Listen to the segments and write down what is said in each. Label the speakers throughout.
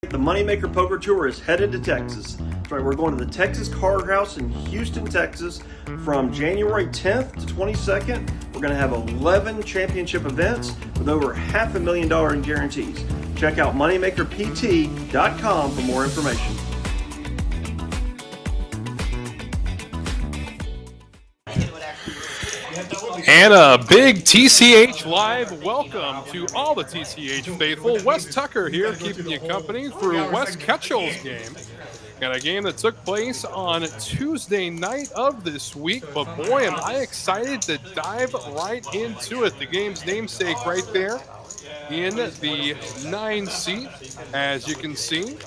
Speaker 1: The Moneymaker Poker Tour is headed to Texas. That's right, we're going to the Texas Card House in Houston, Texas from January 10th to 22nd. We're going to have 11 championship events with over $500,000 in guarantees. Check out moneymakerpt.com for more information.
Speaker 2: And a big TCH Live welcome to all the TCH faithful. Wes Tucker here keeping you company through Wes Cutshall's game. And a game that took place on Tuesday night of this week. But boy, am I excited to dive right into it. The game's namesake right there in the 9 seat, as you can see.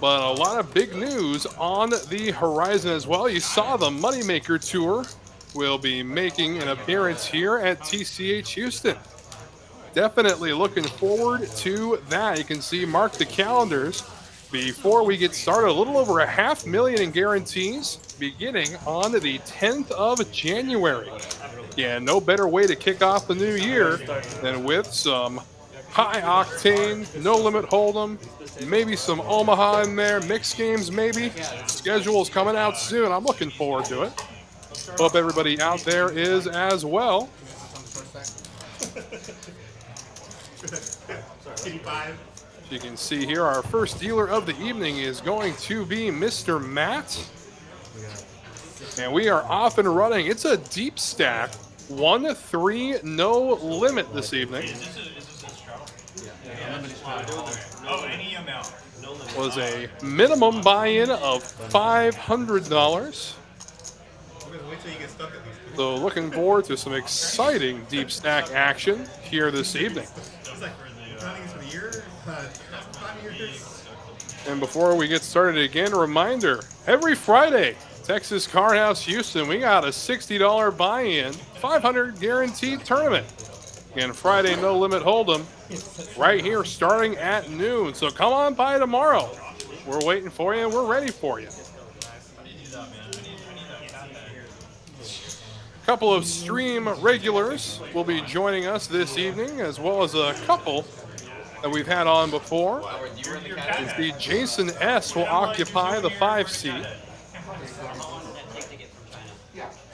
Speaker 2: But a lot of big news on the horizon as well. You saw the Moneymaker Tour will be making an appearance here at TCH Houston. Definitely looking forward to that. You can see, mark the calendars before we get started. A little over $500,000 in guarantees beginning on the 10th of January. Yeah, no better way to kick off the new year than with some high octane, no limit hold'em, maybe some Omaha in there, mixed games maybe. Schedule's coming out soon. I'm looking forward to it. Hope everybody out there is as well. You can see here our first dealer of the evening is going to be Mr. Matt. And we are off and running. It's a deep stack. 1-3, no limit this evening. Was a minimum buy-in of $500. So looking forward to some exciting deep stack action here this evening. And before we get started again, a reminder, every Friday, Texas Card House Houston, we got a $60 buy-in, $500 guaranteed tournament. And Friday, no limit hold'em right here starting at noon. So come on by tomorrow. We're waiting for you and we're ready for you. A couple of stream regulars will be joining us this evening, as well as a couple that we've had on before. The Jason S. will occupy the 5 seat.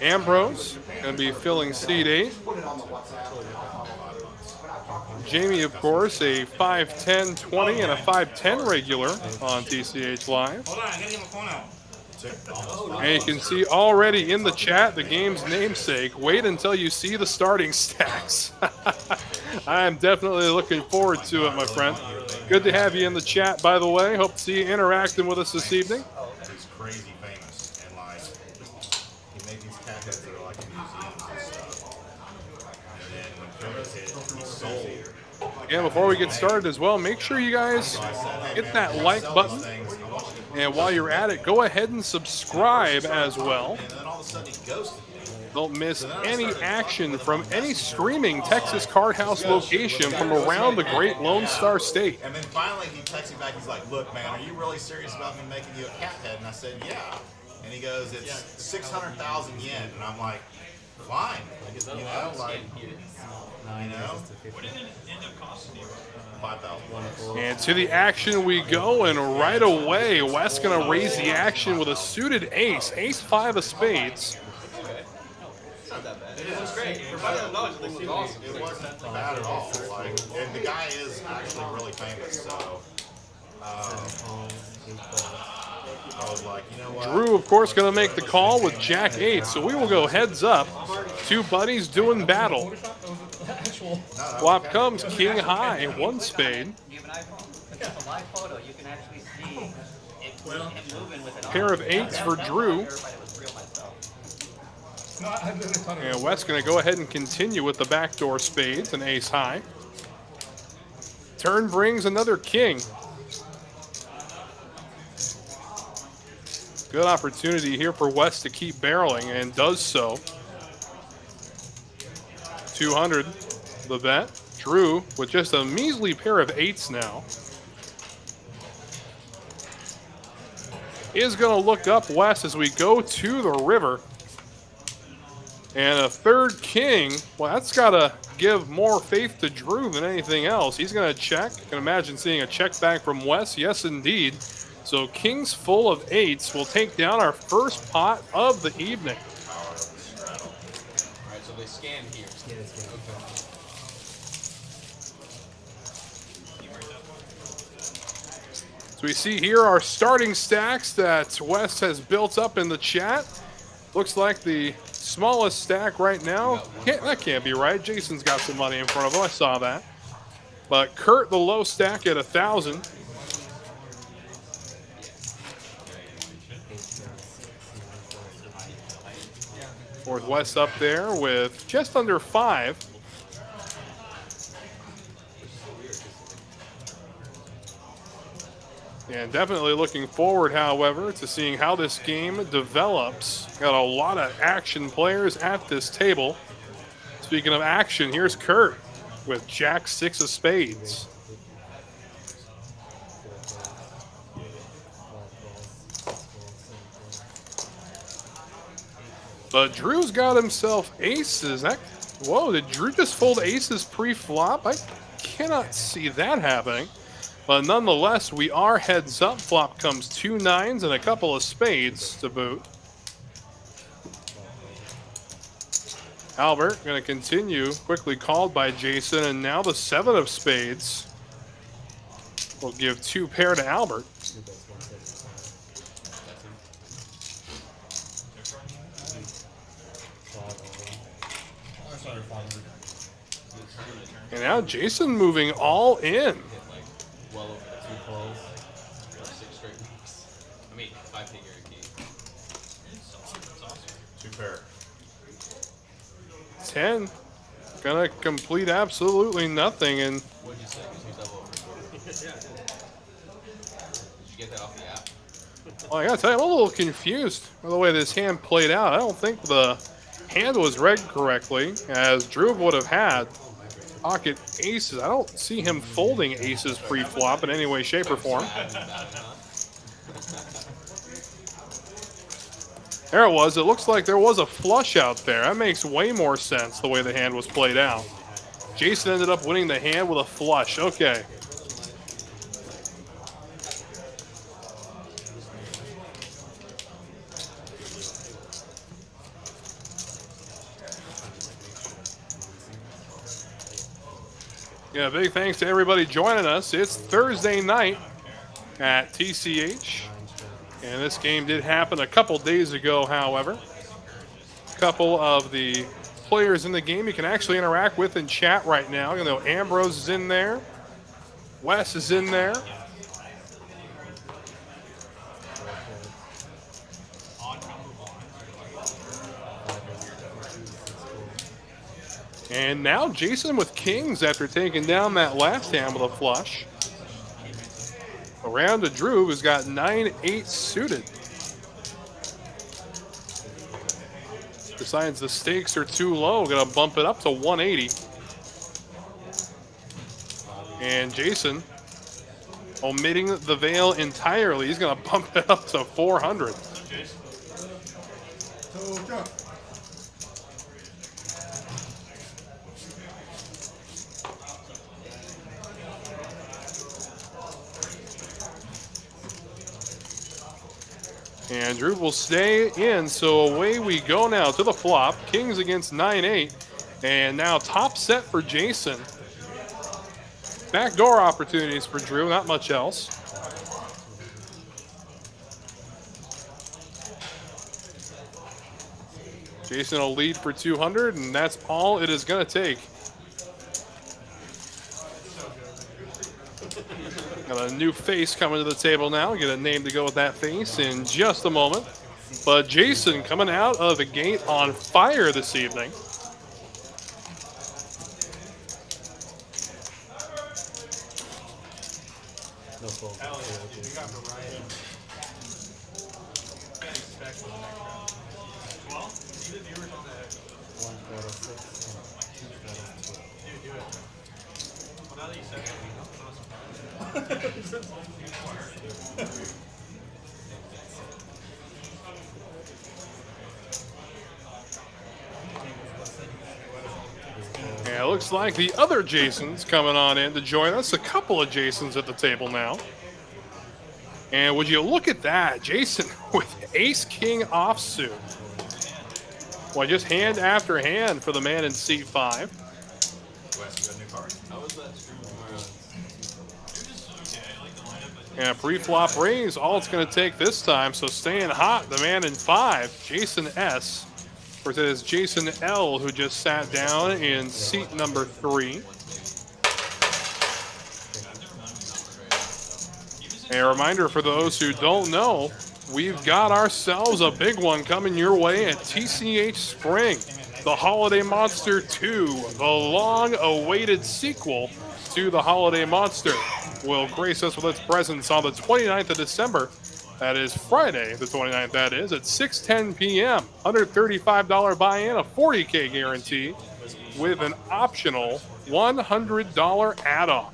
Speaker 2: Ambrose going to be filling seat 8. Jamie, of course, a 5'10", 20, and a 5'10" regular on TCH Live. And you can see already in the chat the game's namesake. Wait until you see the starting stacks. I am definitely looking forward to it, my friend. Good to have you in the chat, by the way. Hope to see you interacting with us this evening.
Speaker 3: He's crazy famous, and like he made these cat heads that are like in museums and stuff. And then when COVID hit, he sold.
Speaker 2: And before we get started as well, make sure you guys hit that like button. And while you're at it, go ahead and subscribe as well. Don't miss any action from any streaming Texas Card House location from around the great Lone Star State.
Speaker 3: And then finally he texts me back, he's like, look man, are you really serious about me making you a cat head? And I said, yeah. And he goes, it's 600,000 yen. And I'm like, fine. You know, like, you know. What did it end up costing you? 5,000.
Speaker 2: And to the action we go, and right away, Wes going to raise the action with a suited ace. Ace-5 of spades.
Speaker 3: It was great. It wasn't bad at all. Like, and the guy is actually really famous, so I was like, you know what?
Speaker 2: Drew, of course, going to make the call with Jack-8, so we will go heads up. Two buddies doing battle. Flop comes king high, 1 spade. Pair of 8s for Drew. And Wes going to go ahead and continue with the backdoor spades, an ace high. Turn brings another king. Good opportunity here for Wes to keep barreling, and does so. 200, the bet. Drew with just a measly pair of 8s now. Is going to look up Wes as we go to the river. And a third king, well, that's got to give more faith to Drew than anything else. He's going to check. I can imagine seeing a check back from Wes. Yes, indeed. So kings full of 8s will take down our first pot of the evening.
Speaker 4: All right, so they scan here.
Speaker 2: So we see here our starting stacks that Wes has built up in the chat. Looks like the smallest stack right now. That can't be right. Jason's got some money in front of him. I saw that. But Kurt, the low stack at 1,000. Fourth West up there with just under 5. And definitely looking forward, however, to seeing how this game develops. Got a lot of action players at this table. Speaking of action, here's Kurt with Jack 6 of spades. But Drew's got himself aces. Whoa, did Drew just fold aces pre-flop? I cannot see that happening. But nonetheless, we are heads up. Flop comes 2 9s and a couple of spades to boot. Albert going to continue, quickly called by Jason, and now the 7 of spades will give 2 pair to Albert. And now Jason moving all in.
Speaker 4: Well over 2 calls for 6 straight weeks. I mean, 5-figure key.
Speaker 3: 2 pair.
Speaker 2: 10. Gonna complete absolutely nothing. And
Speaker 4: What'd you say? You double over. Did you get that off the app?
Speaker 2: well, I gotta tell you, I'm a little confused by the way this hand played out. I don't think the hand was read correctly, as Drew would have had pocket aces. I don't see him folding aces pre-flop in any way, shape, or form. There it was. It looks like there was a flush out there. That makes way more sense the way the hand was played out. Jason ended up winning the hand with a flush. Okay. Yeah, big thanks to everybody joining us. It's Thursday night at TCH. And this game did happen a couple days ago, however. A couple of the players in the game you can actually interact with in chat right now. You know, Ambrose is in there. Wes is in there. And now Jason with kings after taking down that last hand with a flush. Around to Drew, who's got 9-8 suited. Decides the stakes are too low, gonna bump it up to 180. And Jason, omitting the veil entirely, he's gonna bump it up to 400. And Drew will stay in, so away we go now to the flop. Kings against 9-8, and now top set for Jason. Backdoor opportunities for Drew, not much else. Jason will lead for 200, and that's all it is going to take. Got a new face coming to the table now. Get a name to go with that face in just a moment. But Jason coming out of the gate on fire this evening. looks like the other Jason's coming on in to join us. A couple of Jasons at the table now. And would you look at that? Jason with ace-king offsuit. Well, just hand after hand for the man in seat 5. And pre-flop raise, all it's going to take this time. So staying hot, the man in 5, Jason S. versus Jason L, who just sat down in seat number 3. And a reminder for those who don't know, we've got ourselves a big one coming your way at TCH Spring. The Holiday Monster 2, the long-awaited sequel to the Holiday Monster, will grace us with its presence on the 29th of December. That is Friday, the 29th, that is, at 6:10 p.m. $135 buy-in, a $40K guarantee, with an optional $100 add-on.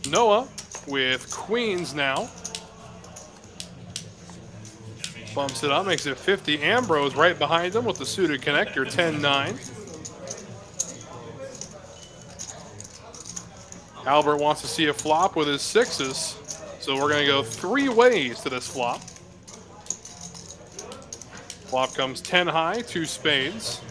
Speaker 2: Noah with queens now. Bumps it up, makes it 50. Ambrose right behind him with the suited connector, 10-9. Albert wants to see a flop with his 6s, so we're going to go 3 ways to this flop. Flop comes 10 high, 2 spades.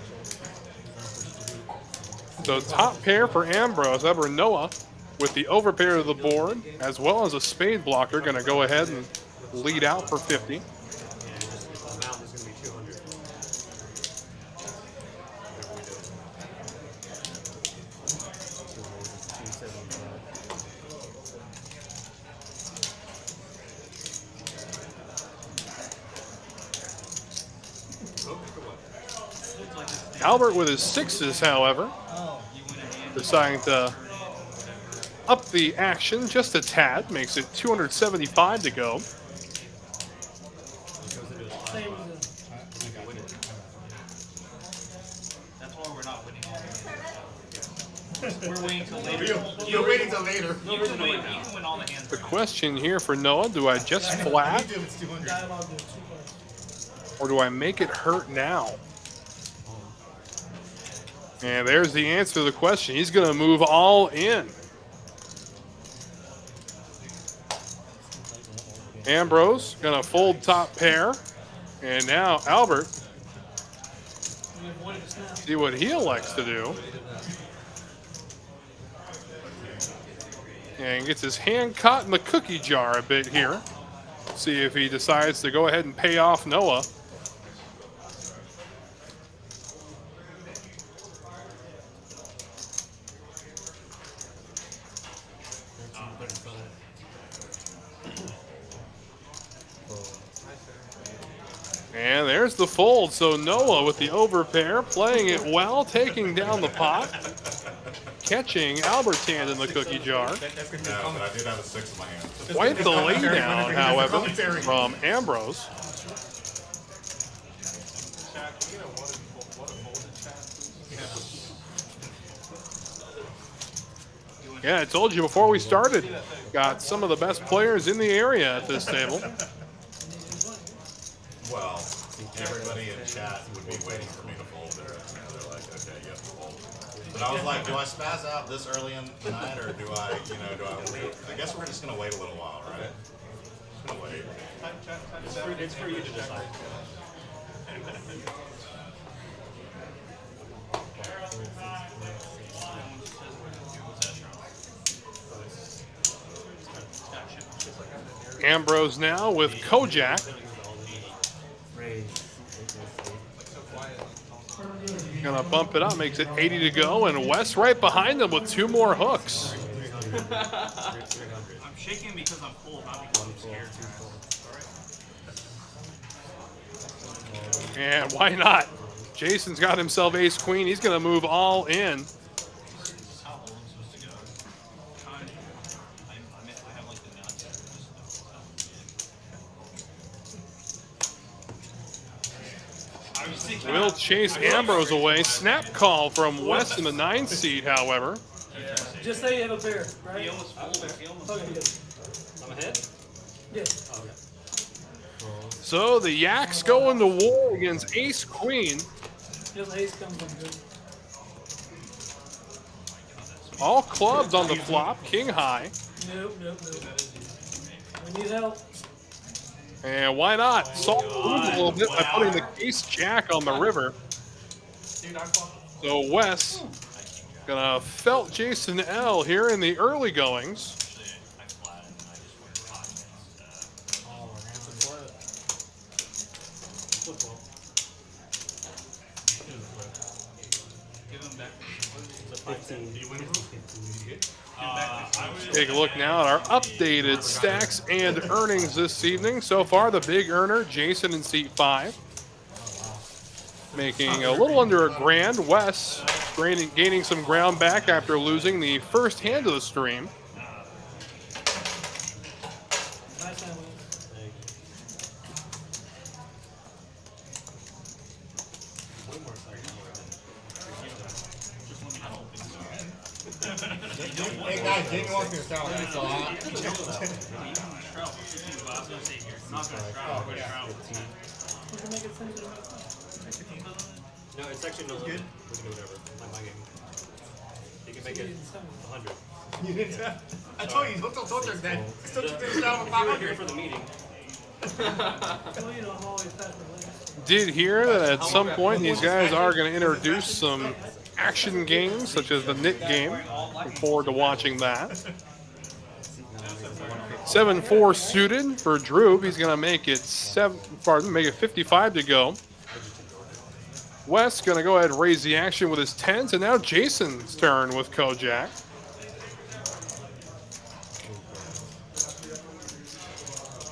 Speaker 2: So top pair for Ambrose. However, Noah with the overpair of the board, as well as a spade blocker, going to go ahead and lead out for 50. Albert with his 6s, however, deciding to up the action just a tad, makes it 275 to go.
Speaker 5: That's why we're not winning all. We're waiting till later.
Speaker 3: You're waiting till later.
Speaker 5: You can win all the hands.
Speaker 2: The question here for Noah, do I just flat or do I make it hurt now? And there's the answer to the question. He's going to move all in. Ambrose going to fold top pair. And now Albert, see what he elects to do. And gets his hand caught in the cookie jar a bit here. See if he decides to go ahead and pay off Noah. And there's the fold. So Noah with the overpair, playing it well, taking down the pot, catching Albert's hand in the cookie jar.
Speaker 3: No, but I did have a 6 in my hand.
Speaker 2: Quite the laydown, however, from Ambrose. Yeah, I told you before we started, got some of the best players in the area at this table.
Speaker 3: Well, everybody in chat would be waiting for me to fold there. They're like, okay, you have to fold. But I was like, do I spaz out this early in the night, or do I, wait? I guess we're just going to wait a little while, right? Just going to wait.
Speaker 5: It's for you to decide.
Speaker 2: Ambrose now with Kojak. Gonna bump it up, makes it 80 to go, and Wes right behind him with 2 more hooks.
Speaker 5: I'm shaking because I'm full, not because I'm scared.
Speaker 2: And why not? Jason's got himself ace queen. He's gonna move all in. Will chase Ambrose away. Snap call from Wes in the 9th seat, however.
Speaker 6: Yeah. Just say you have a pair, right?
Speaker 5: He almost folded. He almost
Speaker 6: Okay, good.
Speaker 5: I'm ahead?
Speaker 6: Yes.
Speaker 5: Okay.
Speaker 2: So the Yaks go into war against Ace Queen.
Speaker 6: Just ace comes in good.
Speaker 2: All clubs on the flop, king high.
Speaker 6: Nope. We need help.
Speaker 2: And why not? Salt the mood a little bit by putting the ace jack on the river. So Wes gonna felt Jason L here in the early goings. Take a look now at our updated stacks and earnings this evening. So far, the big earner, Jason in seat 5. Making a little under $1,000. Wes gaining some ground back after losing the first hand of the stream.
Speaker 6: Nice hand,
Speaker 3: Hey guys, Jamie wants me to sound like so hot.
Speaker 6: we can make it sensitive.
Speaker 7: No, it's actually no limit. We can do whatever. Like my game. You can make it 100.
Speaker 3: You didn't tell. I told you, don't tell her that. Still keep this down for
Speaker 7: I'm here
Speaker 3: 500.
Speaker 7: for the meeting.
Speaker 6: Well, you know, I'm always fast for legs.
Speaker 2: Did hear that at some point these guys are going to introduce some action games, such as the knit game. Look forward to watching that. 7-4 suited for Drew. He's going to make it 55 to go. Wes going to go ahead and raise the action with his 10s, and now Jason's turn with Kojak.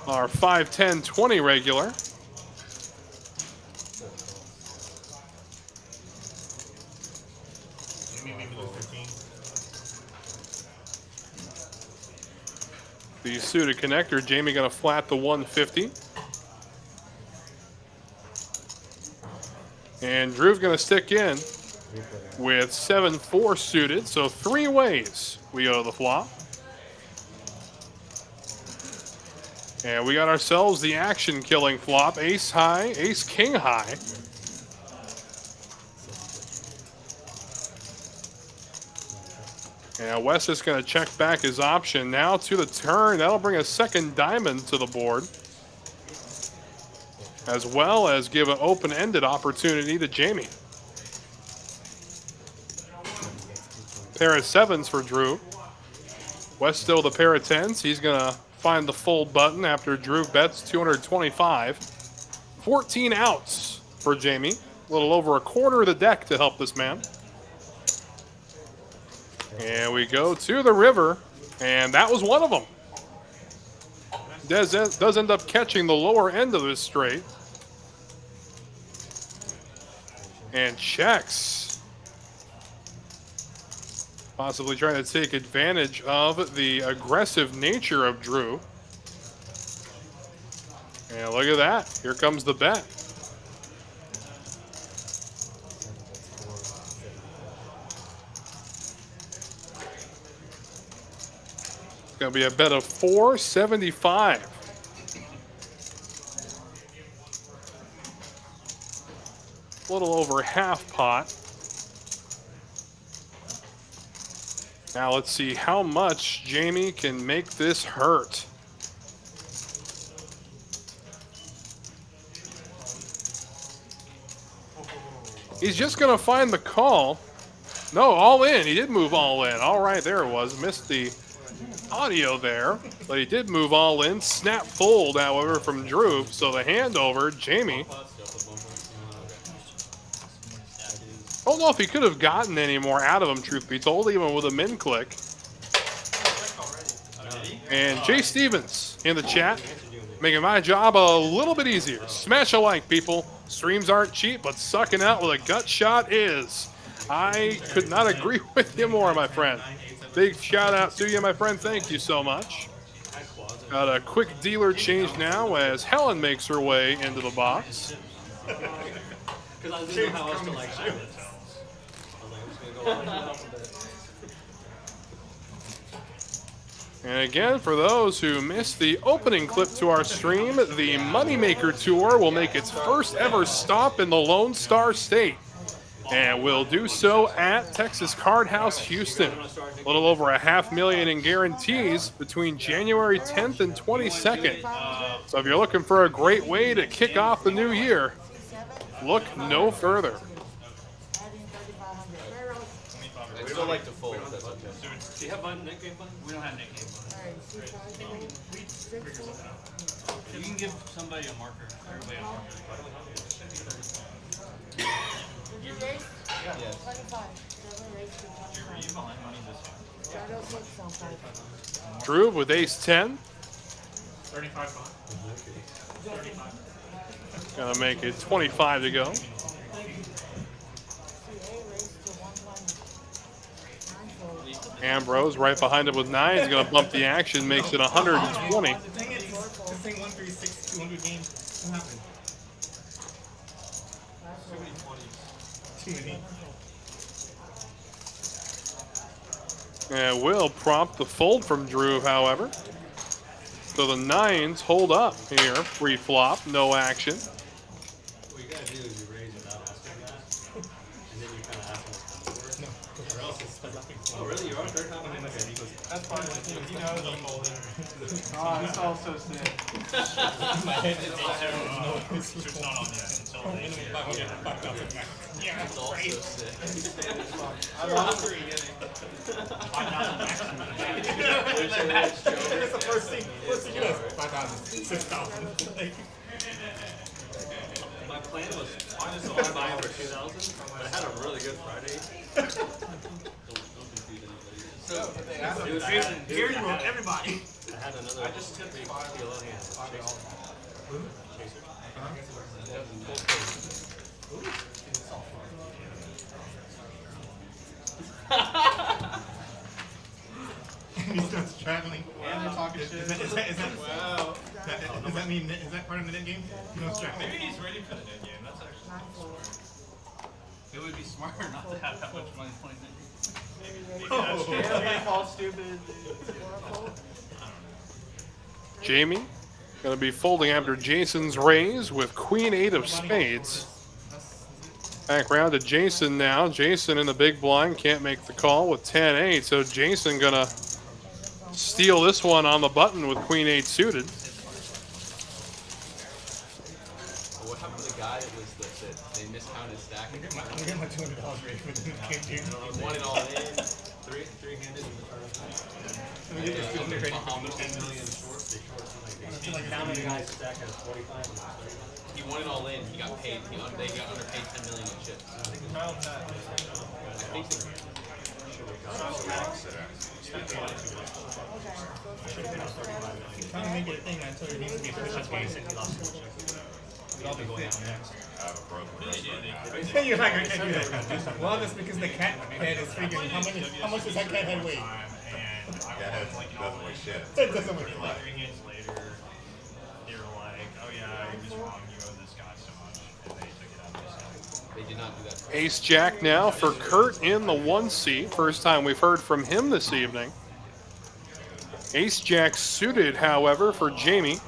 Speaker 2: Our 5, 10, 20 regular. The suited connector, Jamie going to flat the 150. And Drew's going to stick in with 7-4 suited. So 3 ways we go to the flop. And we got ourselves the action killing flop. Ace high, ace king high. And Wes is going to check back his option. Now to the turn. That'll bring a second diamond to the board, as well as give an open-ended opportunity to Jamie. Pair of 7s for Drew. Wes still the pair of 10s. He's going to find the fold button after Drew bets 225. 14 outs for Jamie. A little over a quarter of the deck to help this man. And we go to the river, and that was one of them. Dez does end up catching the lower end of this straight. And checks. Possibly trying to take advantage of the aggressive nature of Drew. And look at that. Here comes the bet. Going to be a bet of 475. A little over half pot. Now let's see how much Jamie can make this hurt. He's just going to find the call. No, all in. He did move all in. All right, there it was. Missed the audio there, but he did move all in. Snap fold, however, from Drew. So the handover, Jamie. I don't know if he could have gotten any more out of him, truth be told, even with a min click. And Jay Stevens in the chat, making my job a little bit easier. Smash a like, people. Streams aren't cheap, but sucking out with a gut shot is. I could not agree with you more, my friend. Big shout out to you, my friend. Thank you so much. Got a quick dealer change now as Helen makes her way into the box.
Speaker 7: Because I didn't know how else to like share it. I was like, I'm just going to go on the alphabet.
Speaker 2: And again, for those who missed the opening clip to our stream, the Moneymaker Tour will make its first ever stop in the Lone Star State. And will do so at Texas Card House Houston. A little over $500,000 in guarantees between January 10th and 22nd. So if you're looking for a great way to kick off the new year, look no further.
Speaker 4: I'd still like to fold, if that's okay.
Speaker 7: Do you have a net game button?
Speaker 5: We don't have nicknames. You can give somebody a marker. Everybody a marker.
Speaker 4: Yes.
Speaker 5: Are you behind money this year?
Speaker 2: Drew with ace-10.
Speaker 7: 35
Speaker 2: Gonna make it 25 to go. Ambrose right behind him with 9. He's gonna bump the action, makes it 120.
Speaker 8: The thing is, this thing 136, 200 games. What happened? Too many.
Speaker 2: And will prompt the fold from Drew, however. So the 9s hold up here. Free flop, no action.
Speaker 7: What you gotta do is you raise without asking that, and then you kind of ask them. Or else it's nothing. Oh, really? You're on third time? Okay.
Speaker 8: That's fine. You know, I'm folding.
Speaker 5: Oh, this all so sick.
Speaker 8: My head is
Speaker 5: It's not on yet until they
Speaker 7: It's also sick.
Speaker 5: I'm hungry.
Speaker 8: That's the first thing you know. 5,000, 6,000. Like,
Speaker 7: My plan was honestly to buy for 2,000, but I had a really good Friday. So it was
Speaker 8: here you go, everybody.
Speaker 7: I had another. I just tipped 5 kilo hands. Chaser.
Speaker 8: He starts traveling.
Speaker 5: And they're talking shit.
Speaker 8: Is that
Speaker 5: Wow.
Speaker 8: does that mean, is that part of the net game? You know,
Speaker 5: Maybe he's ready for the net game. That's actually smart. It would be smarter not to have that much money playing net game.
Speaker 8: Oh.
Speaker 5: Call stupid.
Speaker 2: Jamie gonna be folding after Jason's raise with Queen-8 of spades. Back round to Jason now. Jason in the big blind, can't make the call with 10-8. So Jason gonna steal this one on the button with Queen-8 suited.
Speaker 4: What happened to the guy that was that they miscounted stacking?
Speaker 8: I'm getting my $200 rate for the game, dude.
Speaker 4: He won it all in. Three-handed in the tournament.
Speaker 8: Let me get this $200 rate for
Speaker 4: Bahamas
Speaker 8: 10 million.
Speaker 7: How many guys stack has 45?
Speaker 4: He won it all in. He got paid. They got underpaid 10 million in chips. I think so.
Speaker 8: Trying to make it a thing until it needs to be a push-up game. I'll be going out next. You're like, I can't do that. Well, that's because the cat head is freaking. How much does that cat head weigh?
Speaker 3: Doesn't weigh shit.
Speaker 8: It doesn't weigh a lot.
Speaker 5: 3 games later, they were like, oh yeah, he was wrong, you owe this guy so much. And they took it out of his hand.
Speaker 4: They did not do that.
Speaker 2: Ace-Jack now for Kurt in the 1 seat. First time we've heard from him this evening. Ace-Jack suited, however, for Jamie.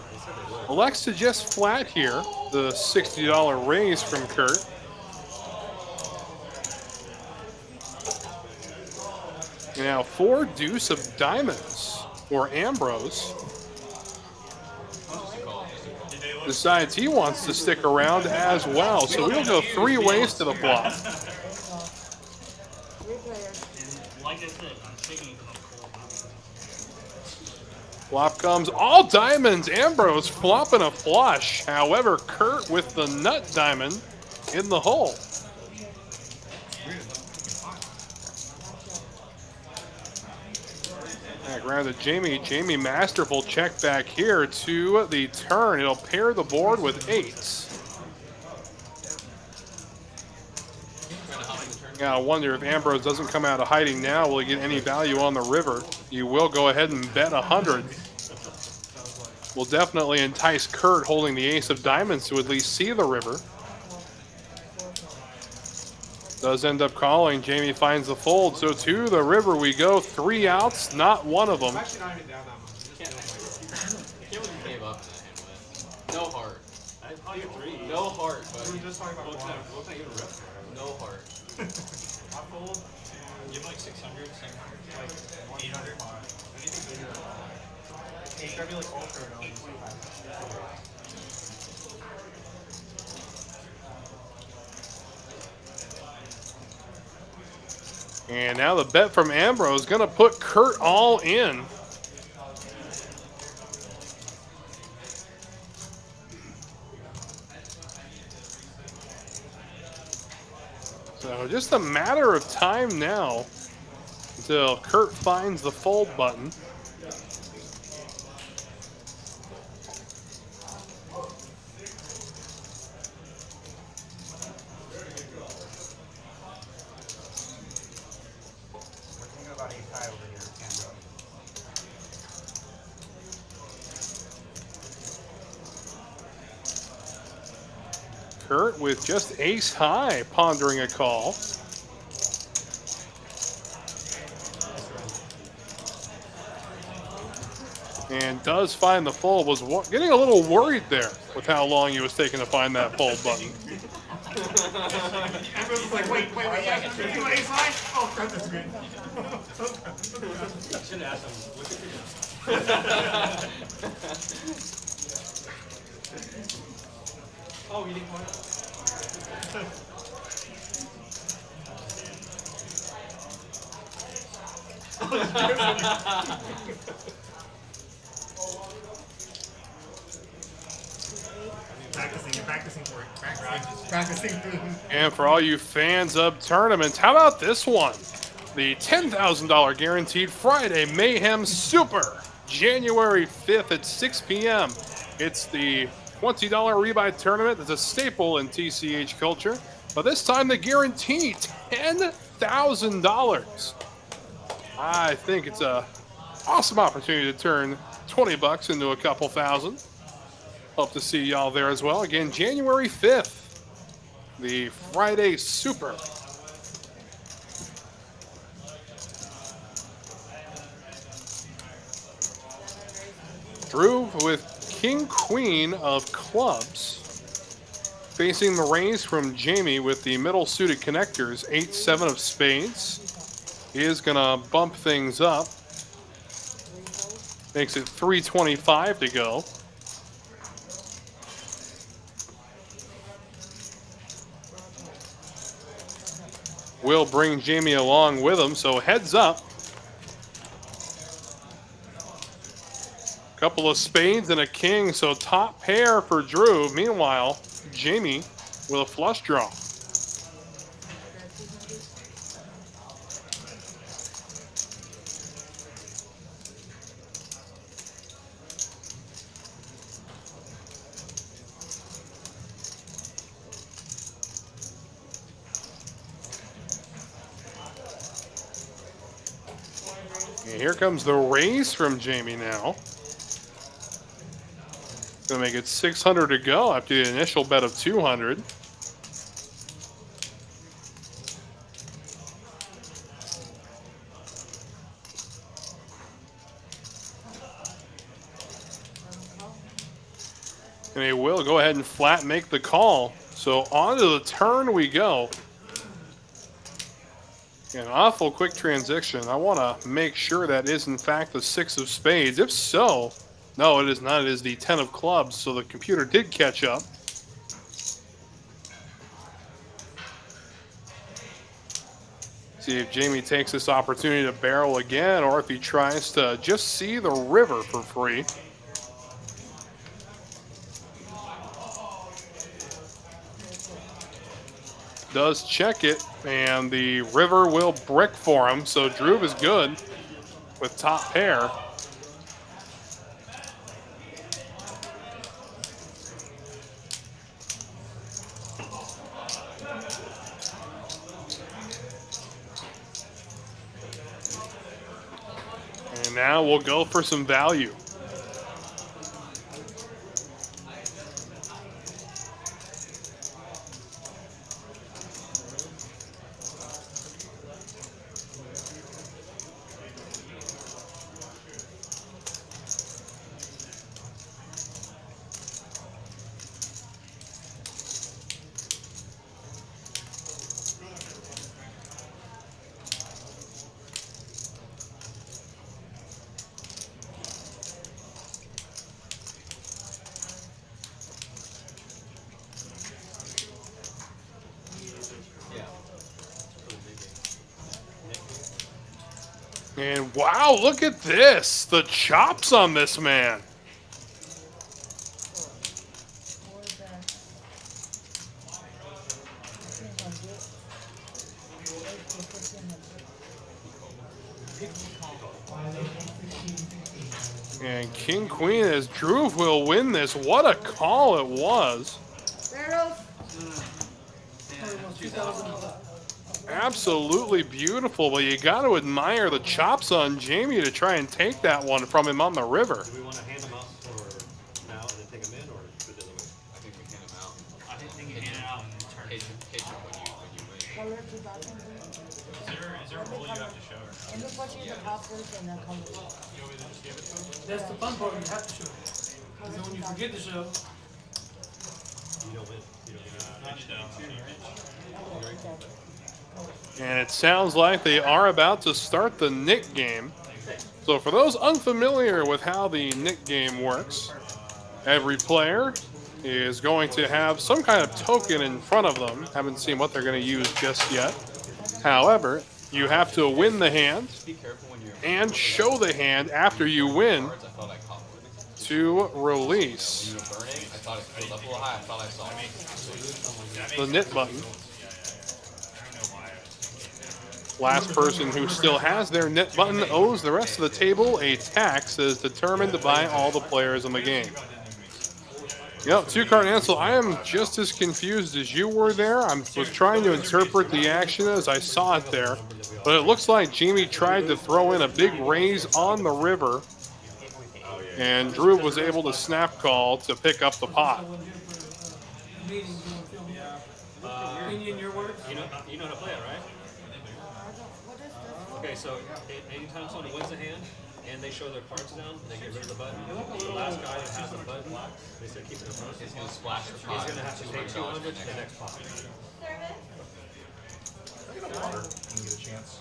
Speaker 2: Elects to just flat here. The $60 raise from Kurt. Now 4 deuce of diamonds for Ambrose. Decides he wants to stick around as well. So we'll go 3 ways to the flop.
Speaker 5: And like I said, I'm shaking because I'm cold.
Speaker 2: Flop comes all diamonds. Ambrose flopping a flush. However, Kurt with the nut diamond in the hole. Back around to Jamie. Jamie masterful check back here to the turn. It'll pair the board with 8s. Now I wonder if Ambrose doesn't come out of hiding now, will he get any value on the river? You will go ahead and bet 100. Will definitely entice Kurt holding the ace of diamonds to at least see the river. Does end up calling. Jamie finds the fold. So to the river we go. 3 outs, not one of them.
Speaker 7: Actually, not even down that much. You can't believe you gave up in that hand, Wes. No heart.
Speaker 5: Oh, you have 3.
Speaker 7: No heart,
Speaker 5: We
Speaker 7: buddy.
Speaker 5: were just talking about water.
Speaker 7: What can I give a rip? No heart.
Speaker 5: I fold to give like 600, 700, like 800. Anything bigger than that. It's gotta be like ultra or 25.
Speaker 2: And now the bet from Ambrose is going to put Kurt all in. So just a matter of time now until Kurt finds the fold button. Kurt with just ace high, pondering a call. And does find the fold. Was getting a little worried there with how long he was taking to find that fold button.
Speaker 8: Ambrose was like, wait, yeah, you ace high? Oh, crap, that's good.
Speaker 7: I should have asked him, what's Oh, you didn't point
Speaker 8: Practicing for it. Practicing.
Speaker 2: And for all you fans of tournaments, how about this one? The $10,000 guaranteed Friday Mayhem Super, January 5th at 6 p.m. It's the $20 rebuy tournament that's a staple in TCH culture, but this time the guarantee $10,000. I think it's a awesome opportunity to turn 20 bucks into a couple thousand. Hope to see y'all there as well. Again, January 5th, the Friday Super. Drew with King Queen of clubs, facing the raise from Jamie with the middle suited connectors, 8-7 of spades. He is gonna bump things up. Makes it 325 to go. Will bring Jamie along with him, so heads up. Couple of spades and a king, so top pair for Drew. Meanwhile, Jamie with a flush draw. And here comes the raise from Jamie now. Gonna make it 600 to go after the initial bet of 200. And he will go ahead and flat make the call. So on to the turn we go. An awful quick transition. I want to make sure that is in fact the 6 of spades. If so, no, it is not. It is the 10 of clubs. So the computer did catch up. See if Jamie takes this opportunity to barrel again, or if he tries to just see the river for free. Does check it, and the river will brick for him. So Drew is good with top pair. And now we'll go for some value. And wow, look at this. The chops on this man. And King Queen as Drew will win this. What a call it was. Absolutely beautiful, but you got to admire the chops on Jamie to try and take that one from him on the river.
Speaker 7: Do we want to hand them out for now and then take them in, or do it the other way?
Speaker 4: I think we hand them out.
Speaker 5: I think you hand it out and turn it.
Speaker 4: Cage them when you win.
Speaker 5: Is there a rule you have to show?
Speaker 6: That's the fun part, you have to show. Because then when you forget to show,
Speaker 7: You don't win. You don't win.
Speaker 2: And it sounds like they are about to start the Nick game. So for those unfamiliar with how the Nick game works, every player is going to have some kind of token in front of them. Haven't seen what they're going to use just yet. However, you have to win the hand
Speaker 4: Be careful when you're
Speaker 2: and show the hand after you win
Speaker 4: cards. I thought I caught one.
Speaker 2: to release
Speaker 4: You were burning. I thought it filled up a little high. I thought I saw it.
Speaker 2: the knit button. Last person who still has their knit button owes the rest of the table a tax that is determined by all the players in the game. Yep, two-card Ansel, I am just as confused as you were there. I was trying to interpret the action as I saw it there, but it looks like Jamie tried to throw in a big raise on the river, and Drew was able to snap call to pick up the pot.
Speaker 6: meeting, you want to film me? Opinion, your words?
Speaker 7: You know how to play it, right? Okay, so anytime someone wins a hand and they show their cards down, they get rid of the button. The last guy that has the button, they still keep it in front.
Speaker 4: It's gonna splash the pot.
Speaker 7: He's gonna have to pay 200 to the next pot.
Speaker 3: Get a water when you get a chance.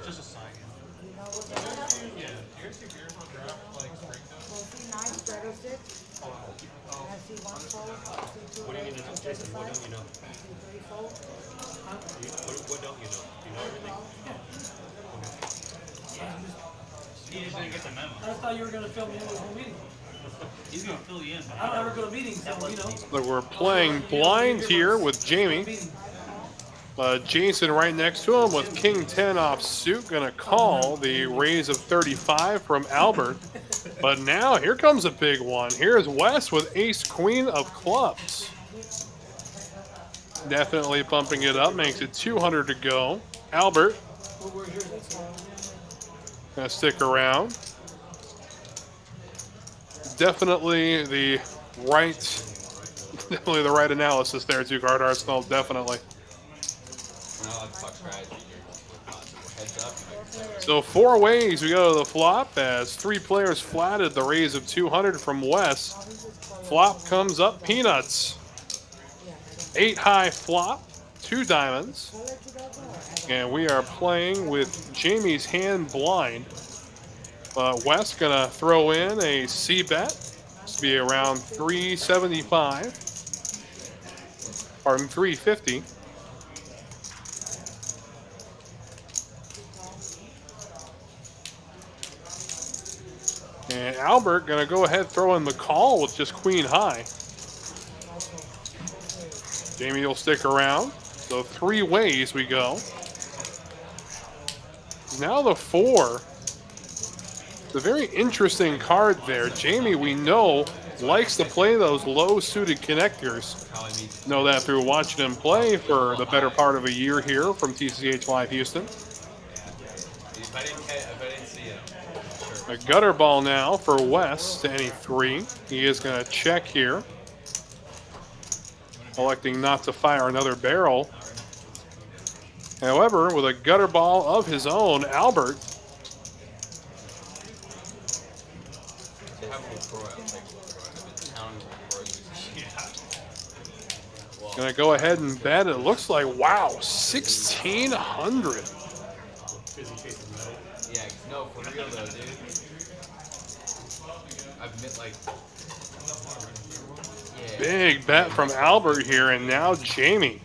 Speaker 5: Just a sign.
Speaker 3: Yeah. Do you guys see beers on draft like spring?
Speaker 7: What do you need to know, Jason? What don't you know? What don't you know? Do you know everything?
Speaker 5: He just didn't get the memo.
Speaker 6: I thought you were going to film me in the whole meeting.
Speaker 5: He's gonna fill you in. But
Speaker 6: I don't ever go to meetings, so you know.
Speaker 2: But we're playing blind here with Jamie. Jason right next to him with King 10 off suit, gonna call the raise of 35 from Albert. But now here comes a big one. Here's Wes with Ace Queen of clubs. Definitely bumping it up, makes it 200 to go. Albert gonna stick around. Definitely the right analysis there, two-card Arsenal, definitely. So 4 ways we go to the flop as 3 players flatted the raise of 200 from Wes. Flop comes up peanuts. 8 high flop, 2 diamonds. And we are playing with Jamie's hand blind. Wes gonna throw in a C bet. This will be around 375. Pardon, 350. And Albert gonna go ahead throw in the call with just queen high. Jamie will stick around. So 3 ways we go. Now the 4. It's a very interesting card there. Jamie, we know, likes to play those low suited connectors. Know that through watching him play for the better part of a year here from TCH Live Houston.
Speaker 4: If I didn't see it, sure.
Speaker 2: A gutter ball now for Wes to any 3. He is going to check here. Electing not to fire another barrel. However, with a gutter ball of his own, Albert going to go ahead and bet. It looks like, wow, 1,600.
Speaker 4: Yeah, no, for real though, dude. I've met like. Yeah.
Speaker 2: Big bet from Albert here, and now Jamie.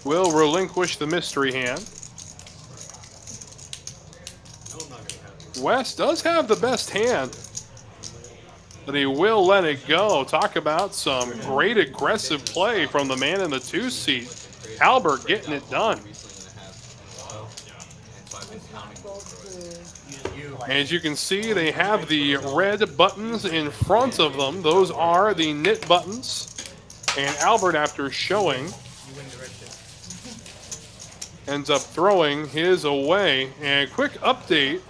Speaker 2: will relinquish the mystery hand. Wes does have the best hand, but he will let it go. Talk about some great aggressive play from the man in the 2 seat. Albert getting it done. As you can see, they have the red buttons in front of them. Those are the knit buttons. And Albert, after showing, ends up throwing his away. And quick update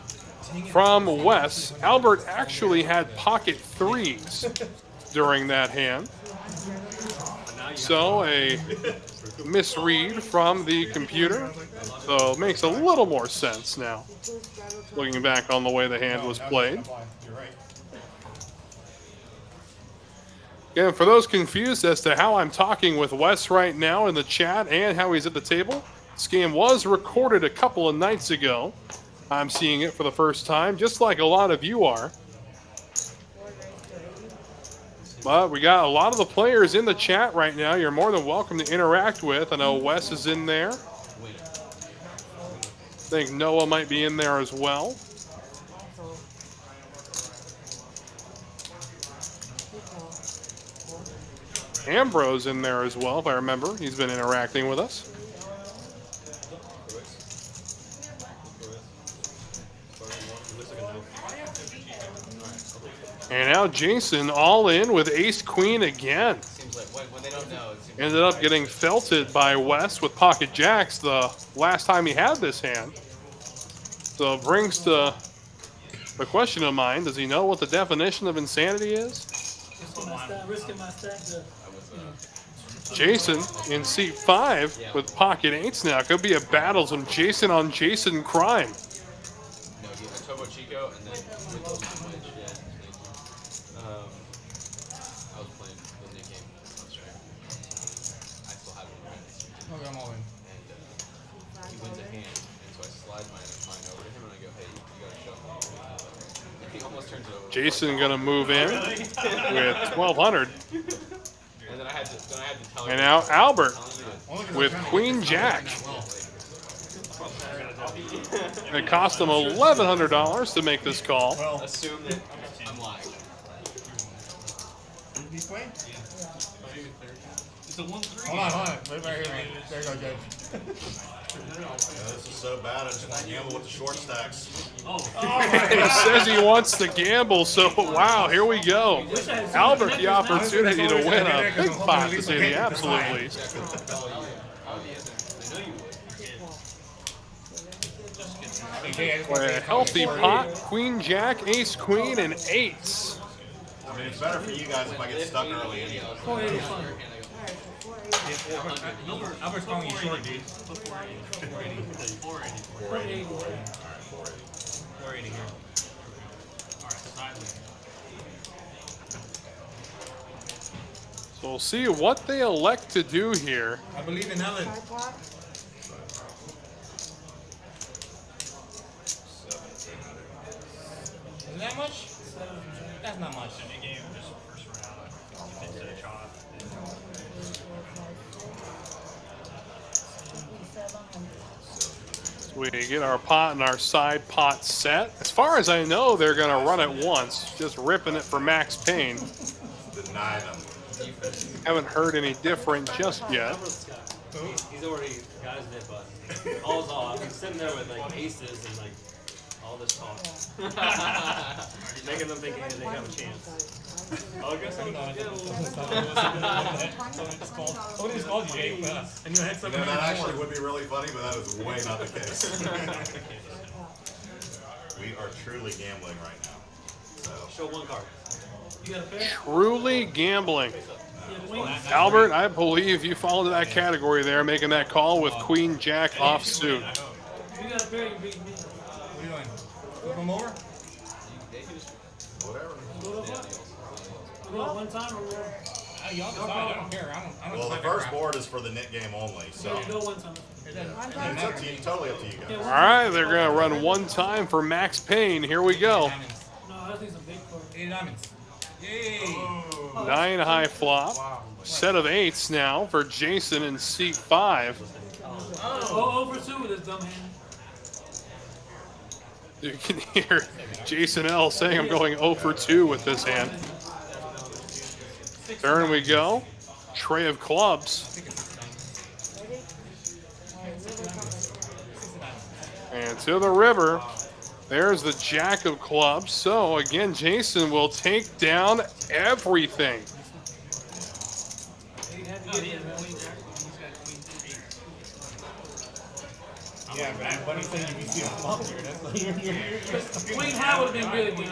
Speaker 2: from Wes. Albert actually had pocket 3s during that hand. So a misread from the computer. So it makes a little more sense now, looking back on the way the hand was played. Again, for those confused as to how I'm talking with Wes right now in the chat and how he's at the table, this game was recorded a couple of nights ago. I'm seeing it for the first time, just like a lot of you are. But we got a lot of the players in the chat right now. You're more than welcome to interact with. I know Wes is in there. I think Noah might be in there as well. Ambrose in there as well, if I remember. He's been interacting with us. And now Jason all in with ace-queen again. Ended up getting felted by Wes with pocket jacks the last time he had this hand. So it brings to the question of mine, does he know what the definition of insanity is?
Speaker 6: Risking my stack.
Speaker 2: Jason in seat 5 with pocket 8s now. Could be a battle, some Jason on Jason crime.
Speaker 4: No, he's a Tobo Chico and then with those switch, yeah. I was playing the new game on stream. I still have it.
Speaker 8: Okay, I'm all in.
Speaker 4: And he wins a hand, and so I slide mine over to him and I go, hey, you gotta shuffle. And he almost turns it over.
Speaker 2: Jason gonna move in with 1,200.
Speaker 4: And then I had to tell him.
Speaker 2: And now Albert with Queen Jack. It cost him $1,100 to make this call.
Speaker 8: Well,
Speaker 4: Assume that I'm lying.
Speaker 8: he's playing?
Speaker 5: It's a 1-3.
Speaker 8: Hold on. Wait right here. There you go, Judge.
Speaker 3: This is so bad. I just want to gamble with the short stacks.
Speaker 2: He says he wants to gamble, so wow, here we go. Albert, the opportunity to win a big pot, to say the absolute least. For a healthy pot, queen, jack, ace, queen, and 8s.
Speaker 3: I mean, it's better for you guys if I get stuck early anyway.
Speaker 8: Albert's calling you short, dude.
Speaker 5: 480 here.
Speaker 2: So we'll see what they elect to do here.
Speaker 8: I believe in Ellen. Is that much? That's not much.
Speaker 5: In the game, just first round, I did a shot.
Speaker 2: We get our pot and our side pot set. As far as I know, they're going to run it once, just ripping it for Max Payne.
Speaker 3: Deny them.
Speaker 2: Haven't heard any different just yet.
Speaker 7: He's already got his net button. All's all. He's sitting there with like aces and like all this talk. Making them think they have a chance. Oh, I guess I'm not.
Speaker 8: Somebody just called you, Jay. And you had
Speaker 3: You
Speaker 8: something.
Speaker 3: know, that actually would be really funny, but that is way not the case. We are truly gambling right now. So.
Speaker 7: Show one card.
Speaker 6: You got a pair?
Speaker 2: Truly gambling.
Speaker 6: You have queens?
Speaker 2: Albert, I believe you fall into that category there, making that call with queen, jack offsuit.
Speaker 6: If you got a pair, you beat me.
Speaker 8: What are you doing? Flip them over?
Speaker 3: Whatever.
Speaker 6: You go one time or more?
Speaker 8: Y'all decide. I don't care. I don't
Speaker 3: Well, the
Speaker 8: decide
Speaker 3: first
Speaker 8: that crap.
Speaker 3: board is for the knit game only, so
Speaker 6: You go one time.
Speaker 3: it's up to you, totally up to you guys.
Speaker 2: All right, they're going to run one time for Max Payne. Here we go.
Speaker 8: Diamonds.
Speaker 6: No, I think it's a big card.
Speaker 8: 8 diamonds. Yay!
Speaker 2: 9 high flop. Set of 8s now for Jason in seat 5.
Speaker 6: Oh, over 2 with this dumb hand.
Speaker 2: You can hear Jason L saying I'm going 0 for 2 with this hand. Turn we go. Tray of clubs. And to the river. There's the jack of clubs. So again, Jason will take down everything.
Speaker 8: Yeah, man. What do you think if you see a flop here? That's like you're
Speaker 6: Queen High would have been really good.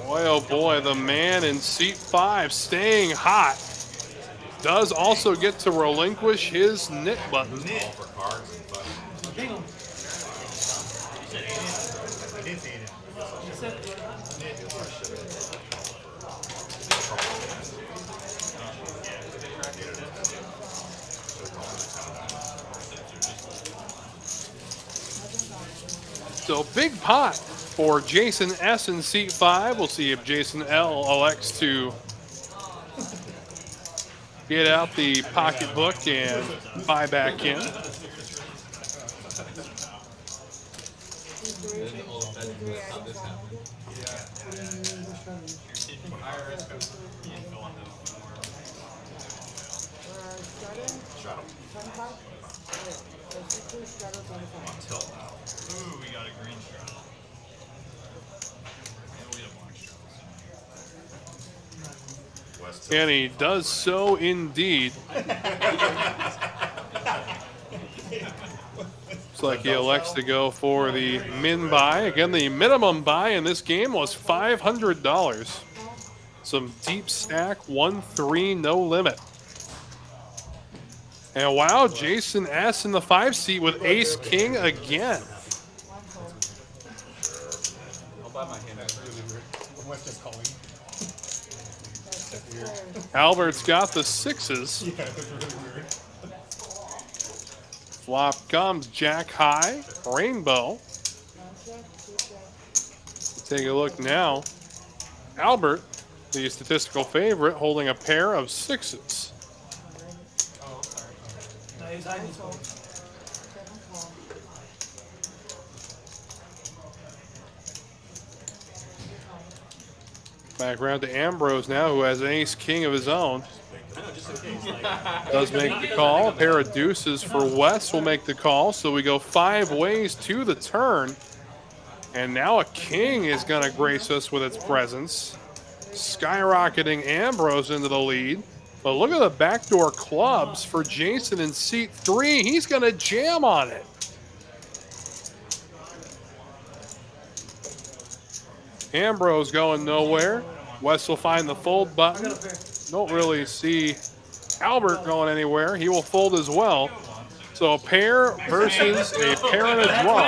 Speaker 2: Boy, oh boy, the man in seat 5 staying hot. Does also get to relinquish his knit button.
Speaker 3: All for cards and buttons.
Speaker 6: Bingo.
Speaker 8: I did say it.
Speaker 2: So big pot for Jason S in seat 5. We'll see if Jason L elects to get out the pocketbook and buy back in.
Speaker 3: Shut him. On tilt now.
Speaker 5: Ooh, we got a green straddle. And we have black straddles.
Speaker 3: West tilt.
Speaker 2: And he does so indeed. Looks like he elects to go for the min buy. Again, the minimum buy in this game was $500. Some deep stack, 1-3, no limit. And wow, Jason S in the 5 seat with ace king again.
Speaker 4: I'll buy my hand.
Speaker 8: What's just calling? That's weird.
Speaker 2: Albert's got the 6s.
Speaker 8: Yeah, that's really weird.
Speaker 2: Flop comes jack high, rainbow. Take a look now. Albert, the statistical favorite, holding a pair of 6s.
Speaker 6: No, he's hiding his phone.
Speaker 2: Back around to Ambrose now, who has an ace king of his own. Does make the call. A pair of deuces for Wes will make the call. So we go 5 ways to the turn. And now a king is going to grace us with its presence. Skyrocketing Ambrose into the lead. But look at the backdoor clubs for Jason in seat 3. He's going to jam on it. Ambrose going nowhere. Wes will find the fold button. Don't really see Albert going anywhere. He will fold as well. So a pair versus a pair and a draw.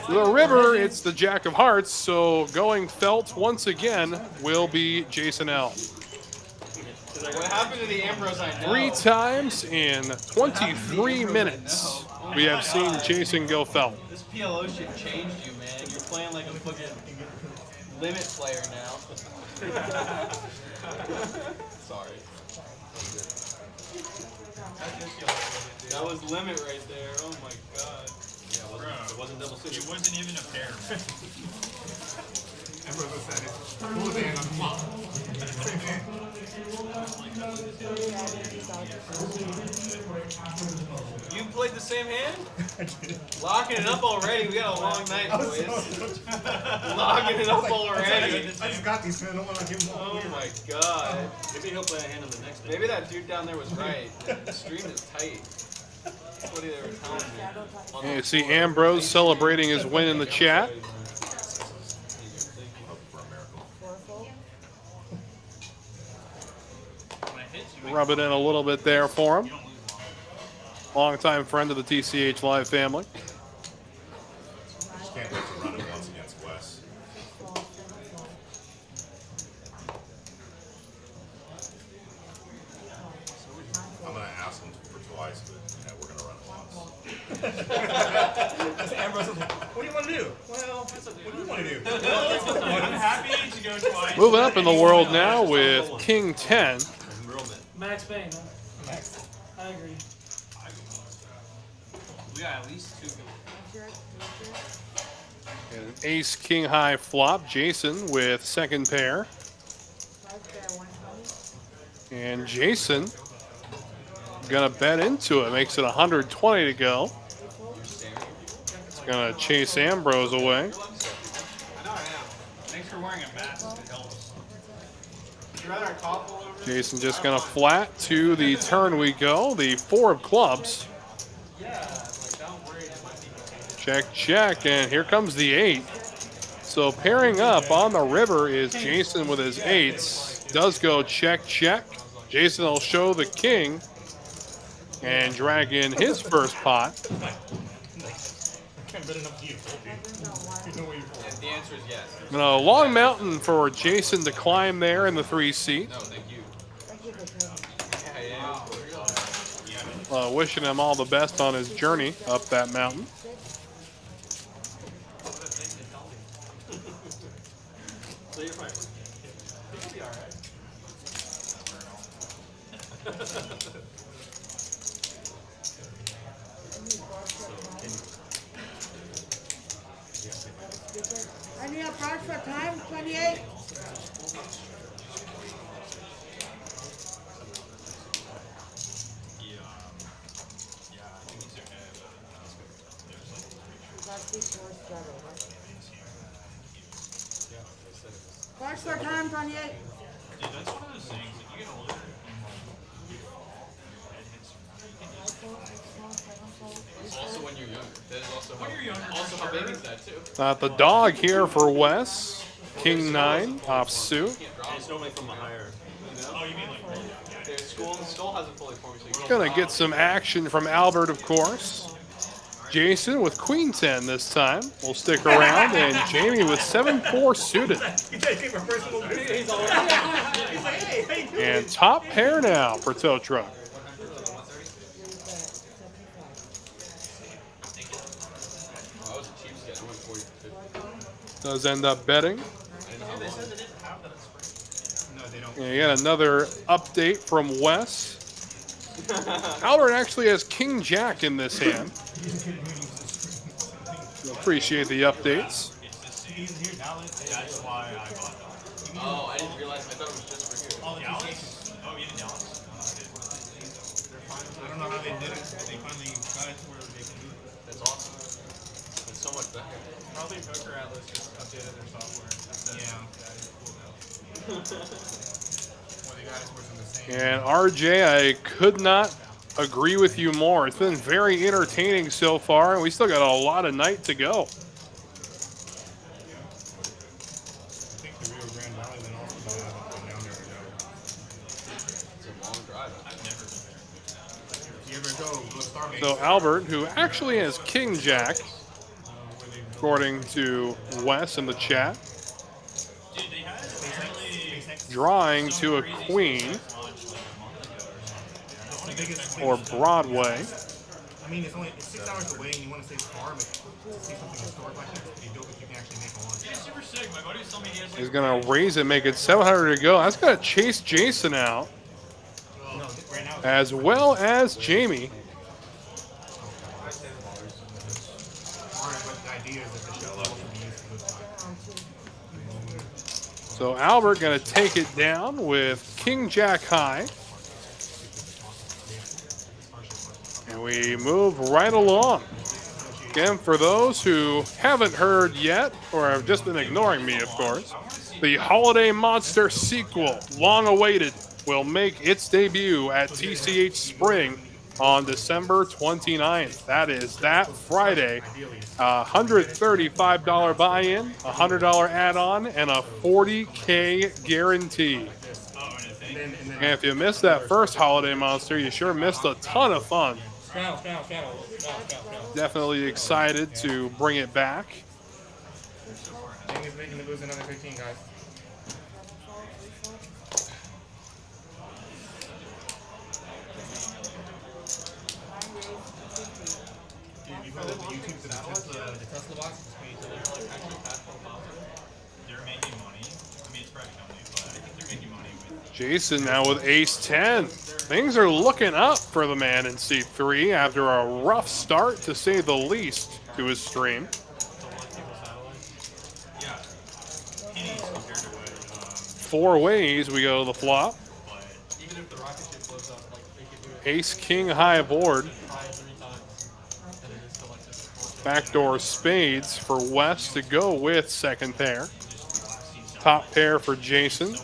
Speaker 2: The river, it's the jack of hearts. So going felt once again will be Jason L.
Speaker 4: What happened to the Ambrose I know?
Speaker 2: 3 times in 23 minutes, we have seen Jason go felt.
Speaker 4: This PLO shit changed you, man. You're playing like a fucking limit player now. Sorry. That was limit right there. Oh my god.
Speaker 5: Yeah, it wasn't double suited. It wasn't even a pair.
Speaker 8: Ambrose said it. Pull his hand on the flop.
Speaker 4: You played the same hand? Locking it up already. We got a long night, boys. Locking it up already.
Speaker 8: I just got these, man. I don't want to give them all.
Speaker 4: Oh my god.
Speaker 5: Maybe he'll play a hand on the next day.
Speaker 4: Maybe that dude down there was right. The stream is tight. That's what they were telling me.
Speaker 2: And you see Ambrose celebrating his win in the chat. Rub it in a little bit there for him. Longtime friend of the TCH Live family.
Speaker 3: Just can't wait to run it once against Wes. I'm going to ask him for twice, but we're going to run it once.
Speaker 8: Ambrose is like, what do you want to do? Well, what do you want to do?
Speaker 5: I'm happy to go twice.
Speaker 2: Moving up in the world now with King 10.
Speaker 6: Max Payne, huh?
Speaker 8: Max.
Speaker 6: I agree.
Speaker 5: We got at least 2.
Speaker 2: And an ace king high flop. Jason with second pair. And Jason gonna bet into it. Makes it 120 to go. Gonna chase Ambrose away.
Speaker 5: I know I am. Thanks for wearing a mask. It helps. Would you rather a cough all over?
Speaker 2: Jason just gonna flat to the turn we go. The 4 of clubs. Check, check, and here comes the 8. So pairing up on the river is Jason with his 8s. Does go check, check. Jason will show the king and drag in his first pot.
Speaker 8: Can't bet enough to you. You know where you're going.
Speaker 4: The answer is yes.
Speaker 2: And a long mountain for Jason to climb there in the 3 seat.
Speaker 4: No, thank you. Yeah.
Speaker 2: Wishing him all the best on his journey up that mountain.
Speaker 5: So you're fine. You'll be alright.
Speaker 9: I need a price for time, 28. Price for time, 28.
Speaker 5: Dude, that's one of those things that you get older.
Speaker 4: Also when you're younger. That is also
Speaker 5: When you're younger,
Speaker 4: also
Speaker 5: for
Speaker 4: how
Speaker 5: sure.
Speaker 4: baby's that too.
Speaker 2: The dog here for Wes. King 9 off suit.
Speaker 7: It's normally from a higher.
Speaker 5: Oh, you mean like
Speaker 4: Their skull hasn't fully formed, so you can't.
Speaker 2: Gonna get some action from Albert, of course. Jason with Queen 10 this time. We'll stick around. And Jamie with 7-4 suited.
Speaker 8: You guys came for personal business. He's like, hey, how you doing?
Speaker 2: And top pair now for Tow Truck.
Speaker 4: Oh, I was a cheapskate. I went 40 for 50.
Speaker 2: Does end up betting.
Speaker 4: I didn't know how long.
Speaker 8: No, they don't.
Speaker 2: And yet another update from Wes. Albert actually has King Jack in this hand. Appreciate the updates.
Speaker 8: He's here, Dallas. That's why I bought them.
Speaker 4: Oh, I didn't realize. I thought it was just for here.
Speaker 8: All the TCHs.
Speaker 5: Oh, you didn't know.
Speaker 8: I don't know how they did it. They finally got it to where they can do it.
Speaker 4: That's awesome. It's so much better.
Speaker 5: Probably Poker Atlas just updated their software.
Speaker 8: Yeah. Well, the guys were from the same.
Speaker 2: And RJ, I could not agree with you more. It's been very entertaining so far, and we still got a lot of night to go.
Speaker 8: I think the Rio Grande Valley then also might have up and down there to go.
Speaker 4: It's a long drive. I've never been there.
Speaker 8: If you ever go to Starbase,
Speaker 2: So Albert, who actually has King Jack, according to Wes in the chat,
Speaker 5: Dude, they had apparently
Speaker 2: drawing to a queen
Speaker 8: the biggest
Speaker 2: or Broadway.
Speaker 8: I mean, it's 6 hours away, and you want to stay far, but see something historic like that, it's pretty dope if you can actually make a launch.
Speaker 5: Yeah, super sick. My buddy was telling me he has like
Speaker 2: He's gonna raise it, make it 700 to go. That's gonna chase Jason out,
Speaker 8: No, right now,
Speaker 2: as well as Jamie.
Speaker 8: alright, but the idea is that the show level should be used to good time.
Speaker 2: So Albert gonna take it down with King Jack high. And we move right along. Again, for those who haven't heard yet, or have just been ignoring me, of course, the Holiday Monster sequel, long awaited, will make its debut at TCH Spring on December 29th. That is that Friday. $135 buy-in, $100 add-on, and a $40K guarantee. And if you missed that first Holiday Monster, you sure missed a ton of fun.
Speaker 8: Straddle.
Speaker 2: Definitely excited to bring it back.
Speaker 8: Jamie's making to lose another 15, guys. Dude, you follow the YouTube to the Tesla box?
Speaker 5: they're making money. I mean, it's private company, but I think they're making money with.
Speaker 2: Jason now with ace 10. Things are looking up for the man in seat 3 after a rough start, to say the least, to his stream. Four ways we go to the flop. Ace, king, high board. Backdoor spades for Wes to go with second pair. Top pair for Jason.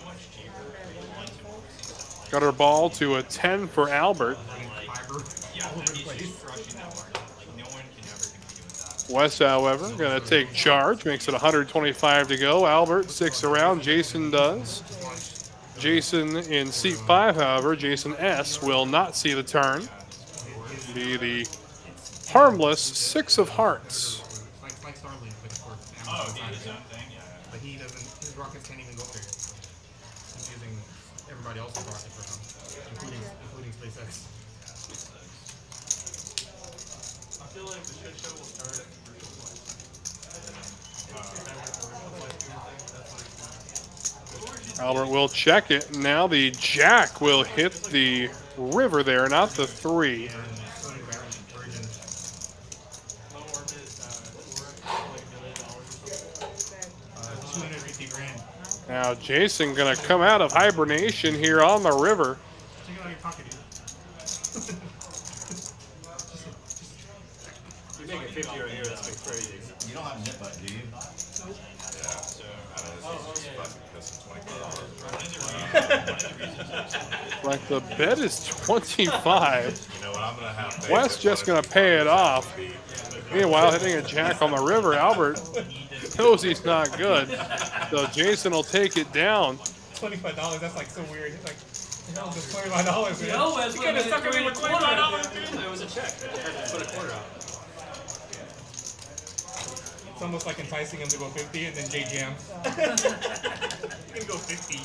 Speaker 2: Gutter ball to a 10 for Albert. Wes, however, going to take charge. Makes it 125 to go. Albert sticks around. Jason does. Jason in seat 5, however, Jason S. will not see the turn. Be the harmless 6 of hearts.
Speaker 8: Like Starlink, but for but he doesn't. His rockets can't even go there. He's using everybody else's rocket for him, including SpaceX.
Speaker 5: I feel like the shit show will start at commercial place.
Speaker 2: Albert will check it. Now the jack will hit the river there, not the 3. Now Jason gonna come out of hibernation here on the river.
Speaker 7: You make it 50 right here, that's been crazy.
Speaker 3: You don't have a nip button, do you? Yeah, so
Speaker 2: Like the bet is 25.
Speaker 3: you know what, I'm gonna have
Speaker 2: Wes just gonna pay it off. Meanwhile, hitting a jack on the river, Albert knows he's not good. So Jason will take it down.
Speaker 8: $25, that's like so weird. It's like, that was just $25, man.
Speaker 6: Yo, Wes,
Speaker 8: You could've suckered me with $25, dude.
Speaker 7: It was a check. I had to put a quarter out.
Speaker 8: It's almost like enticing him to go 50 and then J Jam. You can go 50.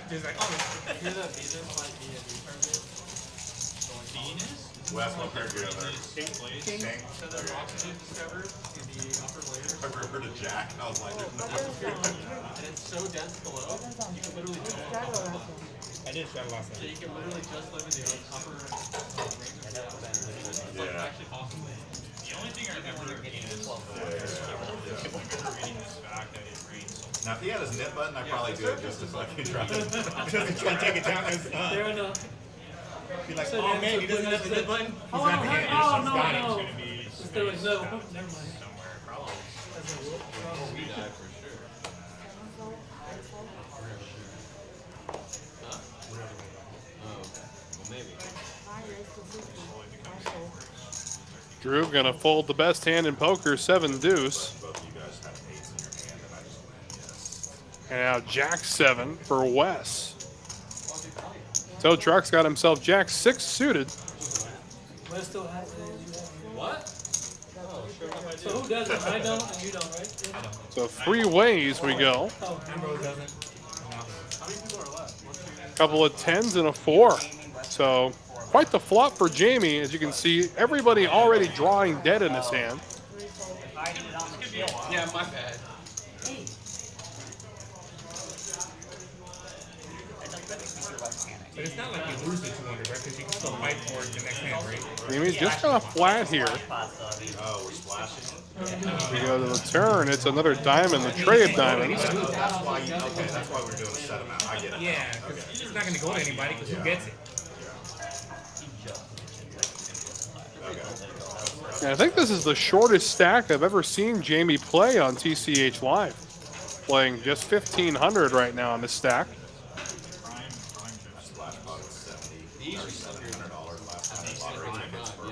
Speaker 8: Just like, oh,
Speaker 5: I hear that Venus might be a new target. Venus?
Speaker 3: Wes, what pair do you have there?
Speaker 5: King. So that oxygen discovered in the upper layer.
Speaker 3: I heard a jack, and I was like, there's no
Speaker 5: And it's so dense below, you can literally just
Speaker 8: I did shadow last
Speaker 5: so
Speaker 8: night.
Speaker 5: you can literally just live in the upper range of that. It's like actually possible. The only thing I remember reading is
Speaker 3: Now, if he had his nip button, I'd probably do it just to fucking try to.
Speaker 8: Just try to take it down as,
Speaker 6: Fair enough.
Speaker 8: be like,
Speaker 6: So
Speaker 8: oh
Speaker 6: then-
Speaker 8: man, he doesn't have the nip button. He's
Speaker 6: Oh,
Speaker 8: not the
Speaker 6: hey,
Speaker 8: hit.
Speaker 6: oh,
Speaker 8: He's
Speaker 6: no,
Speaker 8: got it.
Speaker 6: no. Instead of no, never mind.
Speaker 4: We die for sure. Huh? Oh, okay. Well, maybe.
Speaker 2: Drew gonna fold the best hand in poker, 7 deuce.
Speaker 3: Both of you guys had eights in your hand, and I just went, yes.
Speaker 2: And now jack 7 for Wes. Tow Truck's got himself jack 6 suited.
Speaker 6: Wes still has it.
Speaker 4: What?
Speaker 6: So who does it? I don't, and you don't, right?
Speaker 2: So 3 ways we go.
Speaker 6: Oh,
Speaker 8: Ambrose doesn't.
Speaker 2: Couple of 10s and a 4. So quite the flop for Jamie. As you can see, everybody already drawing dead in his hand.
Speaker 4: Yeah, my bad.
Speaker 8: But it's not like you lose the 200, right? Because you can still fight for it the next hand, right?
Speaker 2: Jamie's just gonna flat here.
Speaker 3: Oh, we're splashing?
Speaker 2: We go to the turn. It's another diamond, the tray of diamonds.
Speaker 3: That's why you, okay, that's why we're doing a set amount. I get it.
Speaker 8: Yeah, because it's not going to go to anybody because who gets it?
Speaker 2: And I think this is the shortest stack I've ever seen Jamie play on TCH Live. Playing just 1,500 right now on this stack.
Speaker 3: Splash pot was 70, or $700 last time. Lottery tickets for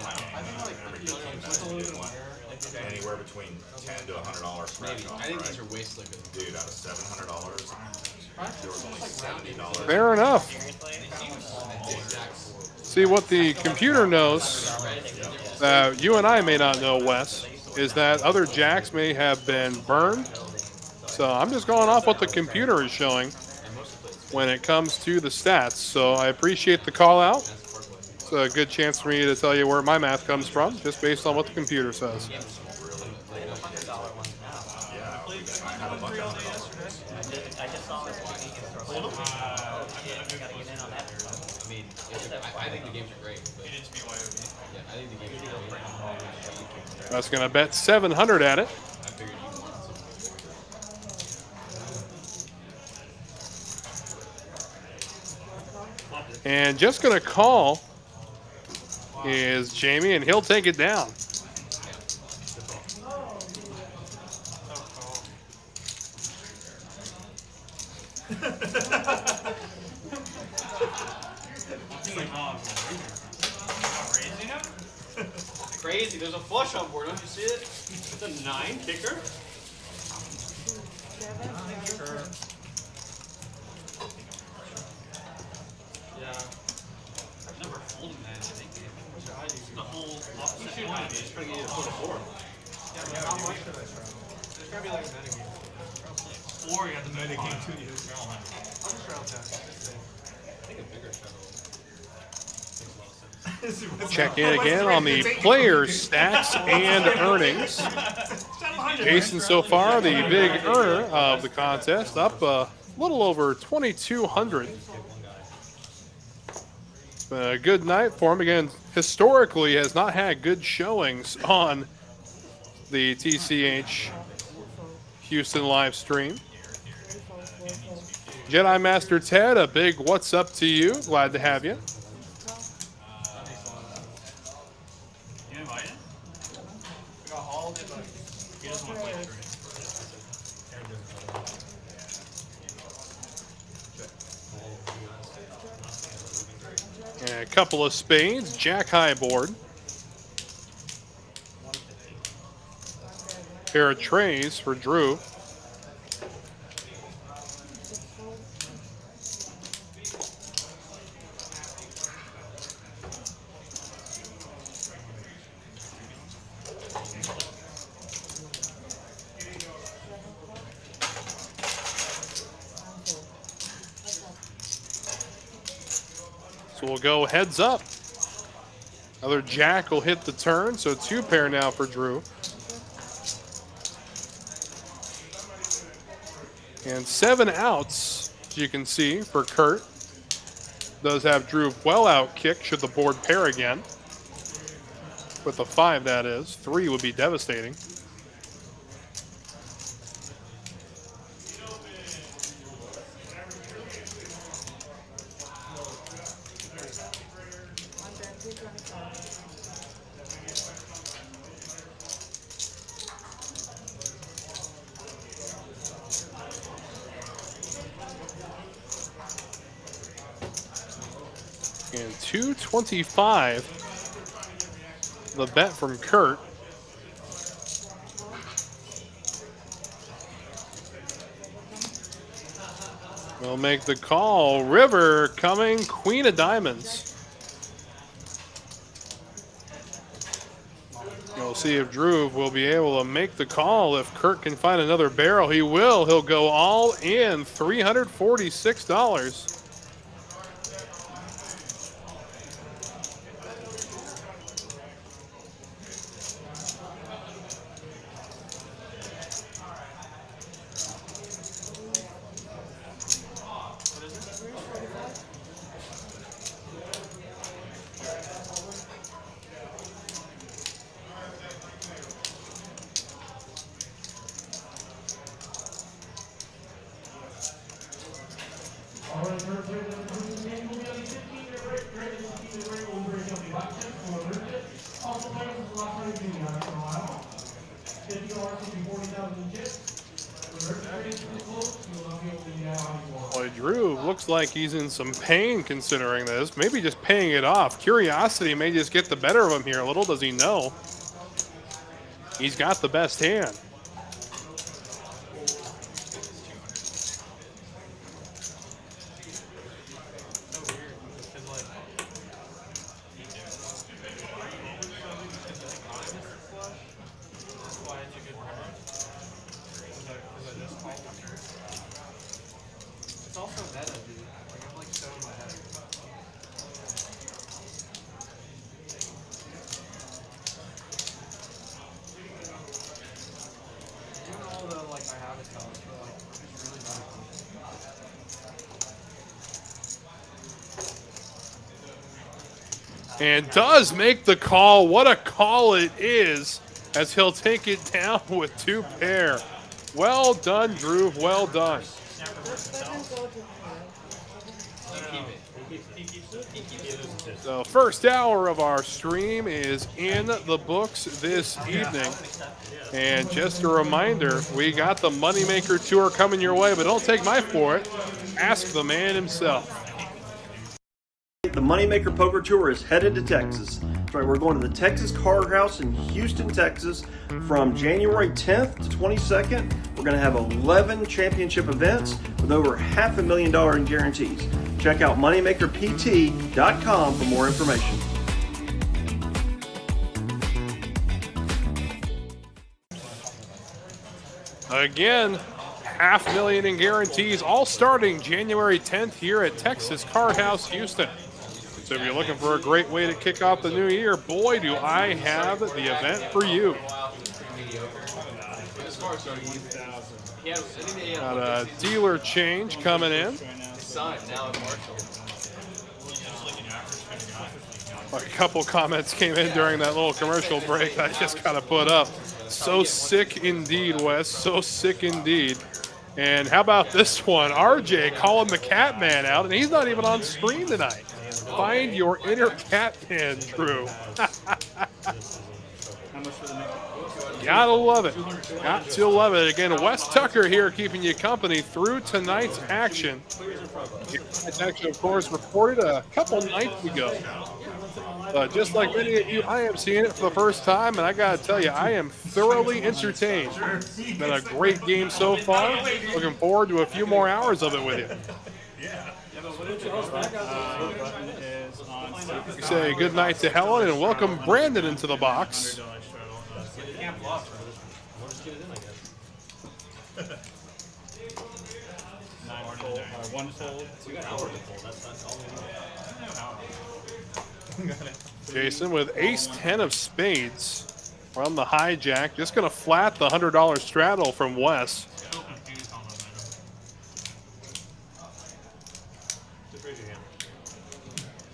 Speaker 3: anywhere between $10 to $100 scratch
Speaker 4: Maybe.
Speaker 3: off
Speaker 4: I think
Speaker 3: price.
Speaker 4: these are way slicker.
Speaker 3: Dude, out of $700, there was only $70.
Speaker 2: Fair enough. See, what the computer knows that you and I may not know, Wes, is that other jacks may have been burned. So I'm just going off what the computer is showing when it comes to the stats. So I appreciate the call out. It's a good chance for me to tell you where my math comes from, just based on what the computer says.
Speaker 4: I mean, I think the games are great. But,
Speaker 5: He did BYOD.
Speaker 4: yeah, I think the games are great.
Speaker 2: That's going to bet 700 at it.
Speaker 4: I figured you wanted something.
Speaker 2: And just going to call is Jamie, and he'll take it down.
Speaker 5: Crazy, there's a flush on board, don't you see it? It's a 9 kicker. Yeah. I've never folded that in any game. The whole opposite line is trying to get you to fold a 4. Yeah, how much should I try? There's gotta be like a metagame. Or you got the metagame too. I'll just try out that.
Speaker 4: I think a bigger shuttle.
Speaker 2: Check in again on the players' stats and earnings. Jason so far, the big earner of the contest, up a little over 2,200. A good night for him. Again, historically has not had good showings on the TCH Houston live stream. Jedi Master Ted, a big what's up to you. Glad to have you.
Speaker 5: You invited? We got hauled in, but he doesn't want to play the trade.
Speaker 2: And a couple of spades, jack high board. Pair of trays for Drew. So we'll go heads up. Another jack will hit the turn, so 2 pair now for Drew. And 7 outs, as you can see, for Kurt. Does have Drew well out kick should the board pair again. With a 5, that is. 3 would be devastating. And 225, the bet from Kurt. We'll make the call. River coming, Queen of Diamonds. We'll see if Drew will be able to make the call. If Kurt can find another barrel, he will. He'll go all in, $346. Boy, Drew looks like he's in some pain considering this. Maybe just paying it off. Curiosity may just get the better of him here. Little does he know, he's got the best hand. and does make the call. What a call it is, as he'll take it down with 2 pair. Well done, Drew. Well done. The first hour of our stream is in the books this evening. And just a reminder, we got the Moneymaker Tour coming your way, but don't take my for it. Ask the man himself.
Speaker 1: The Moneymaker Poker Tour is headed to Texas. That's right, we're going to the Texas Card House in Houston, Texas from January 10th to 22nd. We're going to have 11 championship events with over $500,000 in guarantees. Check out moneymakerpt.com for more information.
Speaker 2: Again, $500,000 in guarantees, all starting January 10th here at Texas Card House, Houston. So if you're looking for a great way to kick off the new year, boy, do I have the event for you. Got a dealer change coming in. A couple comments came in during that little commercial break I just kind of put up. So sick indeed, Wes. So sick indeed. And how about this one? RJ calling the Catman out, and he's not even on stream tonight. Find your inner Catman, Drew. Gotta love it. Got to love it. Again, Wes Tucker here keeping you company through tonight's action. Tonight's action, of course, reported a couple nights ago. Just like many of you, I am seeing it for the first time, and I gotta tell you, I am thoroughly entertained. Been a great game so far. Looking forward to a few more hours of it with you. We say good night to Helen and welcome Brandon into the box.
Speaker 8: One fold, 2 hours to fold. That's all we need.
Speaker 2: Jason with ace-10 of spades from the hijack. Just going to flat the $100 straddle from Wes.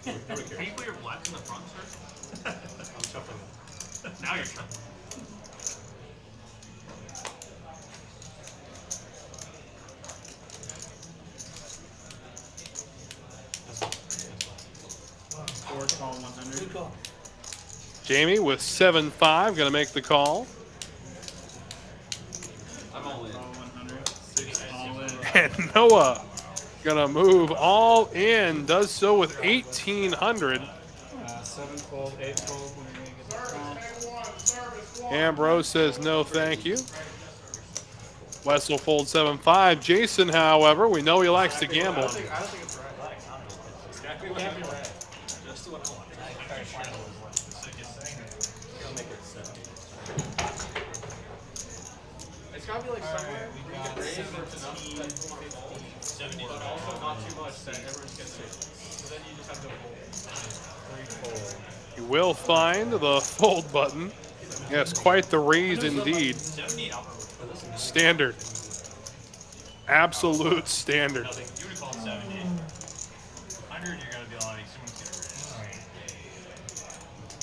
Speaker 5: Can you put your blacks in the front, sir?
Speaker 8: I'm shuffling.
Speaker 5: Now you're shuffling.
Speaker 8: Call 100.
Speaker 2: Jamie with 7-5, going to make the call.
Speaker 4: I'm all in.
Speaker 8: 100. 6 all in.
Speaker 2: And Noah going to move all in, does so with 1,800.
Speaker 8: 7 fold, 8 fold. We're going to get the front.
Speaker 2: Ambrose says no thank you. Wes will fold 7-5. Jason, however, we know he likes to gamble.
Speaker 8: I don't think it's right. Exactly what happened. Just what I want.
Speaker 4: It's gotta be like somewhere where you can raise enough that 70, but also not too much that everyone gets it. So then you just have to fold.
Speaker 2: You will find the fold button. Yes, quite the raise indeed. Standard. Absolute standard.
Speaker 5: You would call 70. 100, you're going to be like, someone's going to raise.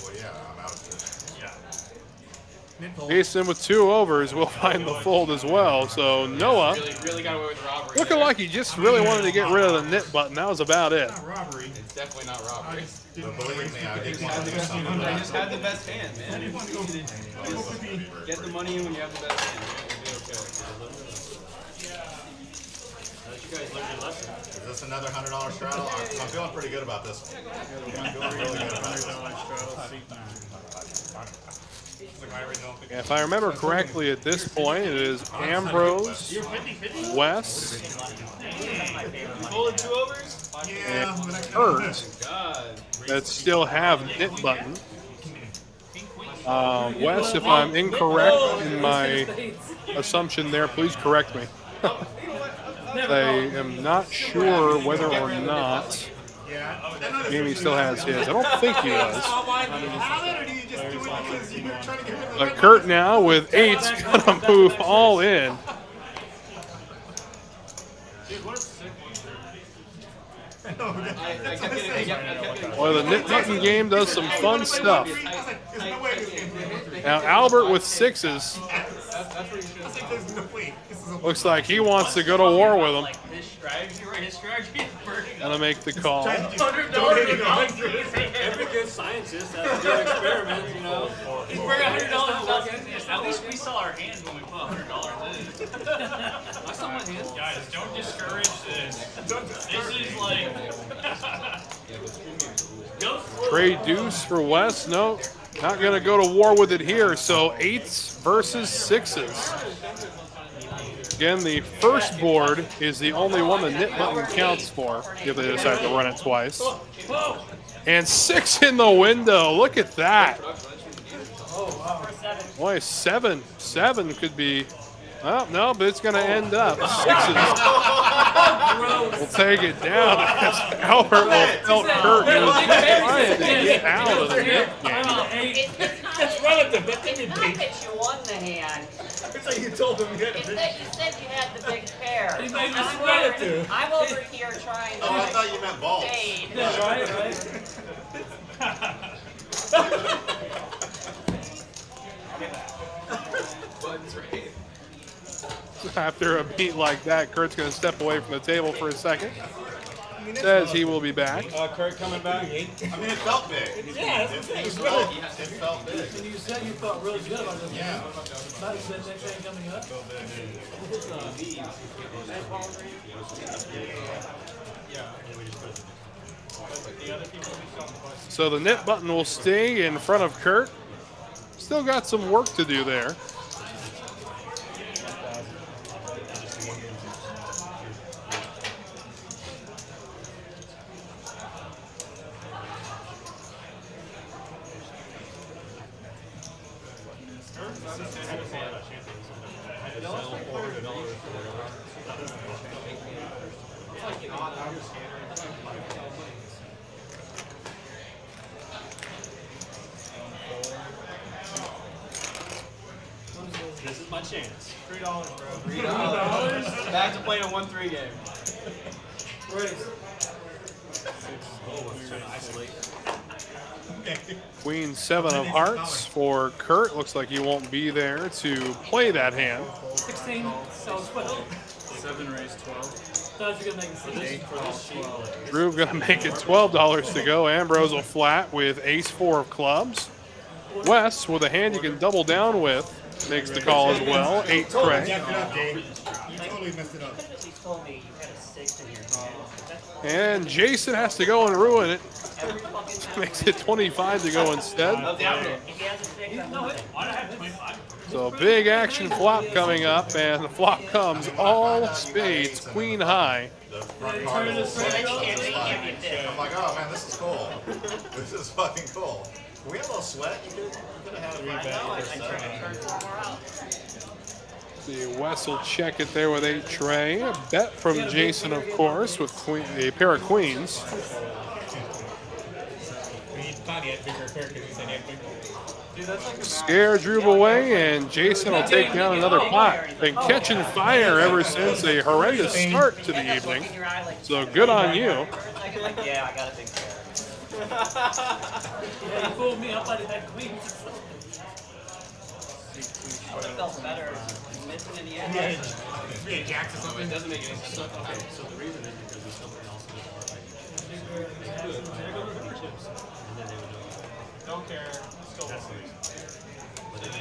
Speaker 3: Well, yeah, I'm out of it.
Speaker 5: Yeah.
Speaker 2: Jason with 2 overs will find the fold as well. So Noah,
Speaker 4: Really got away with robbery.
Speaker 2: looking like he just really wanted to get rid of the knit button. That was about it.
Speaker 8: Robbery.
Speaker 4: It's definitely not robbery.
Speaker 3: But believe me, I did want to do something
Speaker 4: I
Speaker 3: about
Speaker 4: just
Speaker 3: it.
Speaker 4: had the best hand, man. Get the money in when you have the best hand. You'll be okay.
Speaker 3: Is this another $100 straddle? I'm feeling pretty good about this one. I'm feeling really good about this one.
Speaker 2: If I remember correctly at this point, it is Ambrose, Wes,
Speaker 4: Pulling 2 overs?
Speaker 3: Yeah,
Speaker 2: and
Speaker 3: but I
Speaker 2: Kurt
Speaker 4: God.
Speaker 2: that still have knit button. Wes, if I'm incorrect in my assumption there, please correct me. I am not sure whether or not Jamie still has his. I don't think he does. But Kurt now with 8's gonna move all in.
Speaker 5: I kept getting
Speaker 2: Boy, the nit button game does some fun stuff.
Speaker 8: I was like, there's no way this game's gonna go 3.
Speaker 2: Now Albert with 6s.
Speaker 5: That's where you should
Speaker 8: I was like, there's no way. This is a
Speaker 2: Looks like he wants to go to war with him.
Speaker 5: Like his strategy, right? His strategy is burning
Speaker 2: Gonna make the call.
Speaker 8: donating 100.
Speaker 7: Every good scientist has to do an experiment, you know?
Speaker 5: He's burning $100. At least we saw our hands when we put $100 in.
Speaker 7: I saw my hands.
Speaker 4: Guys, don't discourage this. This is like.
Speaker 2: Trade deuce for Wes. No, not gonna go to war with it here. So 8s versus 6s. Again, the first board is the only one the nit button counts for if they decide to run it twice. And 6 in the window. Look at that. Boy, 7 could be. Oh, no, but it's going to end up 6s. We'll take it down. Albert will felt Kurt. He was trying to get out of the nit game.
Speaker 8: That's relative. That
Speaker 10: It's
Speaker 8: didn't
Speaker 10: not
Speaker 8: be.
Speaker 10: that you won the hand.
Speaker 8: It's like you told him you had
Speaker 10: It's
Speaker 8: to.
Speaker 10: that you said you had the big pair.
Speaker 6: He made you
Speaker 10: I'm
Speaker 6: sweat it,
Speaker 10: over-
Speaker 6: dude.
Speaker 10: I'm over here trying to
Speaker 3: Oh, I thought you meant balls.
Speaker 10: fade.
Speaker 2: After a beat like that, Kurt's going to step away from the table for a second. Says he will be back.
Speaker 7: Kurt coming back.
Speaker 3: I mean, it felt big.
Speaker 8: Yeah,
Speaker 3: It
Speaker 8: it's
Speaker 3: felt,
Speaker 8: really.
Speaker 3: it felt big.
Speaker 6: And you said you felt really good about this.
Speaker 3: Yeah.
Speaker 6: About the next thing coming up.
Speaker 2: So the nit button will stay in front of Kurt. Still got some work to do there.
Speaker 7: This is my chance.
Speaker 4: $3, bro.
Speaker 5: $3. Back to playing a 1-3 game.
Speaker 2: Queen 7 of hearts for Kurt. Looks like he won't be there to play that hand.
Speaker 6: 16, so 12.
Speaker 7: 7 raised 12.
Speaker 6: Thought you were going to make a 6.
Speaker 2: Drew gonna make it $12 to go. Ambrose will flat with ace-4 of clubs. Wes with a hand you can double down with makes the call as well. 8 cray.
Speaker 8: Jacked it up, Dave. You totally messed it up.
Speaker 10: You could at least told me you had a 6 in your hand.
Speaker 2: And Jason has to go and ruin it.
Speaker 10: Every fucking time.
Speaker 2: Makes it 25 to go instead.
Speaker 10: If he has a 6, I'm losing.
Speaker 4: Why did I have 25?
Speaker 2: So a big action flop coming up, and the flop comes all spades, queen high.
Speaker 3: The front part of the
Speaker 10: Then you can't be a 6.
Speaker 3: I'm like, oh man, this is cool. This is fucking cool. Can we have a little sweat? You could have had a
Speaker 10: I know, I turned 4 more out.
Speaker 2: See, Wes will check it there with 8 tray. A bet from Jason, of course, with a pair of queens.
Speaker 8: He thought he had bigger hair because he said he had bigger.
Speaker 2: Scare Drew away, and Jason will take down another pot. Been catching fire ever since a horrendous start to the evening. So good on you.
Speaker 10: Yeah, I got a big pair.
Speaker 6: Yeah, you fooled me. I thought he had queens.
Speaker 10: I would have felt better missing in the end.
Speaker 8: Yeah, Jacks or something.
Speaker 7: It doesn't make any sense. Okay, so the reason is because there's something else in this part. There goes the chips. And then they would know.
Speaker 4: Don't care. Still
Speaker 7: That's the reason. But then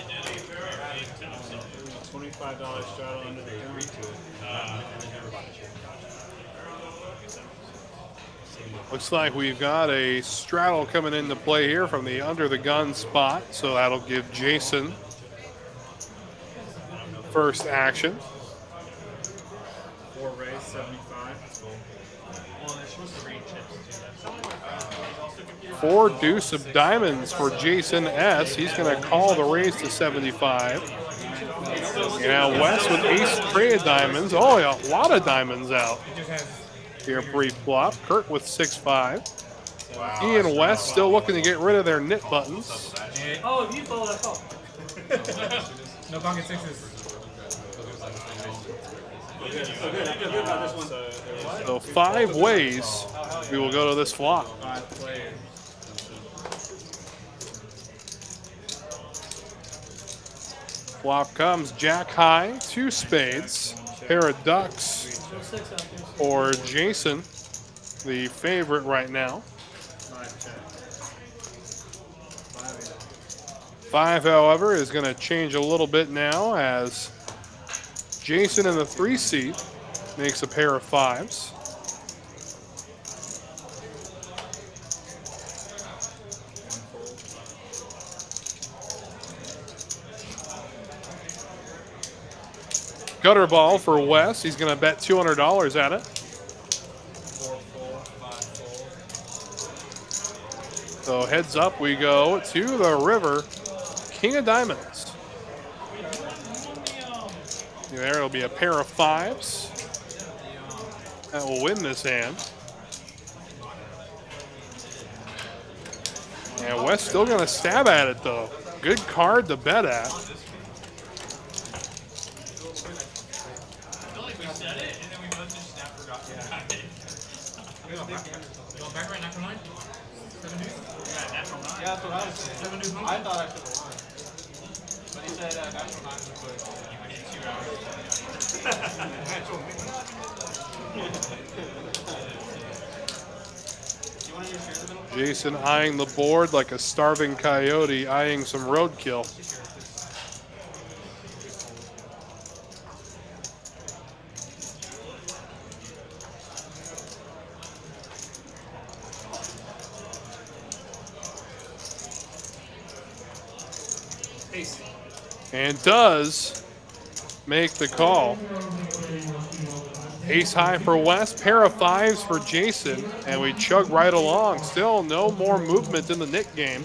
Speaker 4: $25 straddle under the
Speaker 7: they
Speaker 4: gun.
Speaker 7: agreed to it, and then never bought a chip.
Speaker 2: Looks like we've got a straddle coming into play here from the under the gun spot. So that'll give Jason first action.
Speaker 4: 4 raise, 75. Well, they're supposed to read chips too. Some of my friends also compute.
Speaker 2: 4 deuce of diamonds for Jason S. He's going to call the raise to 75. Now Wes with ace tray of diamonds. Oh, yeah, a lot of diamonds out
Speaker 8: He just has.
Speaker 2: here pre-flop. Kurt with 6-5. He and Wes still looking to get rid of their nit buttons.
Speaker 6: Oh, if you fold, I fold.
Speaker 8: No pocket sixes.
Speaker 2: So 5 ways We will go to this flop.
Speaker 8: 5 players.
Speaker 2: Flop comes Jack high, 2 spades, pair of ducks
Speaker 6: Show 6 out there.
Speaker 2: for Jason, the favorite right now.
Speaker 8: 5 check.
Speaker 2: 5, however, is going to change a little bit now as Jason in the 3 seat makes a pair of 5s. Gutter ball for Wes. He's going to bet $200 at it.
Speaker 8: 4 full, 5 full.
Speaker 2: So heads up we go to the river. King of diamonds. There it'll be a pair of 5s. That will win this hand. And Wes still going to stab at it though. Good card to bet at.
Speaker 8: You going back right natural 9? 7 deuce?
Speaker 5: Yeah, natural 9.
Speaker 10: Yeah, that's what I was saying.
Speaker 8: 7 deuce home?
Speaker 10: I thought I should have won. But he said natural 9 was good.
Speaker 5: You need 2 hours.
Speaker 10: You want to use shares a little?
Speaker 2: Jason eyeing the board like a starving coyote eyeing some roadkill. And does make the call. Ace high for Wes, pair of 5s for Jason, and we chug right along. Still no more movement in the Nick game.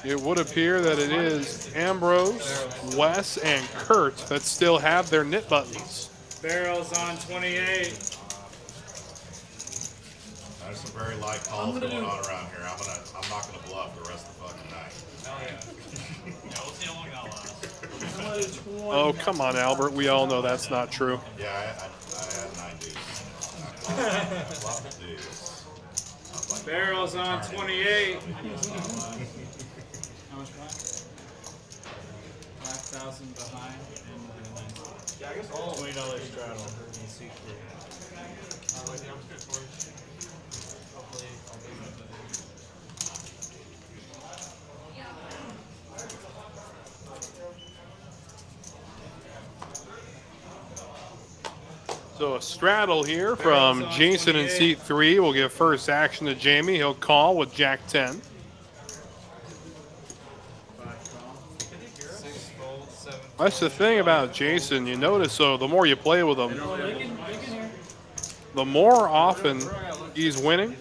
Speaker 2: It would appear that it is Ambrose, Wes, and Kurt that still have their knit buttons.
Speaker 8: Barrels on 28.
Speaker 3: There's some very light calls going on around here. I'm not gonna bluff the rest of the fucking night.
Speaker 5: Yeah, we'll see how long that'll last.
Speaker 2: Oh, come on, Albert. We all know that's not true.
Speaker 3: Yeah, I had 9 deuce. Flop the deuce. I was like,
Speaker 8: Barrels on 28.
Speaker 5: How much back?
Speaker 8: 5,000 behind and
Speaker 10: Yeah, I guess all.
Speaker 8: $20 straddle.
Speaker 10: Hopefully, I'll be good.
Speaker 2: So a straddle here from Jason in seat 3. We'll give first action to Jamie. He'll call with Jack 10.
Speaker 8: 5 call. 6 fold, 7.
Speaker 2: That's the thing about Jason. You notice, so the more you play with him, the more often he's winning,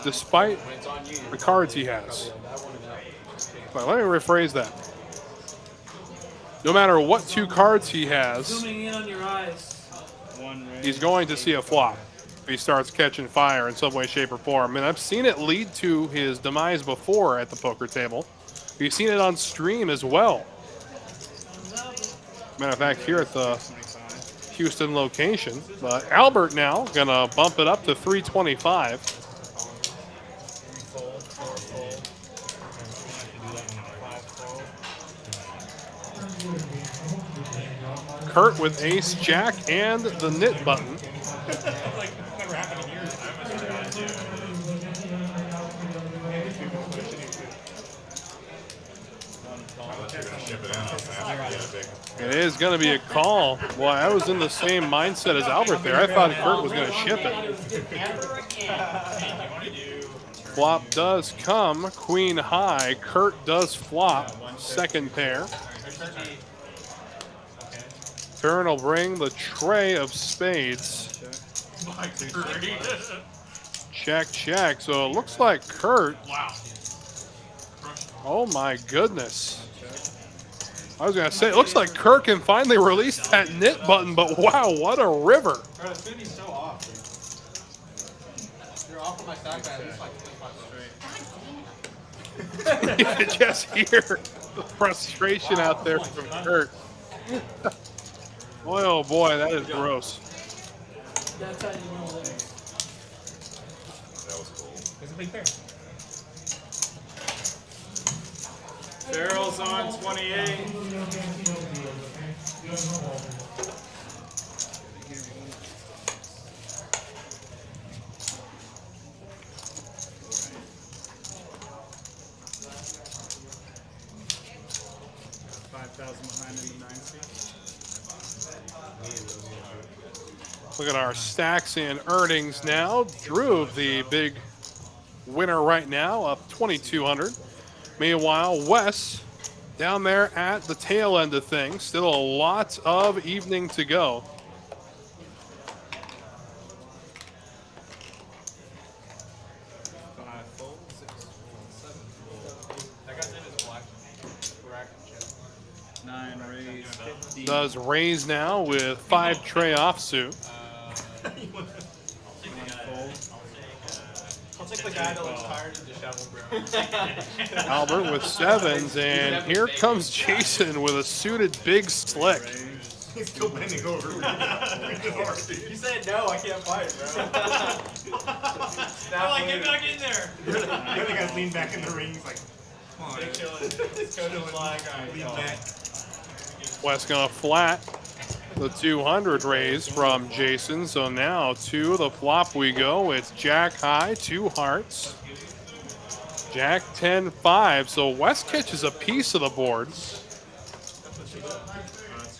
Speaker 2: despite the cards he has. But let me rephrase that. No matter what 2 cards he has,
Speaker 6: Zooming in on your eyes.
Speaker 2: he's going to see a flop if he starts catching fire in some way, shape, or form. And I've seen it lead to his demise before at the poker table. We've seen it on stream as well. Matter of fact, here at the Houston location. But Albert now gonna bump it up to 325.
Speaker 8: 3 fold, 4 fold. 5 fold.
Speaker 2: Kurt with ace, jack, and the knit button.
Speaker 8: Like, never happened in years.
Speaker 3: you're gonna ship it in. I have to get a big.
Speaker 2: It is going to be a call. Boy, I was in the same mindset as Albert there. I thought Kurt was going to ship it. Flop does come. Queen high. Kurt does flop. Second pair. Turn will bring the tray of spades. Check, check. So it looks like Kurt.
Speaker 5: Wow.
Speaker 2: Oh my goodness. I was going to say, it looks like Kurt can finally release that knit button, but wow, what a river.
Speaker 10: Bro, it's gonna be so off, dude. You're off on my side by at least like 25 straight.
Speaker 2: You could just hear the frustration out there from Kurt. Boy, oh boy, that is gross.
Speaker 6: That's how you know that.
Speaker 3: That was cool.
Speaker 8: There's a big pair.
Speaker 11: Farrell's on 28.
Speaker 2: Look at our stacks and earnings now. Drew, the big winner right now, up 2,200. Meanwhile, Wes down there at the tail end of things. Still a lot of evening to go. Does raise now with 5 tray offsuit.
Speaker 4: I'll take the guy that looks tired and disheveled, bro.
Speaker 2: Albert with 7s, and here comes Jason with a suited big slick.
Speaker 3: He's still bending over.
Speaker 4: He said no, I can't fight, bro.
Speaker 8: I'm like, get back in there.
Speaker 3: The other guys lean back in the ring. He's like, come on.
Speaker 4: Big chillin'. Coach is flying.
Speaker 3: Lean back.
Speaker 2: Wes gonna flat the 200 raise from Jason. So now to the flop we go. It's Jack high, 2 hearts. Jack 10-5. So Wes catches a piece of the board.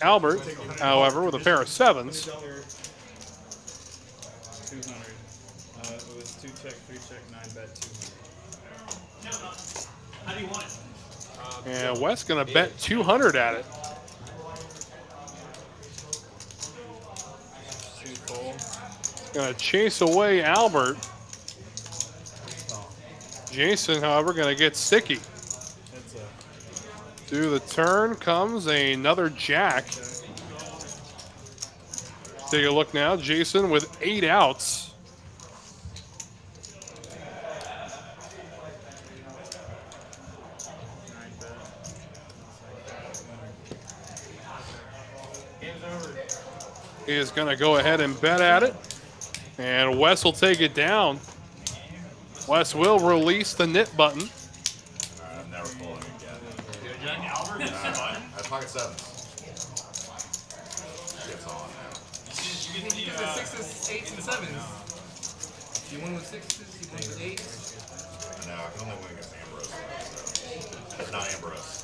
Speaker 2: Albert, however, with a pair of 7s.
Speaker 11: 200. It was 2 check, 3 check, 9 bet, 200.
Speaker 5: How do you want it?
Speaker 2: And Wes gonna bet 200 at it. Gonna chase away Albert. Jason, however, gonna get sticky. To the turn comes another jack. Take a look now. Jason with 8 outs. He is going to go ahead and bet at it. And Wes will take it down. Wes will release the knit button.
Speaker 3: I'm never pulling again. That's pocket 7s. Gets on now.
Speaker 8: You can use the 6s, 8s, and 7s. You won with 6s, you won with 8s.
Speaker 3: No, I can only win against Ambrose. So. Not Ambrose.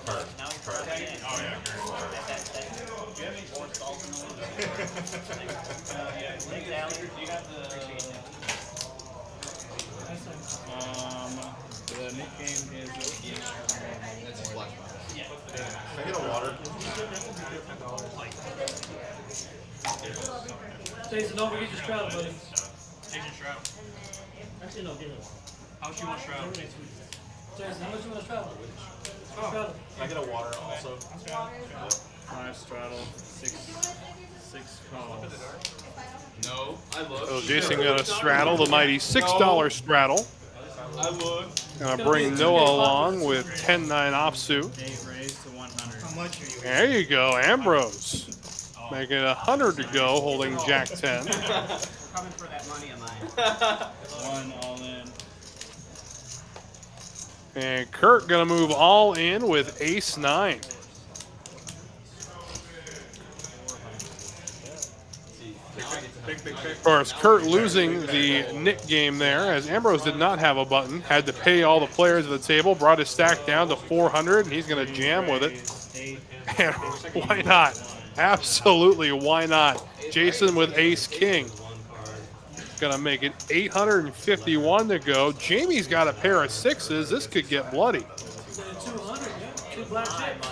Speaker 3: Kurt. Oh, yeah.
Speaker 5: Do you have any board stalls in the way?
Speaker 11: The nickname is.
Speaker 3: That's a splash box. Can I get a water?
Speaker 6: Jason, don't forget your straddle, buddy.
Speaker 5: Jason Shroud.
Speaker 6: Actually, no, give it.
Speaker 5: How much you want Shroud?
Speaker 6: Jason, how much you want to straddle? Straddle.
Speaker 3: Can I get a water also?
Speaker 11: 5 straddle, 6 calls.
Speaker 4: No, I look.
Speaker 2: So Jason gonna straddle the mighty $6 straddle.
Speaker 4: I look.
Speaker 2: Gonna bring Noah along with 10-9 offsuit.
Speaker 11: 8 raised to 100.
Speaker 3: How much are you?
Speaker 2: There you go, Ambrose. Making 100 to go, holding Jack 10.
Speaker 5: Coming for that money of mine.
Speaker 11: 1 all in.
Speaker 2: And Kurt gonna move all in with ace 9. Of course, Kurt losing the Nick game there, as Ambrose did not have a button, had to pay all the players at the table, brought his stack down to 400, and he's going to jam with it. And why not? Absolutely, why not? Jason with ace king. Going to make it 851 to go. Jamie's got a pair of 6s. This could get bloody.
Speaker 6: 200, yeah. 2 black chips.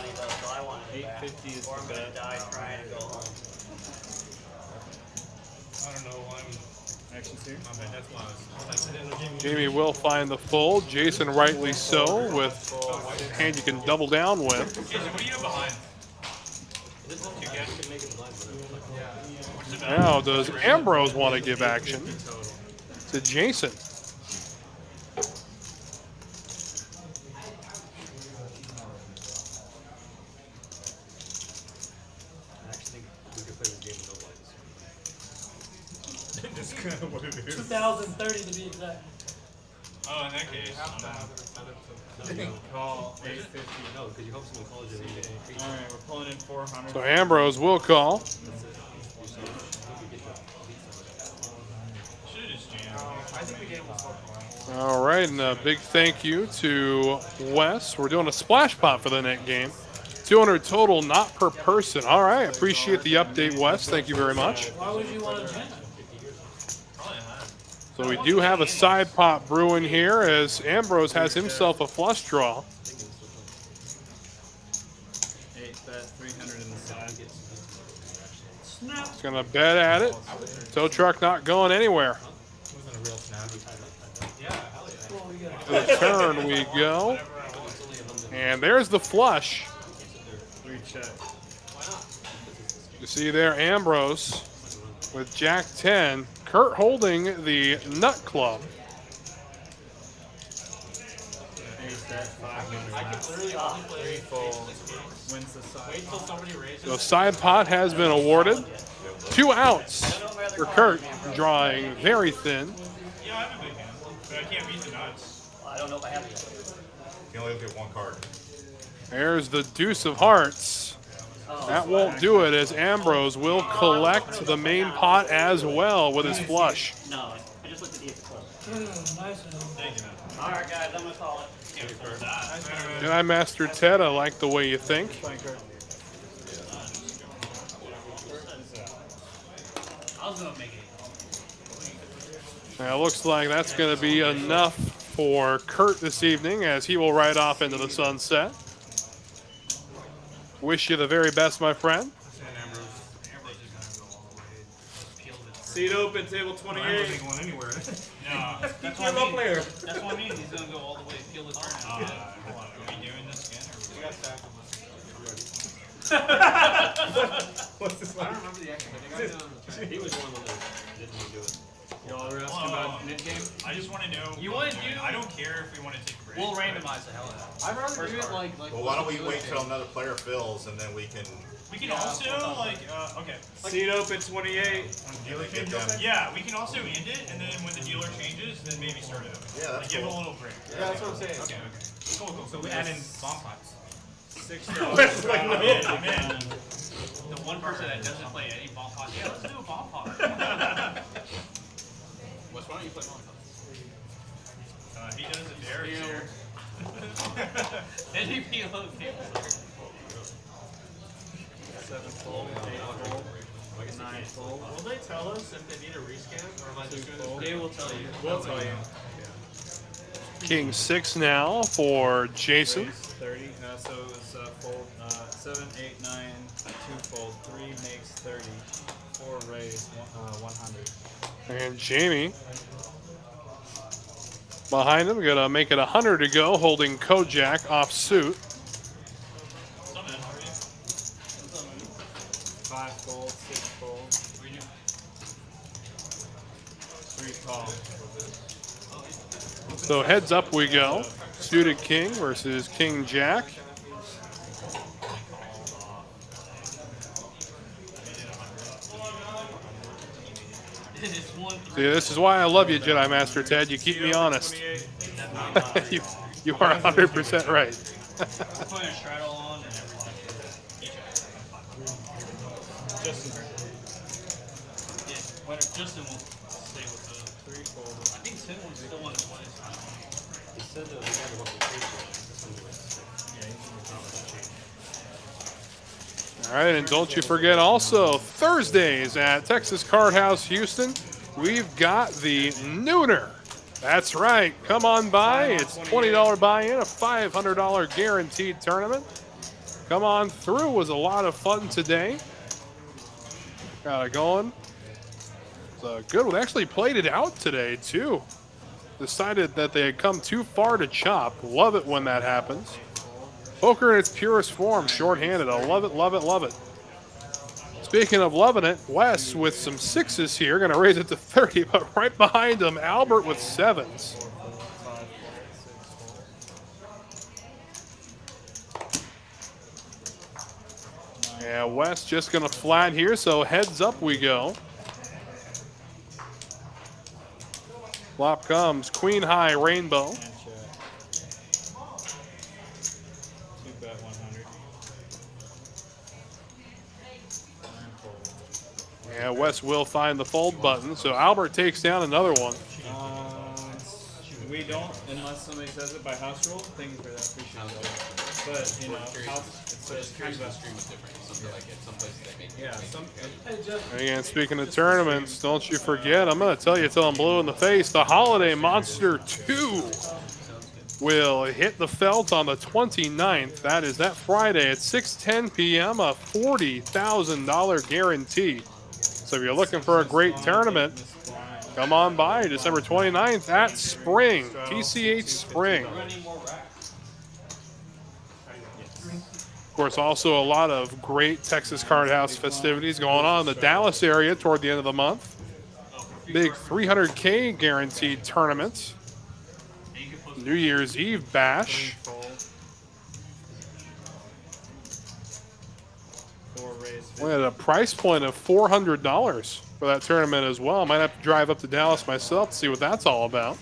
Speaker 11: 850 is the bet. I don't know why I'm actions here. My bad, that's why I was.
Speaker 2: Jamie will find the full. Jason rightly so with a hand you can double down with.
Speaker 5: Jason, what do you have behind?
Speaker 2: Now, does Ambrose want to give action to Jason?
Speaker 8: what it is.
Speaker 6: 2030 to be exact.
Speaker 11: Oh, in that case.
Speaker 8: Call 850.
Speaker 7: No, because you hope someone calls you.
Speaker 8: Alright, we're pulling in 400.
Speaker 2: So Ambrose will call.
Speaker 11: Should've just jammed.
Speaker 4: I think the game was so fun.
Speaker 2: All right, and a big thank you to Wes. We're doing a splash pot for the net game. 200 total, not per person. All right, appreciate the update, Wes. Thank you very much.
Speaker 6: Why would you want to jam?
Speaker 2: So we do have a side pot brewing here as Ambrose has himself a flush draw.
Speaker 8: 8 bet 300 in the side.
Speaker 6: Snap.
Speaker 2: He's going to bet at it. Tow truck not going anywhere.
Speaker 8: Wasn't a real snap.
Speaker 6: Well, we got
Speaker 2: To the turn we go. And there's the flush.
Speaker 8: Recheck.
Speaker 2: You see there Ambrose with Jack 10. Kurt holding the nut club.
Speaker 8: 8 bet 500.
Speaker 4: I can literally only play
Speaker 8: 3 fold. Wins the side.
Speaker 4: Wait till somebody raises.
Speaker 2: The side pot has been awarded. 2 outs for Kurt, drawing very thin.
Speaker 11: Yeah, I have a big hand, but I can't beat the nuts.
Speaker 5: I don't know if I have it yet.
Speaker 3: You can only look at one card.
Speaker 2: There's the deuce of hearts. That won't do it as Ambrose will collect the main pot as well with his flush.
Speaker 5: No, I just looked at the club.
Speaker 6: nice.
Speaker 5: Alright guys, I'm gonna call it.
Speaker 2: Good eye, Master Ted. I like the way you think.
Speaker 5: I was gonna make it.
Speaker 2: Now, it looks like that's going to be enough for Kurt this evening as he will ride off into the sunset. Wish you the very best, my friend.
Speaker 8: Seat open, table
Speaker 11: I'm
Speaker 8: 28.
Speaker 11: not taking one anywhere. No.
Speaker 5: That's
Speaker 8: You're a low player.
Speaker 5: That's what I mean. He's gonna go all the way, peel the turn.
Speaker 11: Hold on. Are we doing this again? Or
Speaker 4: We got sacked.
Speaker 8: What's this
Speaker 4: I
Speaker 8: one?
Speaker 4: don't remember the action. I think I did it on the turn.
Speaker 7: He was one of those that didn't do it.
Speaker 8: Y'all were asking
Speaker 11: Hold on.
Speaker 8: about net game?
Speaker 11: I just want to know.
Speaker 5: You wanna do-
Speaker 11: I don't care if we want to take breaks.
Speaker 5: We'll
Speaker 11: but
Speaker 5: randomize the hell out of it.
Speaker 4: I'd rather
Speaker 5: First
Speaker 4: do it
Speaker 5: card.
Speaker 4: like.
Speaker 3: Well, why don't we wait till another player fills and then we can
Speaker 11: We can also, like, okay.
Speaker 8: Seat open 28.
Speaker 3: really get them.
Speaker 11: Yeah, we can also end it, and then when the dealer changes, then maybe start it over.
Speaker 3: Yeah, that's
Speaker 11: Like, give it a
Speaker 3: cool.
Speaker 11: little break.
Speaker 4: Yeah, that's what I'm saying.
Speaker 11: Okay. Cool.
Speaker 8: So we add in bomb pots. 6
Speaker 11: I'm in. I'm in.
Speaker 5: The one person that doesn't play any bomb pot. Yeah, let's do a bomb pot.
Speaker 4: Wes, why don't you play Montauk?
Speaker 11: He does it there. Here.
Speaker 5: NDP alone.
Speaker 8: 7 fold, 8 fold, 9 fold.
Speaker 4: Will they tell us if they need a rescan, or am I just doing this?
Speaker 5: They will tell you.
Speaker 8: We'll tell you.
Speaker 2: King 6 now for Jason.
Speaker 8: 30. So it's fold 7, 8, 9, 2 fold, 3 makes 30, 4 raise, 100.
Speaker 2: And Jamie behind him, gonna make it 100 to go, holding Kojak off suit.
Speaker 8: 5 fold, 6 fold, 3 call.
Speaker 2: So heads up we go. Suited King versus King Jack. See, this is why I love you, Jedi Master Ted. You keep me honest. you are 100% right.
Speaker 5: Put a straddle on and everything. Justin will stay with the
Speaker 8: 3 fold.
Speaker 5: I think Tim was still on his way.
Speaker 7: He said that we had to work with
Speaker 2: All right, and don't you forget also, Thursdays at Texas Card House Houston, we've got the Nooner. That's right. Come on by. It's $20 buy-in, a $500 guaranteed tournament. Come on through. It was a lot of fun today. Got it going. It's good. We actually played it out today, too. Decided that they had come too far to chop. Love it when that happens. Poker in its purest form, shorthanded. I love it, love it, love it. Speaking of loving it, Wes with some 6s here, going to raise it to 30, but right behind him, Albert with 7s. Yeah, Wes just going to flat here, so heads up we go. Flop comes Queen High Rainbow.
Speaker 11: And check. 2-bet 100. And fold.
Speaker 2: Yeah, Wes will find the fold button, so Albert takes down another one.
Speaker 11: We don't, unless somebody says it by house rule. Thank you for that. Appreciate that. But, you know, it's kind of a stream is different. Something like it. Some places they make it. Yeah, some.
Speaker 2: And again, speaking of tournaments, don't you forget, I'm going to tell you till I'm blue in the face, the Holiday Monster 2 will hit the felt on the 29th. That is that Friday at 6:10 p.m., a $40,000 guarantee. So if you're looking for a great tournament, come on by December 29th at Spring, TCH Spring. Of course, also a lot of great Texas Card House festivities going on in the Dallas area toward the end of the month. Big 300K guaranteed tournament. New Year's Eve bash. We had a price point of $400 for that tournament as well. Might have to drive up to Dallas myself to see what that's all about.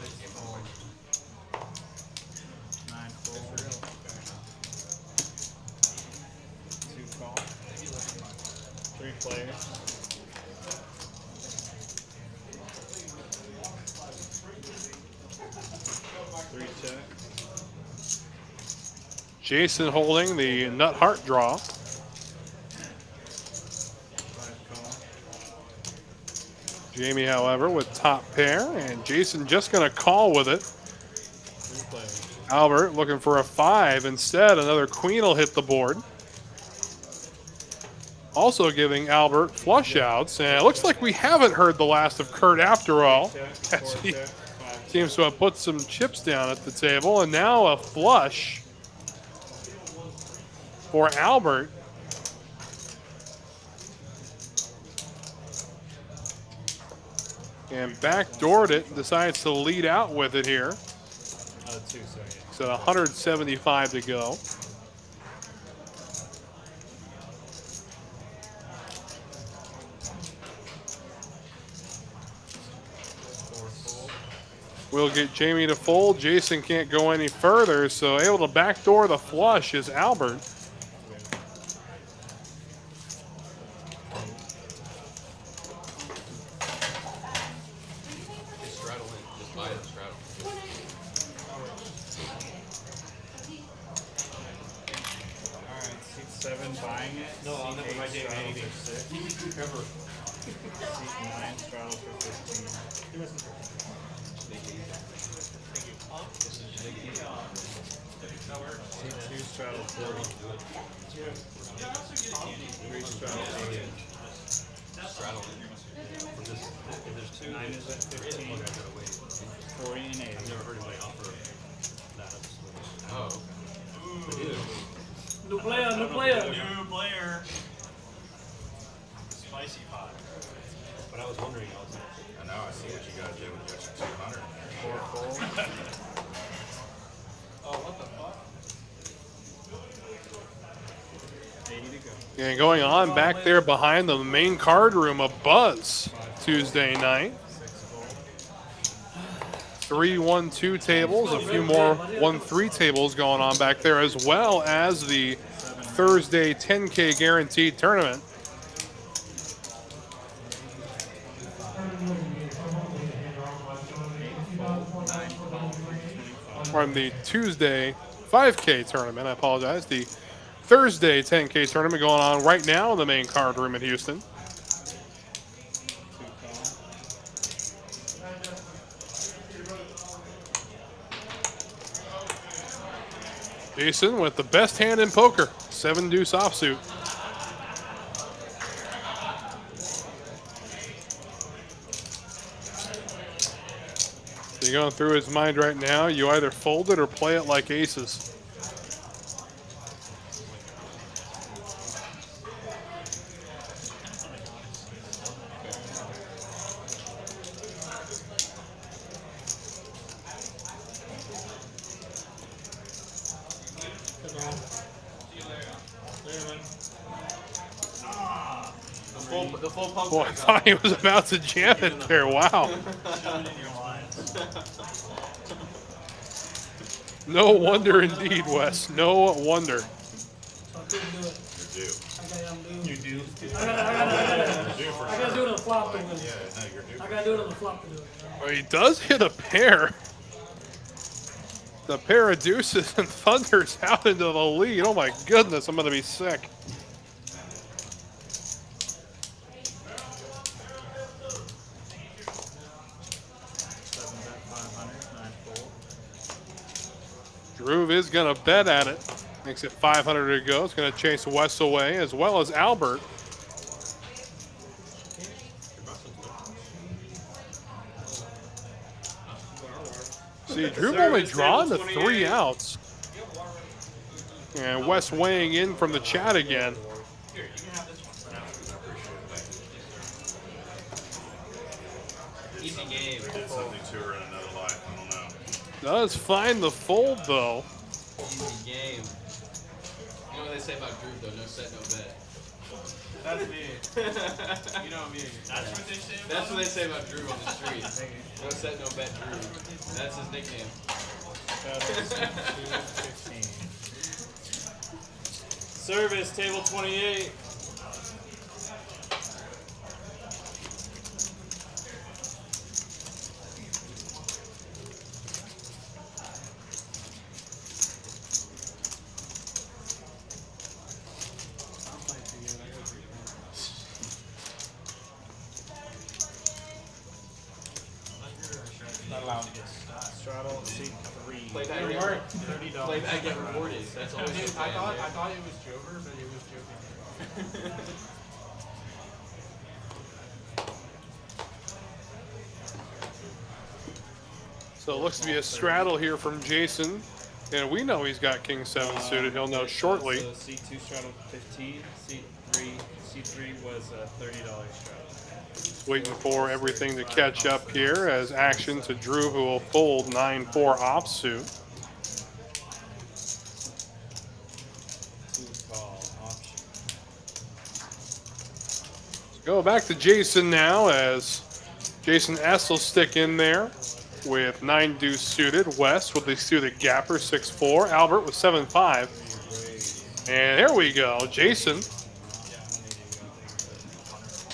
Speaker 2: Jason holding the nut heart draw. Jamie, however, with top pair, and Jason just going to call with it. Albert looking for a 5 instead. Another queen will hit the board. Also giving Albert flush outs, and it looks like we haven't heard the last of Kurt after all, as he seems to have put some chips down at the table, and now a flush for Albert. And backdoored it, decides to lead out with it here. So 175 to go. We'll get Jamie to fold. Jason can't go any further, so able to backdoor the flush is Albert.
Speaker 6: New player, new player.
Speaker 4: New player. Spicy pot.
Speaker 7: But I was wondering,
Speaker 3: I know, I see what you gotta do with the extra 200.
Speaker 4: Oh, what the fuck?
Speaker 11: 80 to go.
Speaker 2: And going on back there behind the main card room, a buzz Tuesday night. 3-1-2 tables, a few more 1-3 tables going on back there, as well as the Thursday 10K guaranteed tournament. From the Tuesday 5K tournament, I apologize. The Thursday 10K tournament going on right now in the main card room in Houston. Jason with the best hand in poker, 7-deuce offsuit. So you're going through his mind right now. You either fold it or play it like aces.
Speaker 10: The full pump.
Speaker 2: Boy, I thought he was about to jam it there. Wow. No wonder indeed, Wes. No wonder.
Speaker 6: So I couldn't do it.
Speaker 3: You're due.
Speaker 8: You do.
Speaker 6: I gotta do it on the flop to win.
Speaker 3: Yeah, no, you're due.
Speaker 6: I gotta do it on the flop to do it.
Speaker 2: Well, he does hit a pair. The pair of deuces and thunders out into the lead. Oh my goodness, I'm going to be sick. Drew is going to bet at it. Makes it 500 to go. It's going to chase Wes away as well as Albert. See, Drew only drawn the 3 outs. And Wes weighing in from the chat again.
Speaker 5: Easy game.
Speaker 3: Did something to her in another life. I don't know.
Speaker 2: Does find the fold though.
Speaker 5: Easy game. You know what they say about Drew though? No set, no bet.
Speaker 11: That's me. You know me.
Speaker 10: That's what they say.
Speaker 5: That's what they say about Drew on the street. No set, no bet, Drew. That's his nickname.
Speaker 11: Service, table 28.
Speaker 8: Not allowed. Straddle, seat 3.
Speaker 5: Play back,
Speaker 8: $30.
Speaker 5: play back, get rewarded. That's always the plan,
Speaker 4: I
Speaker 5: dude.
Speaker 4: thought it was Jover, but it was joking.
Speaker 2: So it looks to be a straddle here from Jason. And we know he's got King 7 suited. He'll know shortly.
Speaker 11: So C2 straddle 15, C3 was a $30 straddle.
Speaker 2: Waiting for everything to catch up here as action to Drew, who will fold 9-4 offsuit.
Speaker 11: 2 call option.
Speaker 2: Go back to Jason now as Jason S will stick in there with 9 deuce suited. Wes with the suited gapper 6-4. Albert with 7-5. And here we go. Jason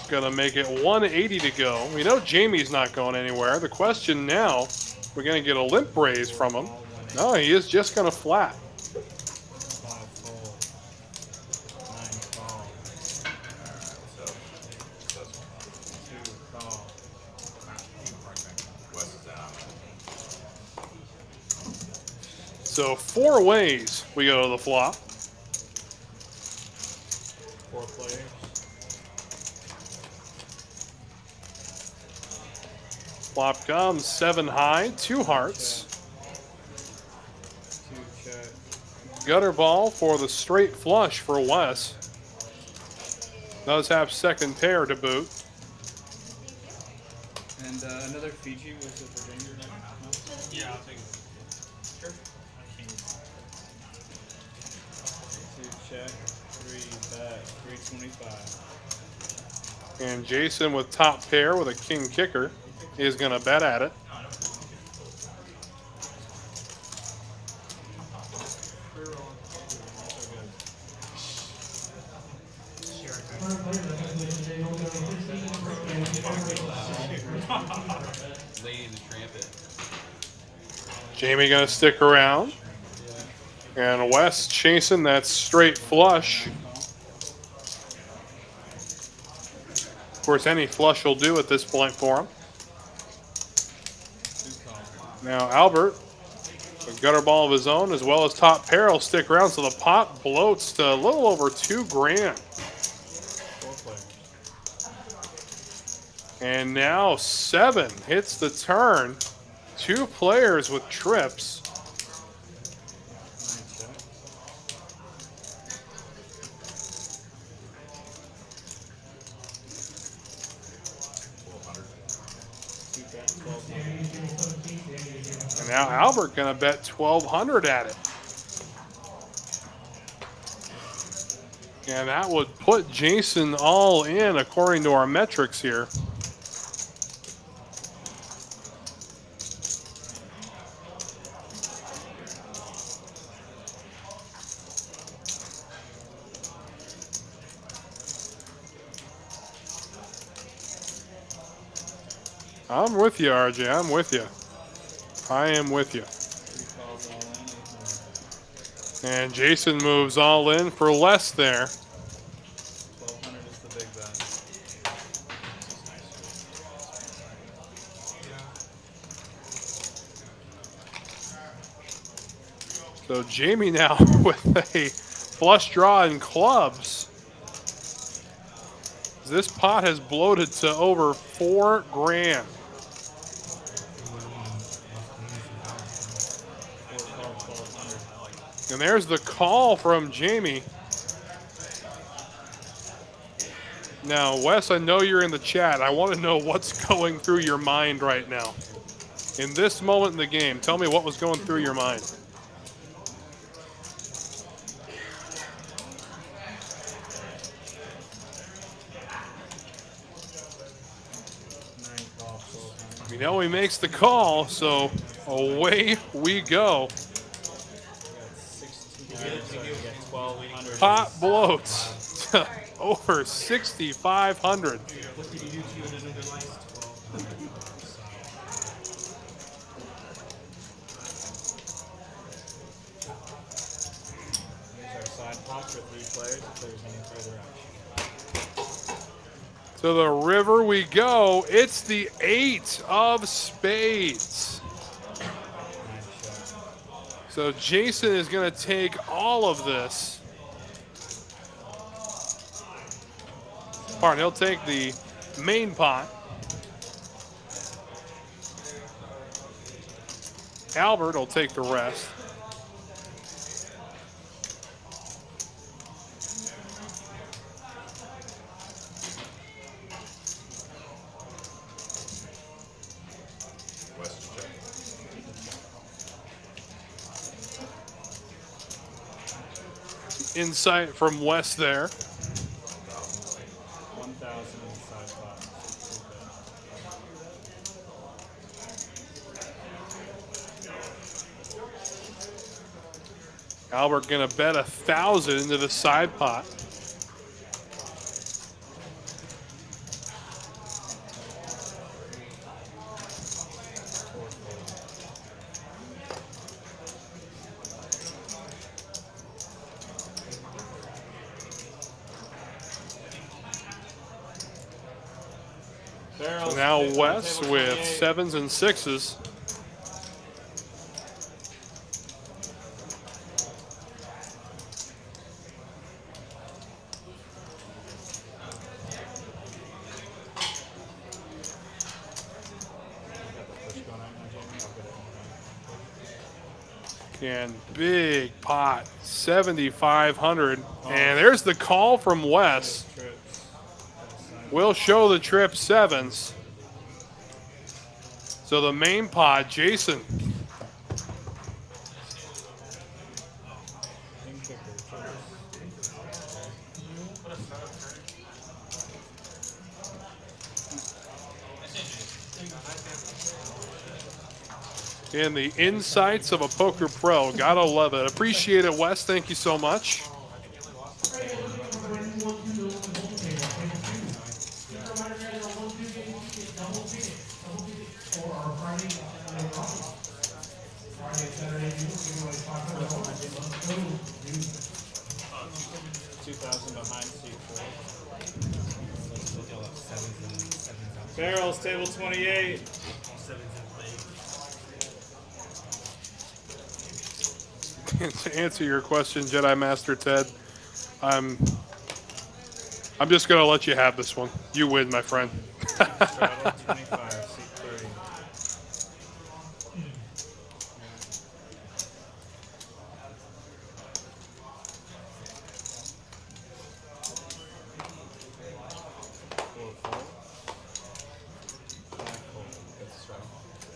Speaker 2: gonna make it 180 to go. We know Jamie's not going anywhere. The question now, we're gonna get a limp raise from him. No, he is just gonna flat.
Speaker 11: 5 fold. 9 call. 2 call.
Speaker 3: Wes is down.
Speaker 2: So 4 ways we go to the flop.
Speaker 11: 4 players.
Speaker 2: Flop comes 7 high, 2 hearts.
Speaker 11: 2 check.
Speaker 2: Gutter ball for the straight flush for Wes. Does have second pair to boot.
Speaker 11: And another Fiji was it for danger? No?
Speaker 10: Yeah, I'll take it. Sure.
Speaker 11: 2 check. 3 bet. 325.
Speaker 2: And Jason with top pair with a king kicker is going to bet at it.
Speaker 5: Lady the Trampet.
Speaker 2: Jamie going to stick around. And Wes chasing that straight flush. Of course, any flush will do at this point for him. Now Albert, a gutter ball of his own, as well as top pair, will stick around, so the pot bloats to a little over $2,000.
Speaker 11: 4 players.
Speaker 2: And now 7 hits the turn. 2 players with trips.
Speaker 11: 9 check.
Speaker 2: And now Albert gonna bet 1,200 at it. And that would put Jason all in according to our metrics here. I'm with you, RJ. I'm with you. I am with you. And Jason moves all in for less there.
Speaker 11: 1200 is the big bet.
Speaker 2: So Jamie now with a flush draw in clubs. This pot has bloated to over $4 grand. And there's the call from Jamie. Now, Wes, I know you're in the chat. I want to know what's going through your mind right now. In this moment in the game, tell me what was going through your mind. We know he makes the call, so away we go. Pot bloats to over 6,500.
Speaker 8: What did you do to you in another life?
Speaker 11: Here's our side pot for 3 players if there's any further action.
Speaker 2: To the river we go. It's the 8 of spades. So Jason is going to take all of this. Pardon, he'll take the main pot. Albert will take the rest. Insight from Wes there.
Speaker 11: 1,000 in the side pot.
Speaker 2: Albert gonna bet 1,000 into the side pot. So now Wes with 7s and 6s. And big pot, 7,500. And there's the call from Wes. We'll show the trip 7s. So the main pot, Jason. And the insights of a poker pro. Gotta love it. Appreciate it, Wes. Thank you so much.
Speaker 11: Barrels, table 28.
Speaker 2: To answer your question, Jedi Master Ted, I'm just gonna let you have this one. You win, my friend.
Speaker 11: 25, seat 30.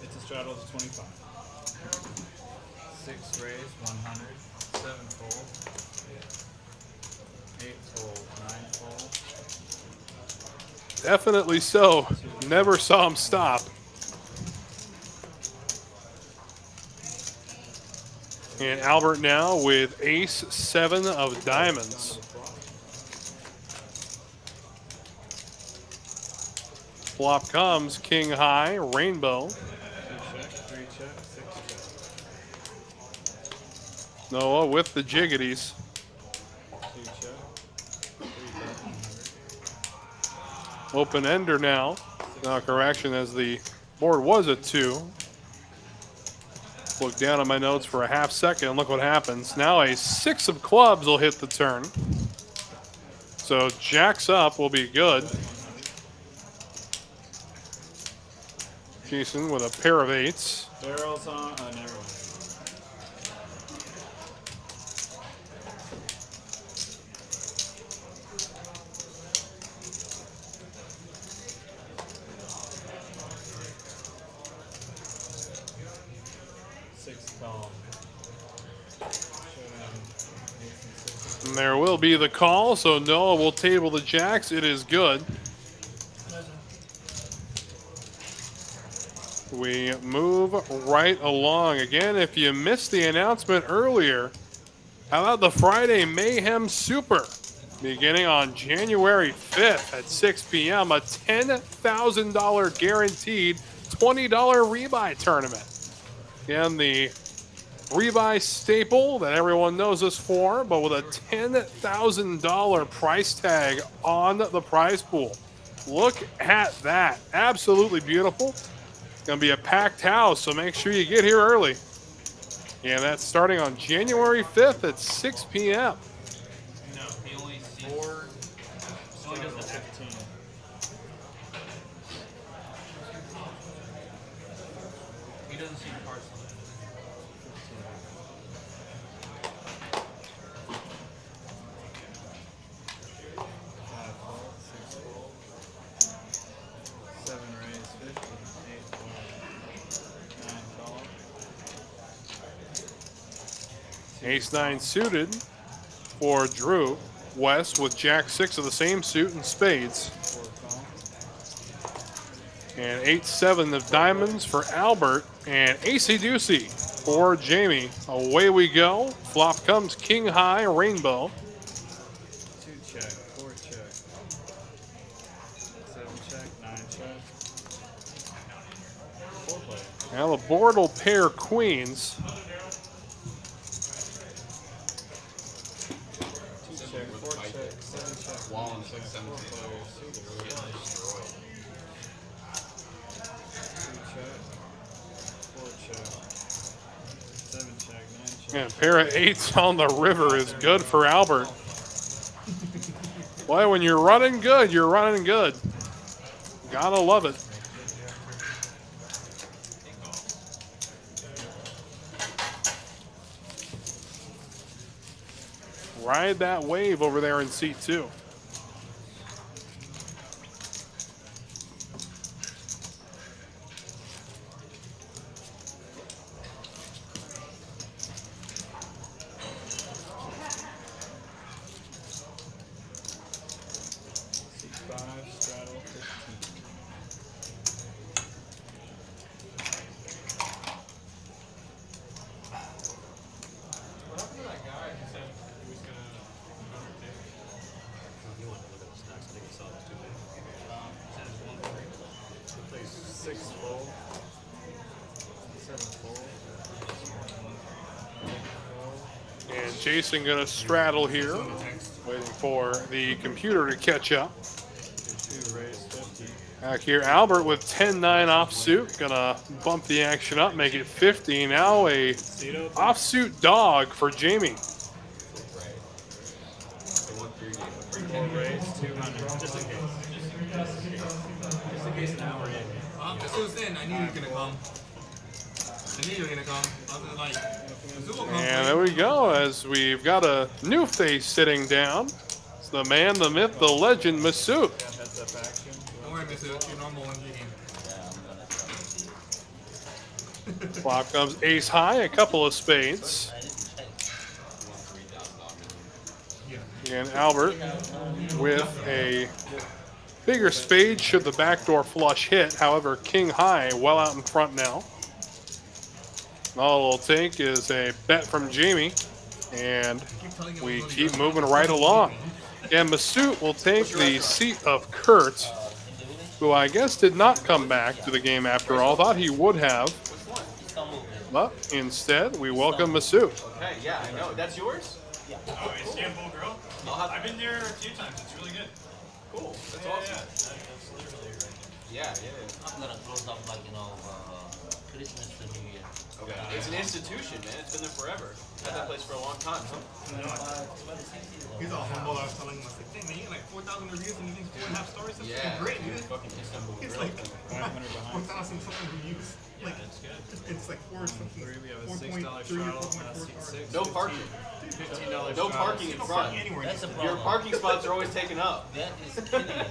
Speaker 11: It's a straddle to 25. 6 raise, 100, 7 fold, 8 fold, 9 fold.
Speaker 2: Definitely so. Never saw him stop. And Albert now with ace 7 of diamonds. Flop comes king high, rainbow.
Speaker 11: 2 check, 3 check, 6 check.
Speaker 2: Noah with the jiggities.
Speaker 11: 2 check, 3 bet.
Speaker 2: Open ender now. Now correction, as the board was at 2. Look down at my notes for a half second. Look what happens. Now a 6 of clubs will hit the turn. So jacks up will be good. Jason with a pair of 8s.
Speaker 11: Barrels on, never mind.
Speaker 2: And there will be the call, so Noah will table the jacks. It is good. We move right along. Again, if you missed the announcement earlier, how about the Friday Mayhem Super? Beginning on January 5th at 6 p.m., a $10,000 guaranteed $20 rebuy tournament. Again, the rebuy staple that everyone knows us for, but with a $10,000 price tag on the prize pool. Look at that. Absolutely beautiful. Going to be a packed house, so make sure you get here early. And that's starting on January 5th at 6 p.m.
Speaker 5: No, he only sees
Speaker 11: 4,
Speaker 5: he only does the
Speaker 11: 15.
Speaker 5: He doesn't see the cards on it.
Speaker 2: Ace-9 suited for Drew. Wes with Jack-6 of the same suit and spades. And 8-7 of diamonds for Albert. And Acey-Deucey for Jamie. Away we go. Flop comes king high, rainbow.
Speaker 11: 2 check, 4 check, 7 check, 9 check. 4 play.
Speaker 2: Now the board will pair queens.
Speaker 11: 2 check, 4 check, 7 check.
Speaker 3: Wall and 6, 7,
Speaker 11: 4 players. 2 check, 4 check, 7 check, 9 check.
Speaker 2: And a pair of 8s on the river is good for Albert. Boy, when you're running good, you're running good. Gotta love it. Ride that wave over there in seat 2.
Speaker 4: What happened to that guy who said he was gonna go to the table?
Speaker 7: You want to look at the stacks, I think you saw it too big.
Speaker 5: Says 1-3.
Speaker 11: He plays 6 full, 7 full,
Speaker 2: And Jason gonna straddle here, waiting for the computer to catch up.
Speaker 11: 2 raise 50.
Speaker 2: Back here, Albert with 10-9 offsuit, gonna bump the action up, make it 50. Now a offsuit dog for Jamie.
Speaker 11: 4 raise 200. Just in case. Just in case an hour in.
Speaker 8: This was in. I knew you were gonna come. I knew you were gonna come. I was like, Zoo will come.
Speaker 2: And there we go, as we've got a new face sitting down. It's the man, the myth, the legend, Masood.
Speaker 11: Heads up action.
Speaker 8: Don't worry, Miss It's your normal one game.
Speaker 2: Flop comes ace high, a couple of spades. And Albert with a bigger spade should the backdoor flush hit. However, king high well out in front now. All it'll take is a bet from Jamie, and we keep moving right along. And Masood will take the seat of Kurt, who I guess did not come back to the game after all. Thought he would have. But instead, we welcome Masood.
Speaker 10: Okay, yeah, I know. That's yours?
Speaker 4: Yeah. Oh, Istanbul Grill? I've been there a few times. It's really good.
Speaker 10: Cool. That's awesome.
Speaker 4: That's literally right.
Speaker 10: Yeah.
Speaker 5: I'm gonna close up like, Christmas to New Year.
Speaker 10: Okay. It's an institution, man. It's been there forever. Had that place for a long time, huh?
Speaker 8: He's all humble. I was telling him, I was like, dang, man, you got like 4,000 reviews and you think 4.5 stars? That's
Speaker 10: Yeah.
Speaker 8: great, dude.
Speaker 10: Fucking Istanbul
Speaker 8: It's
Speaker 10: Grill.
Speaker 8: like 4,000 something reviews. Like, it's like 4 something.
Speaker 11: We have a
Speaker 8: 4.3
Speaker 11: $6
Speaker 8: or
Speaker 11: shuttle,
Speaker 8: 4.4 stars.
Speaker 10: No parking.
Speaker 11: $15
Speaker 10: No parking in front.
Speaker 8: Anywhere.
Speaker 5: That's a
Speaker 10: Your
Speaker 5: problem.
Speaker 10: parking spots are always taken up.
Speaker 5: That is killing it.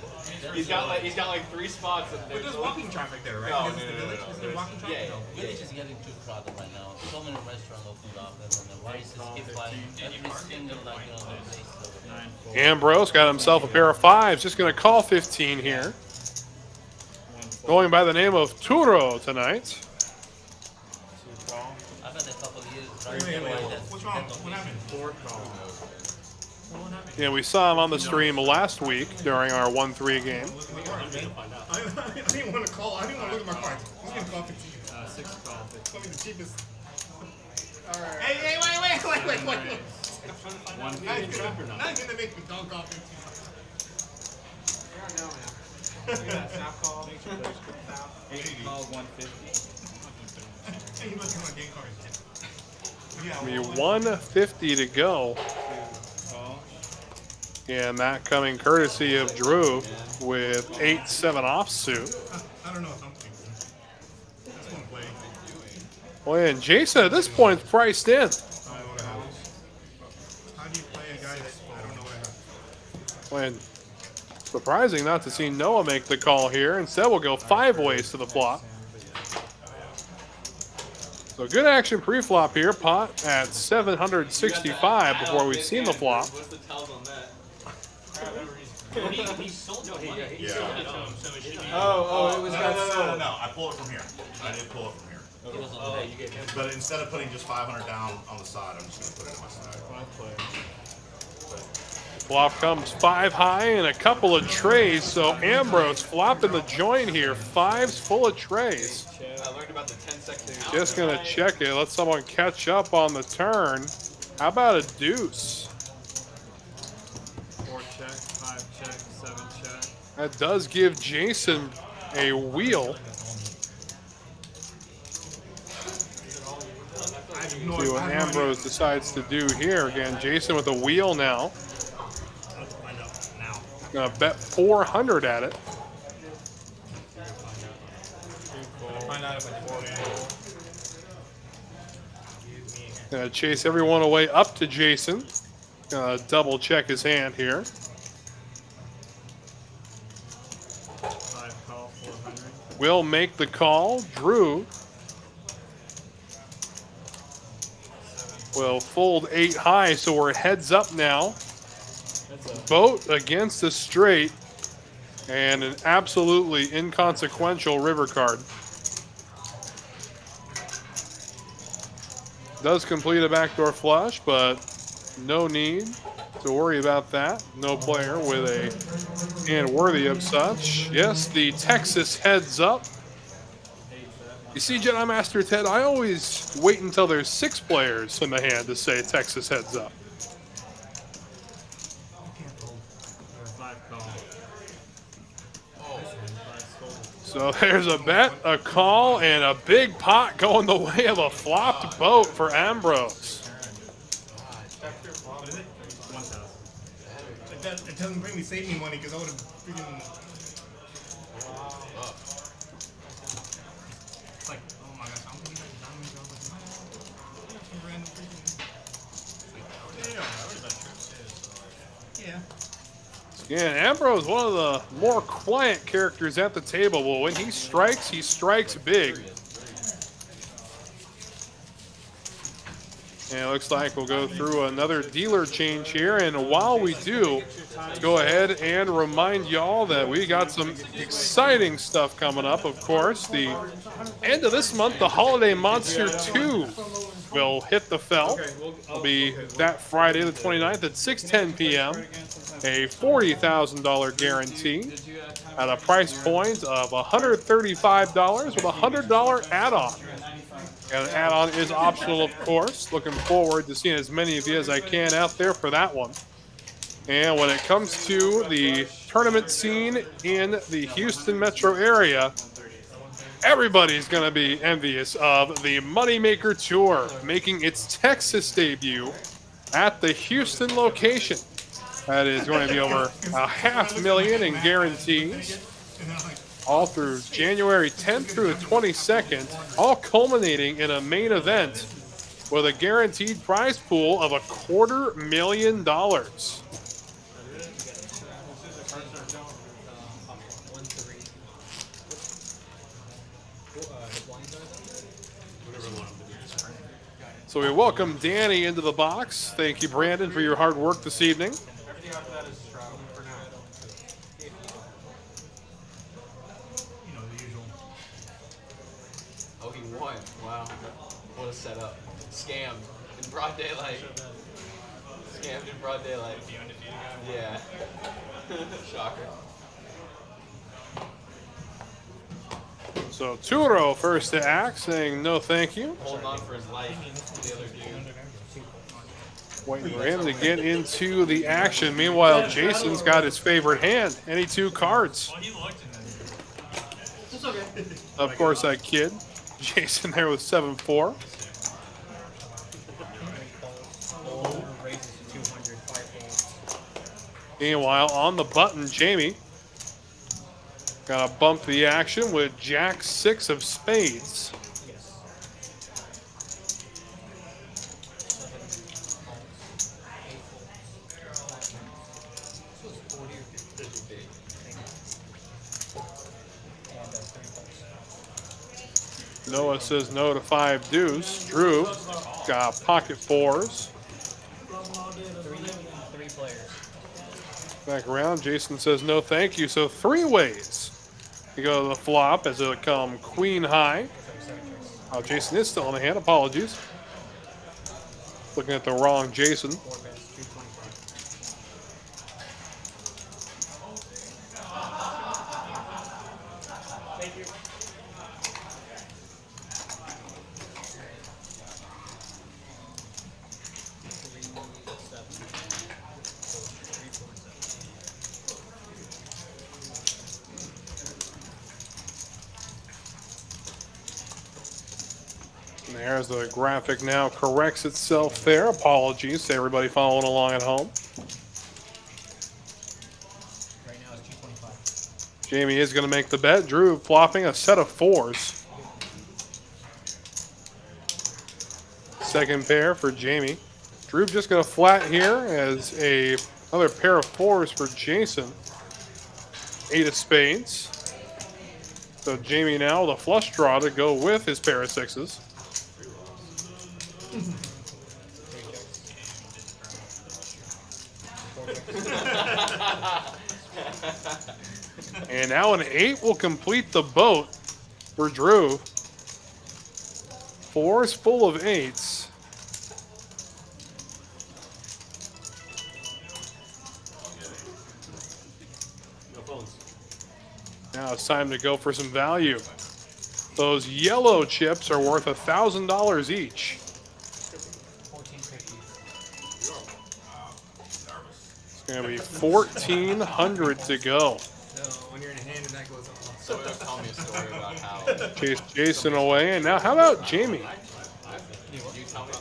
Speaker 10: He's got like 3 spots up there.
Speaker 8: But there's walking traffic there, right?
Speaker 10: No,
Speaker 8: Because it's the village. Is there walking traffic?
Speaker 10: Yeah.
Speaker 5: Village is getting too crowded right now. So many restaurants opened up and the rice is keep buying every single place.
Speaker 2: Ambrose got himself a pair of 5s. Just going to call 15 here. Going by the name of Turo tonight.
Speaker 5: I've had a couple of years.
Speaker 8: What's wrong? What happened?
Speaker 11: 4 call.
Speaker 2: Yeah, we saw him on the stream last week during our 1-3 game.
Speaker 8: I didn't want to call. I didn't want to look at my cards. I was going to call 15.
Speaker 11: 6 call.
Speaker 8: Tell me the cheapest. Alright. Hey, wait.
Speaker 11: One
Speaker 8: Now
Speaker 11: feed trap or
Speaker 8: you're
Speaker 11: not?
Speaker 8: gonna make me dunk off 15.
Speaker 11: Call 150.
Speaker 8: Hey, you look at my game cards.
Speaker 2: I mean, 150 to go.
Speaker 11: Call.
Speaker 2: And that coming courtesy of Drew with 8-7 offsuit.
Speaker 8: I don't know if I'm thinking. That's one play.
Speaker 2: Well, and Jason at this point is priced in.
Speaker 8: I don't know what I have. How do you play a guy that I don't know what I have?
Speaker 2: When surprising not to see Noah make the call here. Instead, we'll go 5 ways to the flop. So good action pre-flop here. Pot at 765 before we've seen the flop.
Speaker 10: What's the tells on that?
Speaker 5: He sold the money.
Speaker 3: Yeah.
Speaker 4: So it should be.
Speaker 10: Oh, it was got sold.
Speaker 3: No, I pulled it from here. I did pull it from here.
Speaker 5: It was on the day.
Speaker 3: But instead of putting just 500 down on the side, I'm just going to put it in my side.
Speaker 11: 5 players.
Speaker 2: Flop comes 5 high and a couple of trays. So Ambrose flopping the joint here. 5s full of trays.
Speaker 10: I learned about the 10-second.
Speaker 2: Just going to check it. Let someone catch up on the turn. How about a deuce?
Speaker 11: 4 check, 5 check, 7 check.
Speaker 2: That does give Jason a wheel. See what Ambrose decides to do here. Again, Jason with a wheel now. Gonna bet 400 at it.
Speaker 8: Find out if I
Speaker 2: Gonna chase everyone away up to Jason. Gonna double check his hand here.
Speaker 11: 5 call, 400.
Speaker 2: Will make the call. Drew will fold 8 high, so we're heads up now. Boat against the straight and an absolutely inconsequential river card. Does complete a backdoor flush, but no need to worry about that. No player with a hand worthy of such. Yes, the Texas heads up. You see, Jedi Master Ted, I always wait until there's 6 players in the hand to say Texas heads up.
Speaker 11: 5 call.
Speaker 2: So there's a bet, a call, and a big pot going the way of a flopped boat for Ambrose.
Speaker 8: What is it? 1,000. It doesn't bring me save me money because I would have freaking. It's like, oh my gosh, I'm gonna get diamond job with some random freaking. Yeah.
Speaker 2: Again, Ambrose, one of the more quiet characters at the table, but when he strikes big. And it looks like we'll go through another dealer change here. And while we do, go ahead and remind y'all that we got some exciting stuff coming up. Of course, the end of this month, the Holiday Monster 2 will hit the felt. It'll be that Friday, the 29th at 6:10 p.m. A $40,000 guarantee. at a price point of $135 with a $100 add-on. And an add-on is optional, of course. Looking forward to seeing as many of you as I can out there for that one. And when it comes to the tournament scene in the Houston metro area, everybody's going to be envious of the Moneymaker Tour making its Texas debut at the Houston location. That is going to be over $500,000 in guarantees, all through January 10th through the 22nd, all culminating in a main event with a guaranteed prize pool of $250,000. So we welcome Danny into the box. Thank you, Brandon, for your hard work this evening.
Speaker 4: Everything after that is Stroud for now.
Speaker 8: You know, the usual.
Speaker 10: Oh, he won. Wow. What a setup. Scammed in broad daylight. Scammed in broad daylight.
Speaker 8: The undefeated guy.
Speaker 10: Yeah. Shocker.
Speaker 2: So Turo first to act, saying no thank you.
Speaker 10: Holding on for his life. The other dude.
Speaker 2: Waiting for him to get into the action. Meanwhile, Jason's got his favorite hand. Any two cards.
Speaker 8: Well, he looked in there.
Speaker 4: It's okay.
Speaker 2: Of course, that kid. Jason there with 7-4. Meanwhile, on the button, Jamie got to bump the action with Jack 6 of spades. Noah says no to 5 deuce. Drew got pocket 4s. Back around, Jason says no thank you. So 3 ways to go to the flop as it'll come queen high. Oh, Jason is still on the hand, apologies. Looking at the wrong Jason. And there's the graphic now corrects itself there. Apologies to everybody following along at home.
Speaker 8: Right now it's 225.
Speaker 2: Jamie is going to make the bet. Drew flopping a set of 4s. Second pair for Jamie. Drew just going to flat here as another pair of 4s for Jason. 8 of spades. So Jamie now with a flush draw to go with his pair of 6s. And now an 8 will complete the boat for Drew. 4s full of 8s.
Speaker 7: No phones.
Speaker 2: Now it's time to go for some value. Those yellow chips are worth $1,000 each.
Speaker 8: 1450.
Speaker 2: It's going to be 1,400 to go.
Speaker 8: No, when you're in a hand and that goes on.
Speaker 10: Someone was telling me a story about how.
Speaker 2: Chase Jason away. And now how about Jamie?
Speaker 10: You tell me.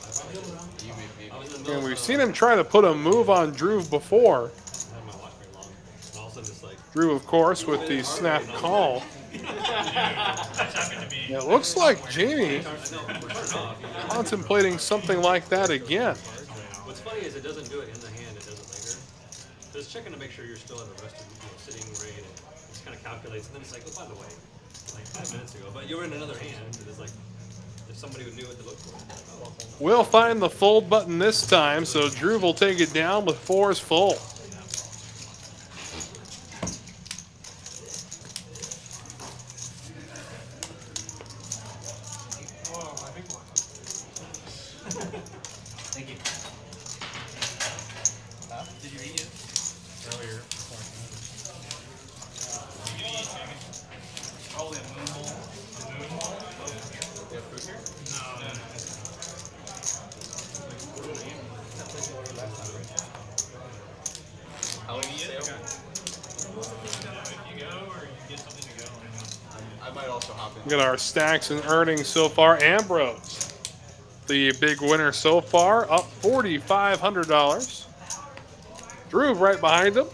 Speaker 10: You maybe.
Speaker 2: And we've seen him try to put a move on Drew before.
Speaker 7: I haven't watched very long. And all of a sudden it's like,
Speaker 2: Drew, of course, with the snap call. It looks like Jamie contemplating something like that again.
Speaker 7: what's funny is it doesn't do it in the hand, it does it later. So it's checking to make sure you're still at a rested, sitting rate, and it just kind of calculates, and then it's like, oh, by the way, like 5 minutes ago, but you're in another hand, and it's like, if somebody knew what to look for.
Speaker 2: We'll find the fold button this time, so Drew will take it down with 4s full.
Speaker 8: Thank you. Did you eat it? Earlier.
Speaker 2: Look at our stacks and earnings so far. Ambrose, the big winner so far, up $4,500. Drew right behind him,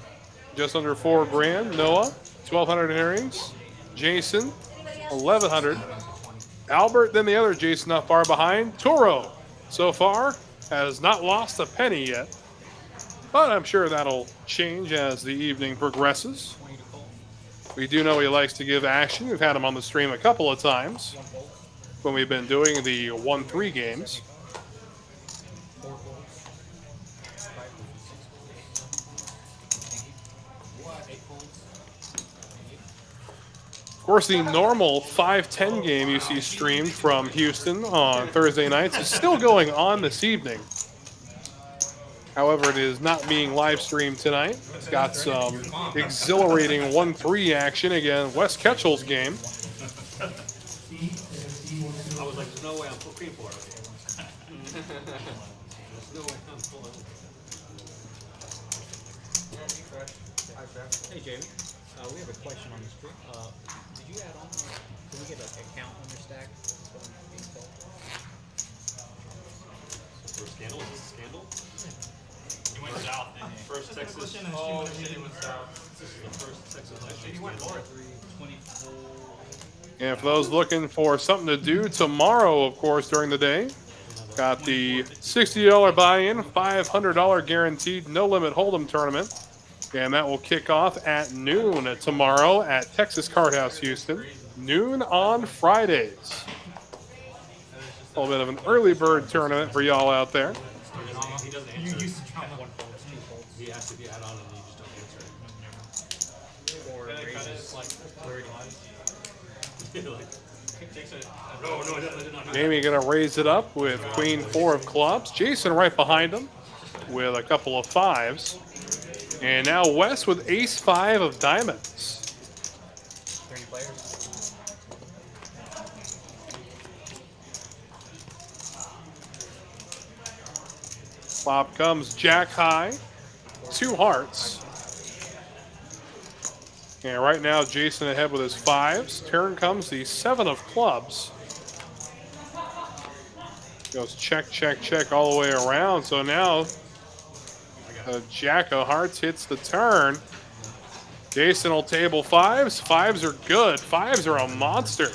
Speaker 2: just under $4,000. Noah, 1,200 in earnings. Jason, 1,100. Albert, then the other Jason not far behind. Toro, so far, has not lost a penny yet. But I'm sure that'll change as the evening progresses. We do know he likes to give action. We've had him on the stream a couple of times when we've been doing the 1-3 games. Of course, the normal 5-10 game you see streamed from Houston on Thursday nights is still going on this evening. However, it is not being live streamed tonight. It's got some exhilarating 1-3 action again. Wes Cutshall's game.
Speaker 7: I was like, there's no way I'm cream for it. There's no way I'm pulling.
Speaker 8: Hey Jamie, we have a question on the stream. Did you add on? Did we get a count on your stack?
Speaker 7: For a scandal? Is this a scandal?
Speaker 4: He went south, didn't he?
Speaker 7: First Texas.
Speaker 4: Oh, shit, he went south.
Speaker 7: This is the first Texas election.
Speaker 4: He went
Speaker 7: scandal.
Speaker 4: north. 24.
Speaker 2: And for those looking for something to do tomorrow, of course, during the day, got the $60 buy-in, $500 guaranteed no-limit hold'em tournament. And that will kick off at noon tomorrow at Texas Card House, Houston. Noon on Fridays. A little bit of an early bird tournament for y'all out there.
Speaker 7: He doesn't answer.
Speaker 8: You used to count one fold, two folds.
Speaker 7: He asks if you add on and you just don't answer it.
Speaker 8: Or raises like 30.
Speaker 7: No, it did not.
Speaker 2: Jamie gonna raise it up with Queen 4 of clubs. Jason right behind him with a couple of 5s. And now Wes with Ace 5 of diamonds.
Speaker 8: 30 players.
Speaker 2: Flop comes Jack high, 2 hearts. And right now Jason ahead with his 5s. Turn comes the 7 of clubs. Goes check, check, check all the way around. So now Jack of hearts hits the turn. Jason will table 5s. 5s are good. 5s are a monster.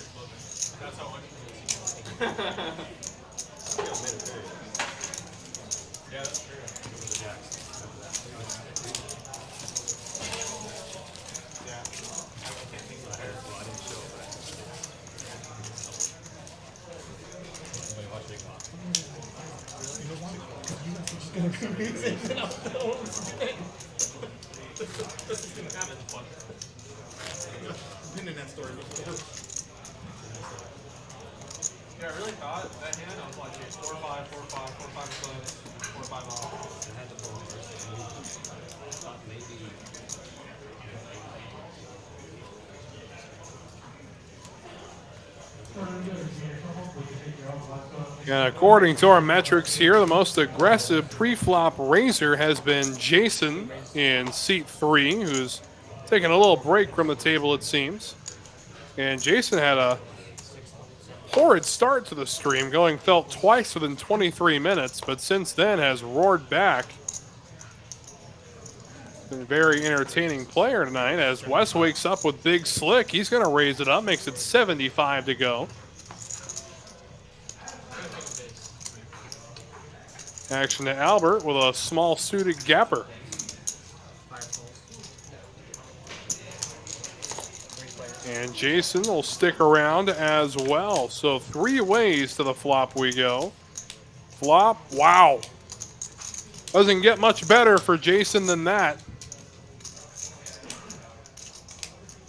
Speaker 8: Been in that story before.
Speaker 4: Yeah, I really thought that hand, I was like, 4 5, 4 5, 4 5 close, 4 5 off.
Speaker 7: I had to pull it first. I thought maybe.
Speaker 2: And according to our metrics here, the most aggressive pre-flop raiser has been Jason in seat 3, who's taking a little break from the table, it seems. And Jason had a horrid start to the stream, going felt twice within 23 minutes, but since then has roared back. Been a very entertaining player tonight as Wes wakes up with Big Slick. He's going to raise it up, makes it 75 to go. Action to Albert with a small suited gapper. And Jason will stick around as well. So 3 ways to the flop we go. Flop, wow. Doesn't get much better for Jason than that.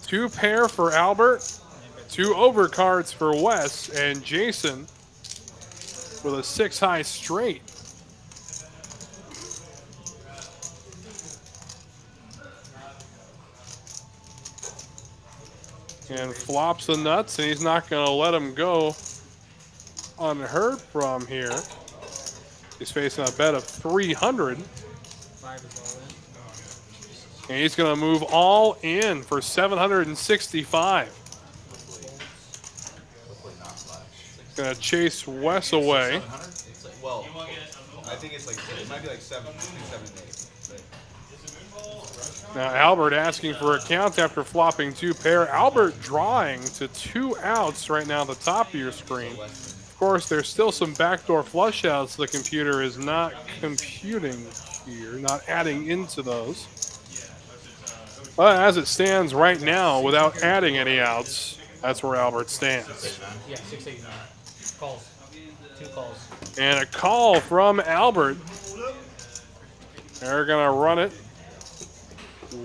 Speaker 2: 2 pair for Albert, 2 overcards for Wes, and Jason with a 6 high straight. And flops the nuts, and he's not going to let him go unhurt from here. He's facing a bet of 300.
Speaker 8: 5 is all in.
Speaker 2: And he's going to move all in for 765. Gonna chase Wes away.
Speaker 10: It's like, well, I think it's like, it might be like 7, between 7 and 8.
Speaker 2: Now Albert asking for a count after flopping 2 pair. Albert drawing to 2 outs right now at the top of your screen. Of course, there's still some backdoor flush outs the computer is not computing here, not adding into those. But as it stands right now, without adding any outs, that's where Albert stands.
Speaker 8: Yeah, 6, 8, 9. Calls. 2 calls.
Speaker 2: And a call from Albert. They're gonna run it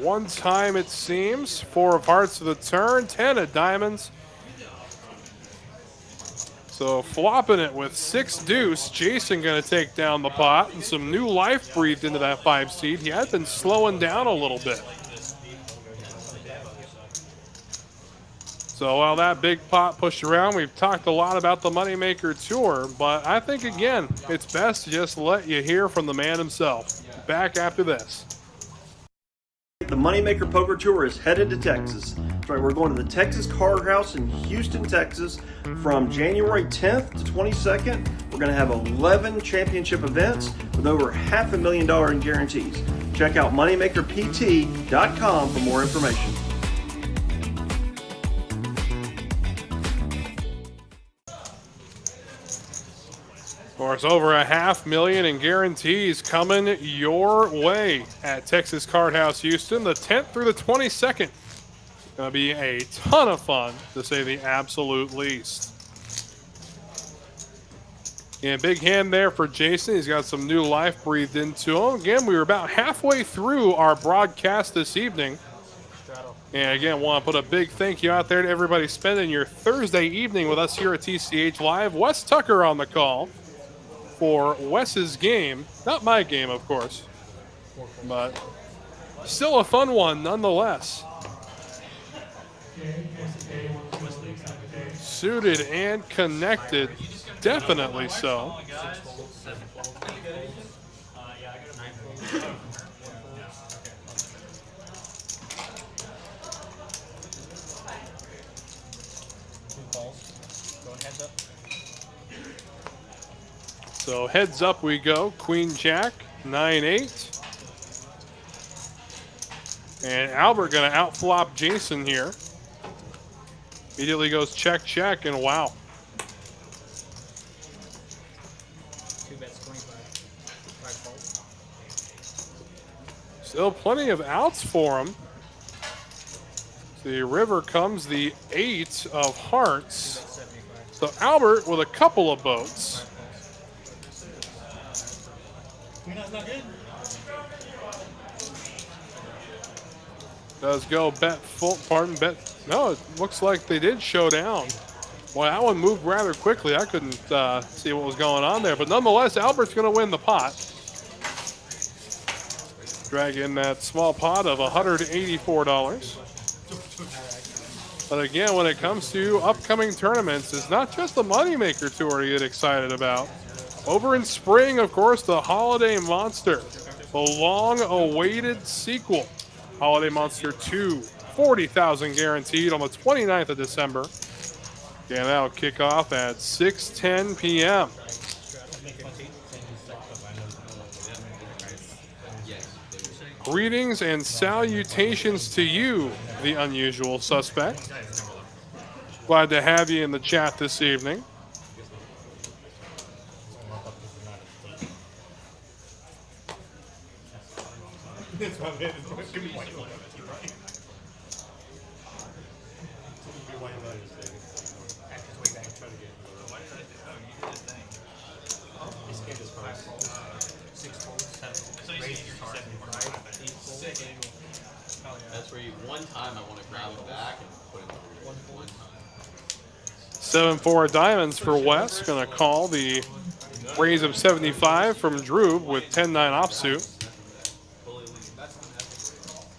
Speaker 2: one time, it seems. 4 of hearts to the turn, 10 of diamonds. So flopping it with 6 deuce. Jason gonna take down the pot, and some new life breathed into that 5 seed. He had been slowing down a little bit. So while that big pot pushed around, we've talked a lot about the Moneymaker Tour, but I think, again, it's best to just let you hear from the man himself. Back after this.
Speaker 1: The Moneymaker Poker Tour is headed to Texas. That's right, we're going to the Texas Card House in Houston, Texas from January 10th to 22nd. We're going to have 11 championship events with over $500,000 in guarantees. Check out moneymakerpt.com for more information.
Speaker 2: Of course, over $500,000 in guarantees coming your way at Texas Card House Houston, the 10th through the 22nd. Going to be a ton of fun, to say the absolute least. And big hand there for Jason. He's got some new life breathed into him. Again, we were about halfway through our broadcast this evening. And again, want to put a big thank you out there to everybody spending your Thursday evening with us here at TCH Live. Wes Tucker on the call for Wes's game. Not my game, of course, but still a fun one nonetheless. Suited and connected, definitely so. So heads up we go. Queen Jack, 9-8. And Albert gonna outflop Jason here. Immediately goes check, check, and wow.
Speaker 8: 2 bets, 25. 5 calls.
Speaker 2: Still plenty of outs for him. The river comes the 8 of hearts. So Albert with a couple of boats.
Speaker 8: Not good.
Speaker 2: Does go bet full, pardon, bet. No, it looks like they did show down. Boy, that one moved rather quickly. I couldn't see what was going on there. But nonetheless, Albert's going to win the pot. Drag in that small pot of $184. But again, when it comes to upcoming tournaments, it's not just the Moneymaker Tour you get excited about. Over in spring, of course, the Holiday Monster, the long-awaited sequel. Holiday Monster 2, 40,000 guaranteed on the 29th of December. And that'll kick off at 6:10 p.m. Greetings and salutations to you, the unusual suspect. Glad to have you in the chat this evening.
Speaker 10: That's where you, one time I want to grab him back and put him through one time.
Speaker 2: 7-4 diamonds for Wes. Gonna call the raise of 75 from Droob with 10-9 offsuit.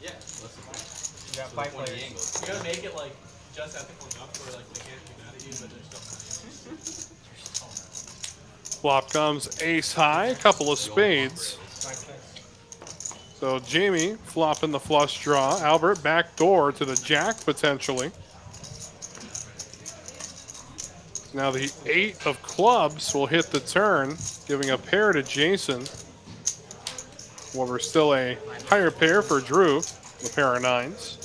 Speaker 10: Yeah, that's the point.
Speaker 8: You got 5 players.
Speaker 5: You gotta make it like just ethical enough where like they can't be mad at you, but they're still.
Speaker 2: Flop comes ace high, couple of spades. So Jamie flopping the flush draw. Albert back door to the jack potentially. Now the 8 of clubs will hit the turn, giving a pair to Jason. However, still a higher pair for Drew, the pair of 9s.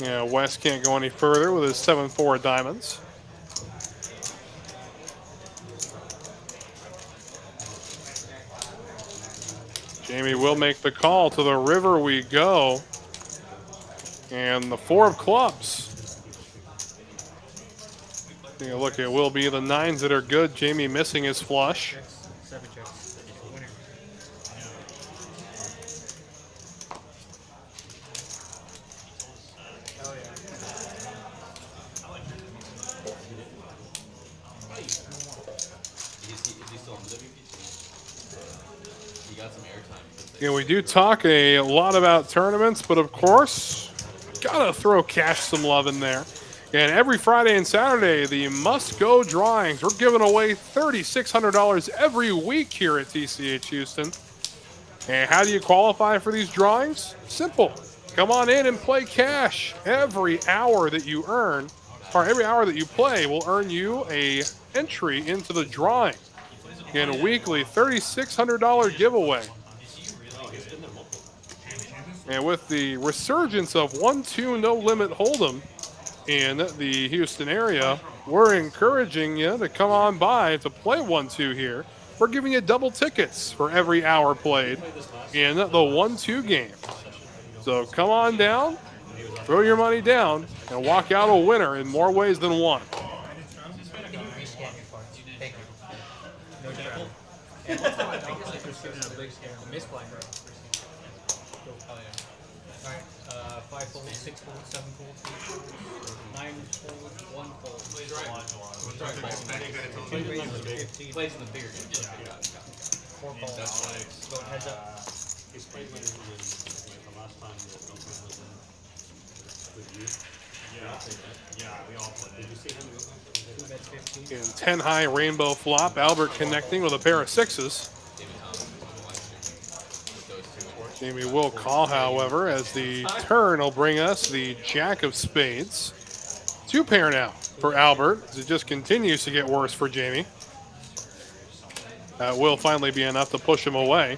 Speaker 2: Yeah, Wes can't go any further with his 7-4 diamonds. Jamie will make the call. To the river we go. And the 4 of clubs. Taking a look, it will be the 9s that are good. Jamie missing his flush.
Speaker 8: 7 checks. Winner. Hell yeah.
Speaker 10: Is he still on the WPT? He got some airtime.
Speaker 2: Yeah, we do talk a lot about tournaments, but of course, gotta throw cash some love in there. And every Friday and Saturday, the must-go drawings. We're giving away $3,600 every week here at TCH Houston. And how do you qualify for these drawings? Simple. Come on in and play cash. Every hour that you earn, or every hour that you play, will earn you a entry into the drawing. And a weekly $3,600 giveaway. And with the resurgence of 1-2 no limit hold'em in the Houston area, we're encouraging you to come on by to play 1-2 here. We're giving you double tickets for every hour played in the 1-2 game. So come on down, throw your money down, and walk out a winner in more ways than one.
Speaker 8: No doubt. And one time I think it's like receiving a big scare. Misblind, bro. Oh yeah. Alright, 5 fold, 6 fold, 7 fold, 9 fold, 1 fold.
Speaker 10: Plays in the bigger game. Yeah.
Speaker 8: 4 fold. Going heads up.
Speaker 7: He's played when the last time that Milton was in with you. Yeah, we all played. Did you see him?
Speaker 8: 2 bets 15.
Speaker 2: In 10 high rainbow flop, Albert connecting with a pair of 6s. Jamie will call, however, as the turn will bring us the Jack of Spades. 2 pair now for Albert, as it just continues to get worse for Jamie. That will finally be enough to push him away.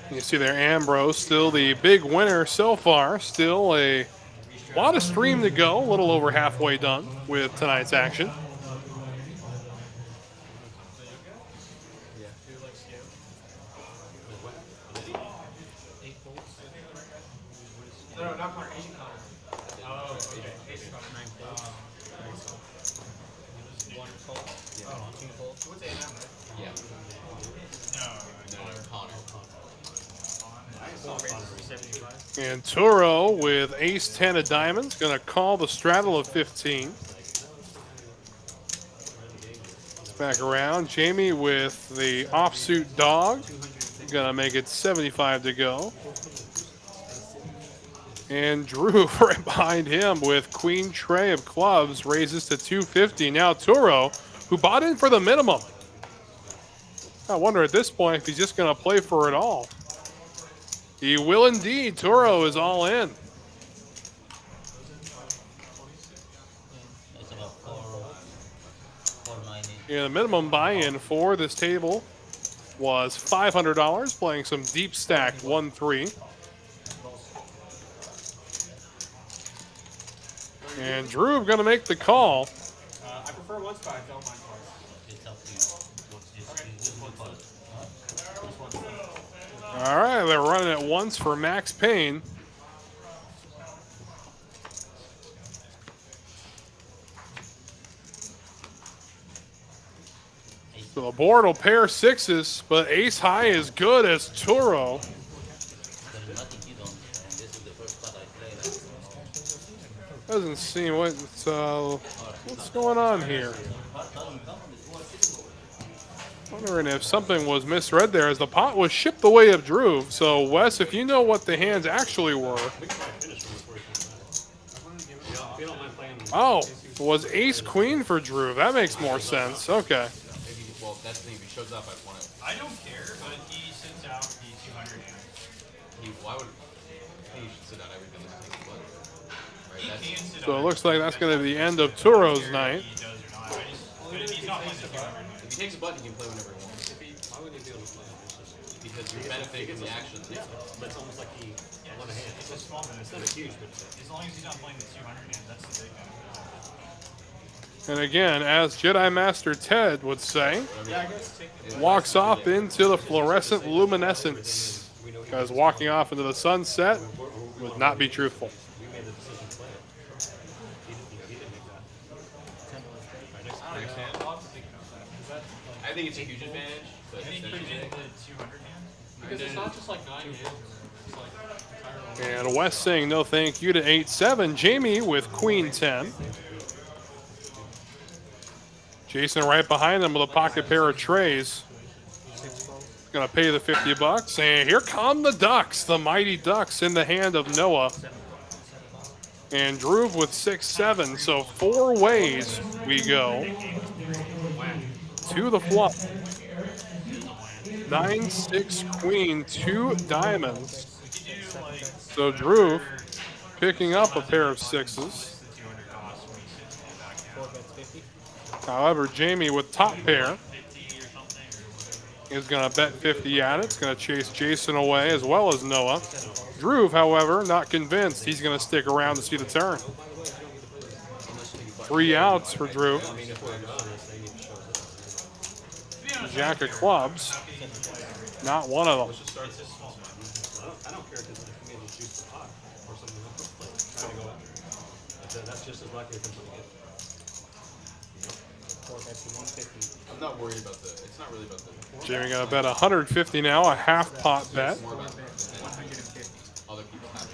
Speaker 2: You see there, Ambrose, still the big winner so far. Still a lot of stream to go, a little over halfway done with tonight's action.
Speaker 8: No, not corner, 8 corner. Oh, okay. 8 corner, 9 fold. 1 fold. Oh, 2 fold. What's A&M, right?
Speaker 10: Yeah. No, Connor.
Speaker 2: And Turo with ace-10 of diamonds, going to call the straddle of 15. Back around, Jamie with the offsuit dog, going to make it 75 to go. And Drew right behind him with queen tray of clubs raises to 250. Now Turo, who bought in for the minimum. I wonder at this point if he's just going to play for it all. He will indeed. Turo is all in. Yeah, the minimum buy-in for this table was $500, playing some deep stack 1-3. And Drew going to make the call.
Speaker 8: I prefer 1 spot, don't mind twice.
Speaker 5: It's up to you.
Speaker 2: All right, they're running it once for Max Payne. So the board will pair sixes, but ace high is good as Turo. Doesn't seem what's going on here. Wondering if something was misread there as the pot was shipped the way of Drew. So Wes, if you know what the hands actually were. Oh, it was ace queen for Drew. That makes more sense. Okay.
Speaker 10: Maybe, well, that's the thing. If he shows up, I want it.
Speaker 4: I don't care, but he sends out the 200 hand.
Speaker 10: Why would he should sit out everything that's taking blood? Right,
Speaker 4: He
Speaker 10: that's,
Speaker 4: can sit
Speaker 2: So
Speaker 4: on
Speaker 2: it looks like that's going to be the end of Turo's night.
Speaker 4: He does or not. But if he's not playing the 200,
Speaker 10: if he takes a button, he can play whenever he wants.
Speaker 7: Why would he be able to play?
Speaker 10: Because you're benefiting from the action.
Speaker 7: Yeah, but it's almost like he won a hand.
Speaker 4: it's a small
Speaker 7: It's
Speaker 4: benefit.
Speaker 7: not a huge, but
Speaker 4: As long as he's not playing the 200 hand, that's the big benefit.
Speaker 2: And again, as Jedi Master Ted would say, walks off into the fluorescent luminescence. Because walking off into the sunset would not be truthful.
Speaker 7: we made the decision to play it. He didn't make that.
Speaker 10: I think it's a huge advantage, but
Speaker 4: I think he
Speaker 10: essentially-
Speaker 4: did the 200 hand.
Speaker 5: Because it's not just like 9 hands. It's like entire
Speaker 2: And Wes saying no thank you to 8-7. Jamie with queen 10. Jason right behind them with a pocket pair of trays. Gonna pay the 50 bucks. And here come the Ducks, the mighty Ducks in the hand of Noah. And Drew with 6-7. So 4 ways we go to the flop. 9-6 queen, 2 diamonds. So Drew picking up a pair of sixes. However, Jamie with top pair is going to bet 50 at it. It's going to chase Jason away as well as Noah. Drew, however, not convinced. He's going to stick around to see the turn. 3 outs for Drew. Jack of clubs. Not one of them.
Speaker 7: I don't care because he made the juice the pot or something else. Trying to go after it. That's just as likely as something else.
Speaker 10: I'm not worried about the. It's not really about the.
Speaker 2: Jamie going to bet 150 now, a half pot bet.
Speaker 10: It's more about the other people having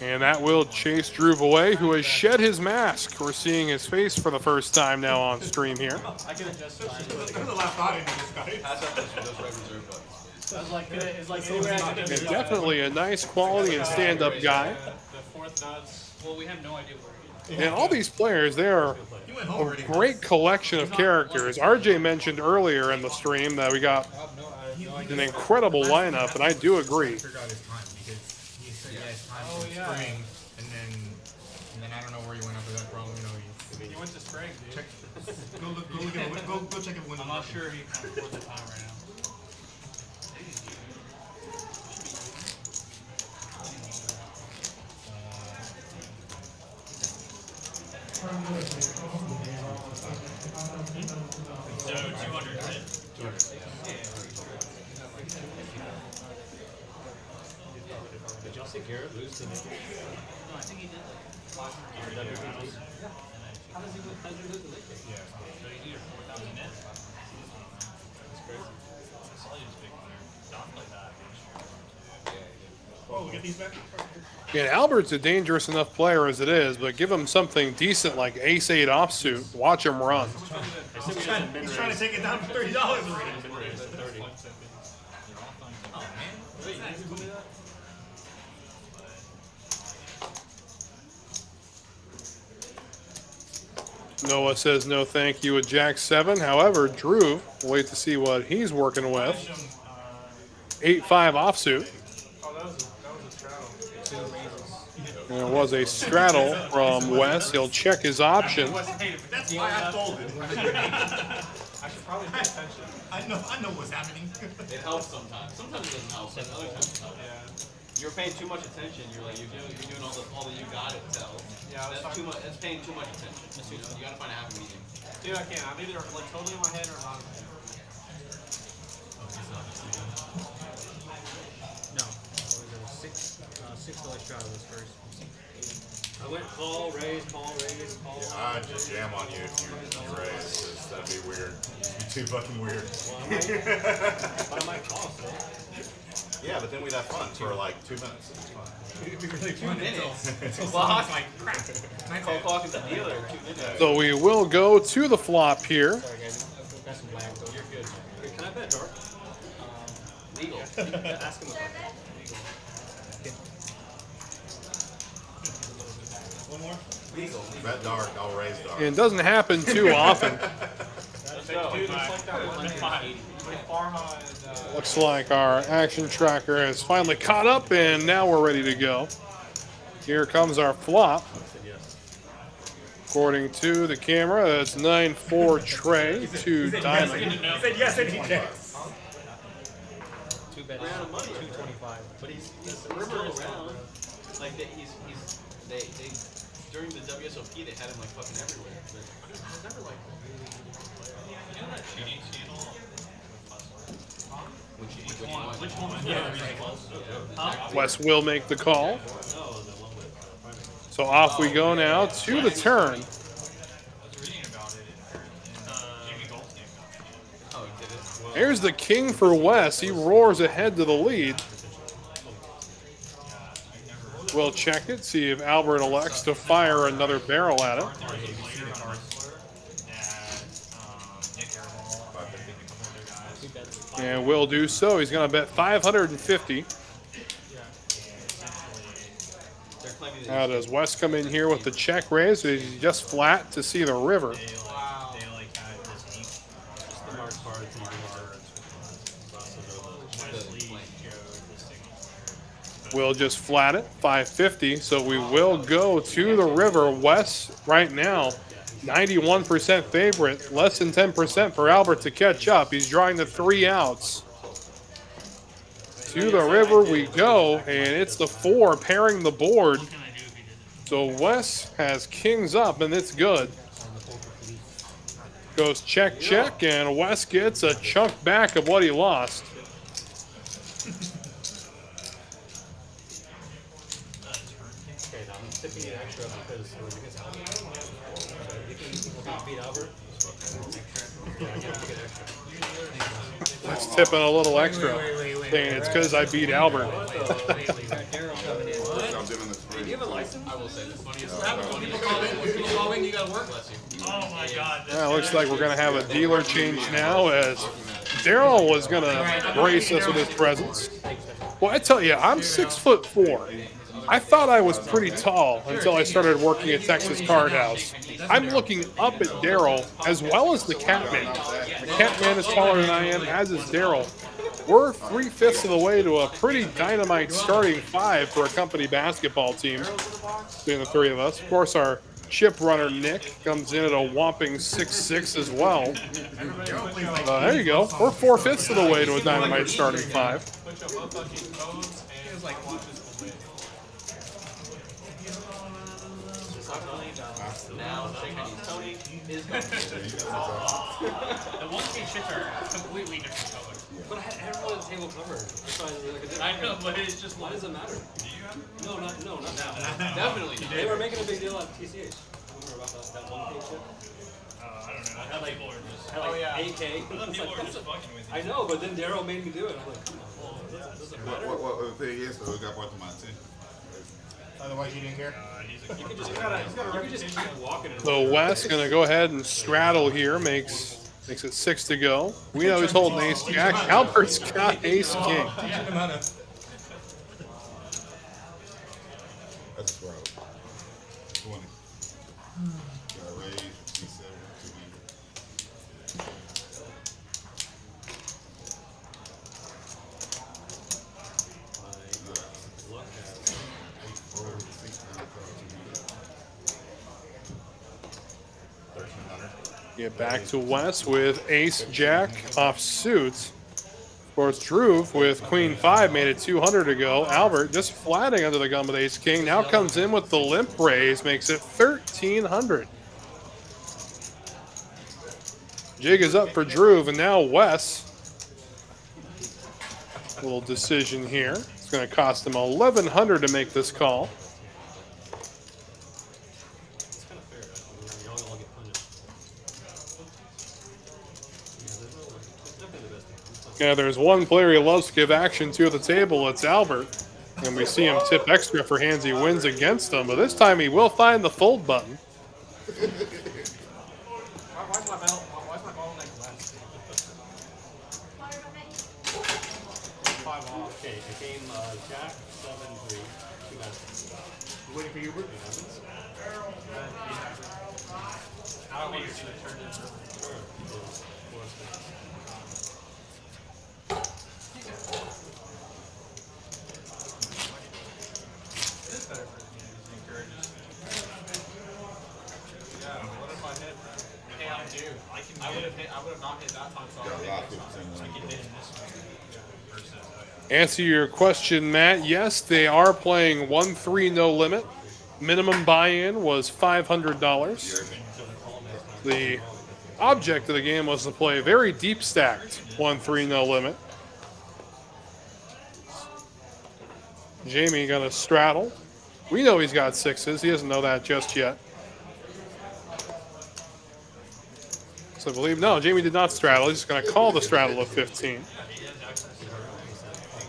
Speaker 2: And that will chase Drew away, who has shed his mask. We're seeing his face for the first time now on stream here.
Speaker 8: I can adjust the last thought into this guy.
Speaker 10: Pass up those red reserve buttons.
Speaker 8: I was like, it's like anywhere I can
Speaker 2: And definitely a nice quality and stand-up guy.
Speaker 8: The fourth nuts.
Speaker 5: Well, we have no idea where he is.
Speaker 2: And all these players, they are a great collection of characters. RJ mentioned earlier in the stream that we got an incredible lineup, and I do agree.
Speaker 8: I forgot his time because he said he has time in spring, and then I don't know where he went after that problem. You know,
Speaker 4: He went to Sprague, dude.
Speaker 8: check. Go check it when.
Speaker 4: I'm not sure he can afford the time right now. So 200.
Speaker 7: Did y'all see Garrett lose to Nick?
Speaker 5: No, I think he did like
Speaker 7: How does he lose to Nick?
Speaker 4: Yeah, so you need 4,000 in. That's crazy. Solid's big player. Don't play that.
Speaker 8: Oh, we get these back.
Speaker 2: And Albert's a dangerous enough player as it is, but give him something decent like ace-8 offsuit. Watch him run.
Speaker 8: He's trying to take it down for $30 already.
Speaker 2: Noah says no thank you with Jack 7. However, Drew, wait to see what he's working with. 8-5 offsuit.
Speaker 8: Oh, that was a straddle.
Speaker 2: And it was a straddle from Wes. He'll check his option.
Speaker 8: That's why I folded. I should probably pay attention. I know what's happening.
Speaker 10: It helps sometimes. Sometimes it doesn't help, but other times it helps.
Speaker 8: Yeah.
Speaker 10: You're paying too much attention. You're doing all the you got it tell.
Speaker 8: Yeah,
Speaker 10: That's too much. That's paying too much attention. You know, you gotta find a happy medium.
Speaker 8: Dude, I can't. I'm either like totally in my head or not in my head.
Speaker 4: No. It was a $6 straddle was first.
Speaker 7: I went call, raise, call, raise, call.
Speaker 3: Yeah, I'd just jam on you if you raise. 'Cause that'd be weird. It'd be too fucking weird.
Speaker 7: But I might call, so.
Speaker 3: Yeah, but then we'd have fun for like 2 minutes.
Speaker 8: It'd be really fun until someone's
Speaker 10: Block.
Speaker 8: like, crap.
Speaker 10: Call clock is the dealer. 2 minutes.
Speaker 2: So we will go to the flop here.
Speaker 8: Sorry guys, I've got some black, so you're good.
Speaker 7: Hey, can I bet dark?
Speaker 10: Legal.
Speaker 7: Ask him about that.
Speaker 8: One more?
Speaker 10: Legal.
Speaker 3: Bet dark, I'll raise dark.
Speaker 2: It doesn't happen too often.
Speaker 10: Let's go.
Speaker 4: Dude, it's like that one thing. Pharma is,
Speaker 2: Looks like our action tracker has finally caught up, and now we're ready to go. Here comes our flop. According to the camera, that's 9-4 tray to diamond.
Speaker 8: He said yes and he checks.
Speaker 6: Two bets.
Speaker 7: Round of money.
Speaker 6: 225.
Speaker 10: But he's still around. Like they during the WSOP they had him like fucking everywhere. But he's never like
Speaker 4: you know that cheating channel?
Speaker 10: which one?
Speaker 4: Yeah,
Speaker 2: Wes will make the call. So off we go now to the turn.
Speaker 4: I was reading about it in Jamie Goldstein.
Speaker 10: Oh, he did it.
Speaker 2: Here's the king for Wes. He roars ahead to the lead. We'll check it, see if Albert elects to fire another barrel at it. And will do so. He's going to bet 550. Now does Wes come in here with the check raise? Or is he just flat to see the river? We'll just flat it, 550. So we will go to the river. Wes right now, 91% favorite, less than 10% for Albert to catch up. He's drawing the 3 outs. To the river we go, and it's the 4 pairing the board. So Wes has kings up, and it's good. Goes check, check, and Wes gets a chunk back of what he lost.
Speaker 7: Okay, now I'm tipping it extra because we're against Albert. So you can beat Albert. Yeah, I get extra.
Speaker 2: Wes tipping a little extra. Saying it's because I beat Albert.
Speaker 7: Do you have a license?
Speaker 10: I will say the funniest
Speaker 8: When you gotta work.
Speaker 4: Oh my god.
Speaker 2: Yeah, looks like we're going to have a dealer change now as Daryl was going to grace us with his presence. Well, I tell you, I'm 6'4". I thought I was pretty tall until I started working at Texas Card House. I'm looking up at Daryl as well as the Catman. The Catman is taller than I am, as is Daryl. We're 3/5 of the way to a pretty dynamite starting 5 for a company basketball team, between the 3 of us. Of course, our chip runner, Nick, comes in at a whopping 6'6" as well. There you go. We're 4/5 of the way to a dynamite starting 5.
Speaker 10: now shake hands. Tony is going to
Speaker 4: The 1K chips are completely different color.
Speaker 7: But I had everyone at the table covered.
Speaker 4: I know, but it's just
Speaker 7: Why does it matter?
Speaker 4: Do you have?
Speaker 7: No, not now.
Speaker 10: Definitely.
Speaker 7: They were making a big deal at TCH. Remember about that 1K chip?
Speaker 4: I don't know. I thought people were just.
Speaker 7: I had like 8K.
Speaker 4: I thought people were just fucking with you.
Speaker 7: I know, but then Daryl made me do it. I'm like, come on, does it matter?
Speaker 3: What the thing is, though, it got brought to my attention.
Speaker 8: Otherwise, you didn't care.
Speaker 7: You can just keep walking.
Speaker 2: So Wes gonna go ahead and straddle here, makes it 6 to go. We know he's holding ace jack. Albert's got ace king.
Speaker 3: That's a road. 20. Got raised, C7, 200.
Speaker 2: Get back to Wes with ace jack off suits. Of course, Drew with queen 5 made it 200 to go. Albert just flatting under the gun with ace king. Now comes in with the limp raise, makes it 1,300. Jig is up for Drew, and now Wes. Little decision here. It's going to cost him 1,100 to make this call. Yeah, there's one player he loves to give action to at the table. It's Albert. And we see him tip extra for hands he wins against them. But this time he will find the fold button.
Speaker 4: Why's my bottleneck less? 5 off.
Speaker 7: Okay, it came Jack, 7, 3, 2 masters.
Speaker 8: You waiting for Hubert?
Speaker 4: I don't want to see the turn in. It's better for the game. It encourages. Yeah, what if I hit? Hey, I'm due. I would have not hit that time, so I'll hit next time. I can hit in this one. Versus,
Speaker 2: Answer your question, Matt. Yes, they are playing 1-3 no limit. Minimum buy-in was $500. The object of the game was to play very deep stacked 1-3 no limit. Jamie got a straddle. We know he's got 6s. He doesn't know that just yet. So I believe, no, Jamie did not straddle. He's just going to call the straddle of 15.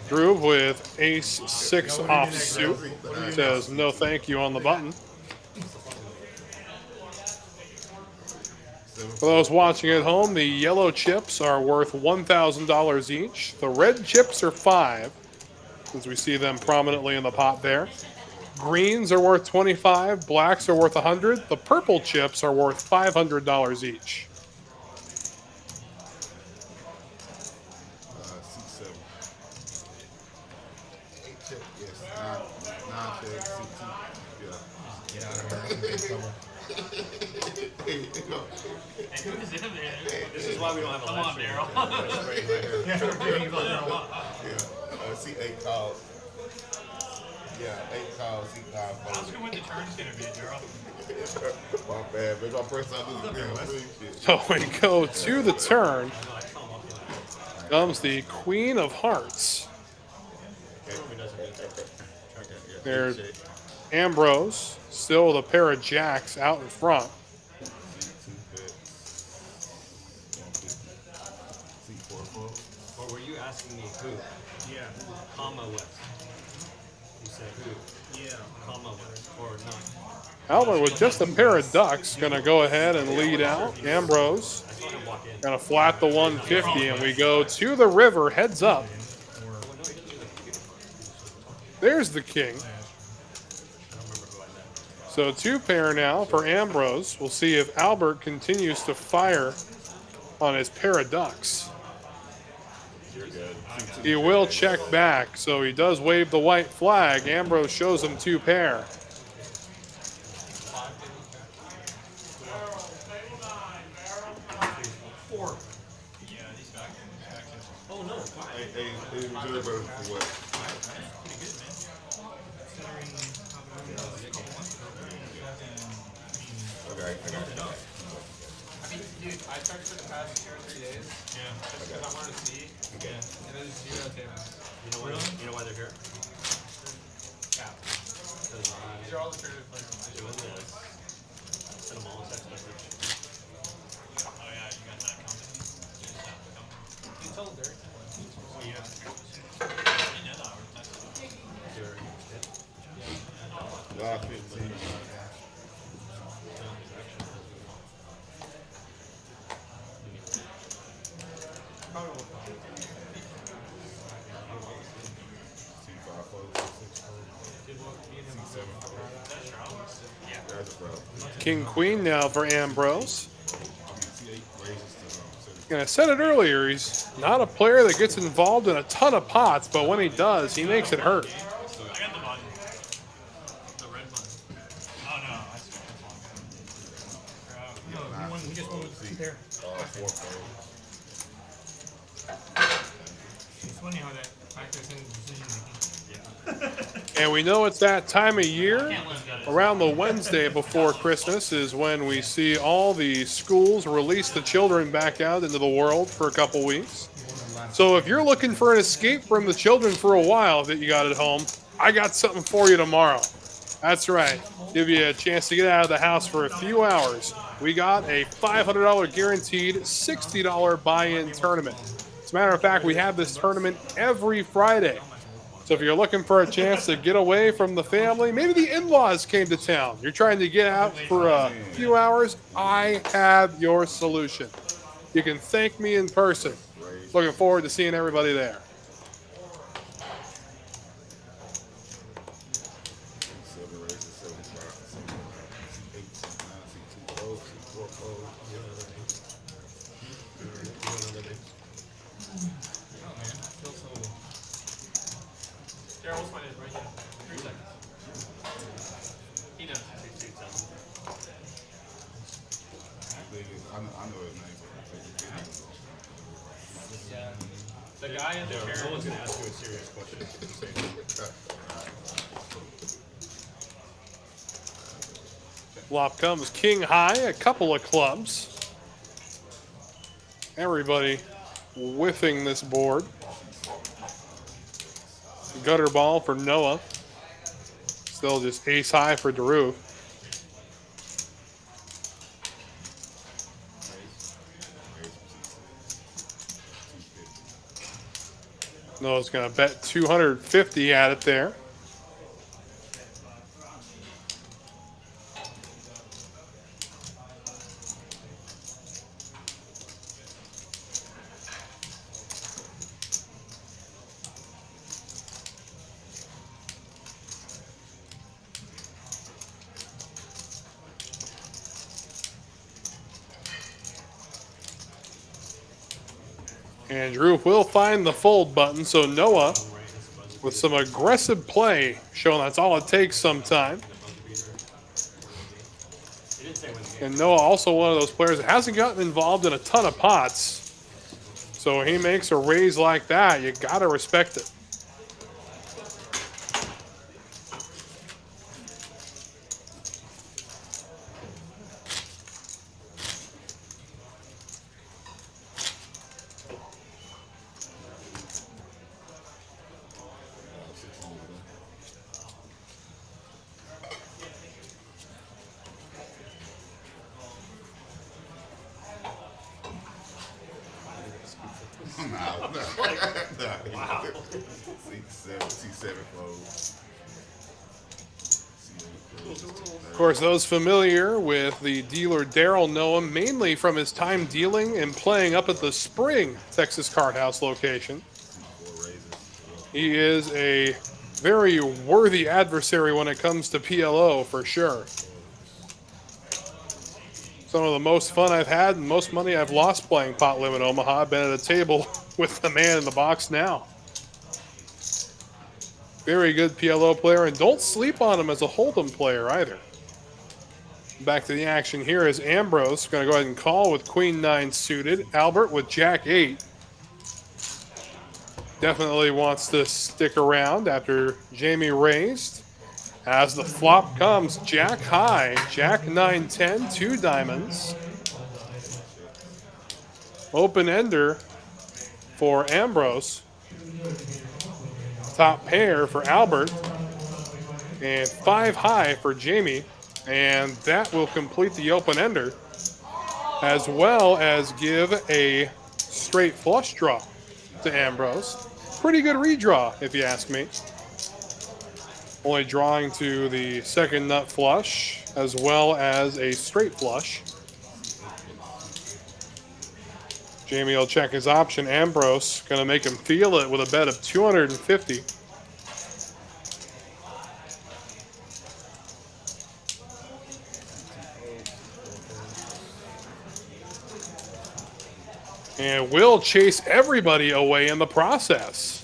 Speaker 2: Drew with ace 6 offsuit says no thank you on the button. For those watching at home, the yellow chips are worth $1,000 each. The red chips are 5, as we see them prominently in the pot there. Greens are worth 25, blacks are worth 100. The purple chips are worth $500 each.
Speaker 7: This is why we don't have a
Speaker 4: come on, Daryl.
Speaker 3: See 8 calls. Yeah, 8 calls. He called.
Speaker 4: How's when the turn's gonna be, Daryl?
Speaker 3: My bad, but my first time doing this.
Speaker 2: So we go to the turn. Comes the Queen of Hearts. There's Ambrose, still with a pair of jacks out in front.
Speaker 7: Or were you asking me who?
Speaker 4: Yeah.
Speaker 7: Comma West. You said who?
Speaker 4: Yeah.
Speaker 7: Comma West. Or none.
Speaker 2: Albert with just a pair of ducks going to go ahead and lead out. Ambrose
Speaker 7: I saw him walk in.
Speaker 2: going to flat the 150, and we go to the river, heads up. There's the king. So 2 pair now for Ambrose. We'll see if Albert continues to fire on his pair of ducks. He will check back, so he does wave the white flag. Ambrose shows him 2 pair.
Speaker 7: Oh no.
Speaker 3: Hey, reserve for what? Okay, I got it.
Speaker 4: I mean, dude, I checked for the past 2 or 3 days. Yeah. Just because I wanted to see. Yeah. And there's 0 tables.
Speaker 7: You know why they're here?
Speaker 4: Yeah.
Speaker 7: Because
Speaker 4: These are all the creative players.
Speaker 7: doing this. Send them all a text message.
Speaker 4: Oh yeah, you got that company. You told Derek. Oh yeah. I know that.
Speaker 3: Lot 15.
Speaker 2: King Queen now for Ambrose. And I said it earlier, he's not a player that gets involved in a ton of pots, but when he does, he makes it hurt.
Speaker 4: I got the button. The red button. Oh no, I see.
Speaker 8: No, he just won with 2 pair. It's funny how that factors in decision making.
Speaker 2: And we know it's that time of year. Around the Wednesday before Christmas is when we see all the schools release the children back out into the world for a couple weeks. So if you're looking for an escape from the children for a while that you got at home, I got something for you tomorrow. That's right. Give you a chance to get out of the house for a few hours. We got a $500 guaranteed $60 buy-in tournament. As a matter of fact, we have this tournament every Friday. So if you're looking for a chance to get away from the family, maybe the in-laws came to town, you're trying to get out for a few hours, I have your solution. You can thank me in person. Looking forward to seeing everybody there.
Speaker 7: The guy in the chair, no one's going to ask you a serious question.
Speaker 2: Flop comes king high, a couple of clubs. Everybody whiffing this board. Gutter ball for Noah. Still just ace high for Drew. Noah's going to bet 250 at it there. And Drew will find the fold button, so Noah with some aggressive play, showing that's all it takes sometime. And Noah also one of those players that hasn't gotten involved in a ton of pots. So he makes a raise like that, you gotta respect it.
Speaker 3: Wow. C7 fold.
Speaker 2: Of course, those familiar with the dealer Daryl know him mainly from his time dealing and playing up at the Spring Texas Card House location. He is a very worthy adversary when it comes to PLO for sure. Some of the most fun I've had and most money I've lost playing Pot Limit Omaha. I've been at a table with the man in the box now. Very good PLO player, and don't sleep on him as a Hold'em player either. Back to the action here is Ambrose. Going to go ahead and call with Queen 9 suited. Albert with Jack 8. Definitely wants to stick around after Jamie raised. As the flop comes, Jack high, Jack 9, 10, 2 diamonds. Open ender for Ambrose. Top pair for Albert. And 5 high for Jamie. And that will complete the open ender, as well as give a straight flush draw to Ambrose. Pretty good redraw, if you ask me. Only drawing to the second nut flush, as well as a straight flush. Jamie will check his option. Ambrose going to make him feel it with a bet of 250. And will chase everybody away in the process.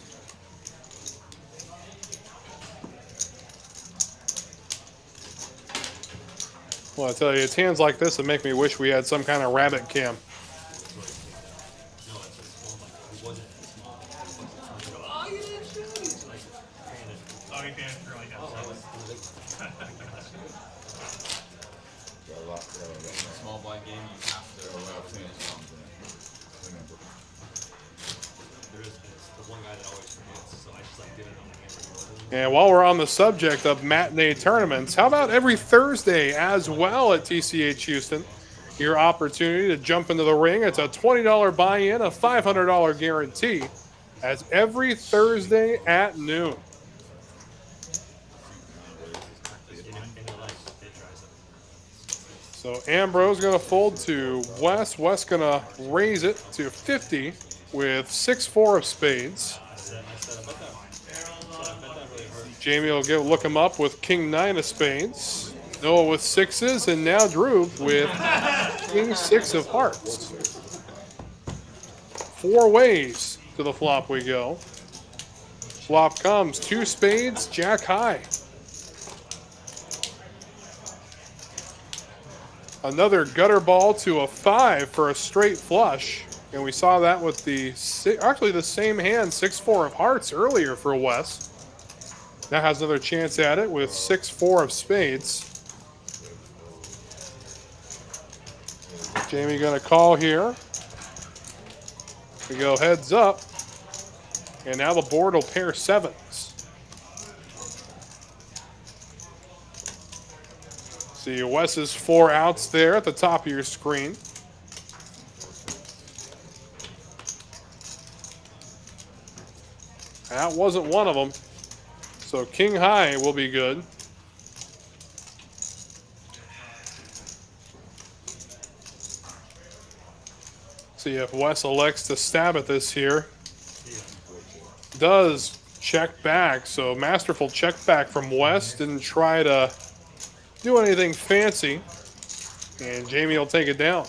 Speaker 2: Well, I tell you, it's hands like this that make me wish we had some kind of rabbit cam.
Speaker 10: Small blind game, you have to.
Speaker 7: There's the one guy that always forgets, so I just like giving it on the hammer.
Speaker 2: And while we're on the subject of matinee tournaments, how about every Thursday as well at TCH Houston? your opportunity to jump into the ring. It's a $20 buy-in, a $500 guarantee. As every Thursday at noon. So Ambrose going to fold to Wes. Wes going to raise it to 50 with 6-4 of spades. Jamie will look him up with King 9 of spades. Noah with 6s, and now Drew with King 6 of hearts. 4 ways to the flop we go. Flop comes 2 spades, jack high. Another gutter ball to a 5 for a straight flush. And we saw that with the same hand, 6-4 of hearts earlier for Wes. Now has another chance at it with 6-4 of spades. Jamie gonna call here. We go heads up. And now the board will pair 7s. See Wes's 4 outs there at the top of your screen. That wasn't one of them. So King High will be good. See if Wes elects to stab at this here. Does check back. So masterful check back from Wes. Didn't try to do anything fancy. And Jamie will take it down.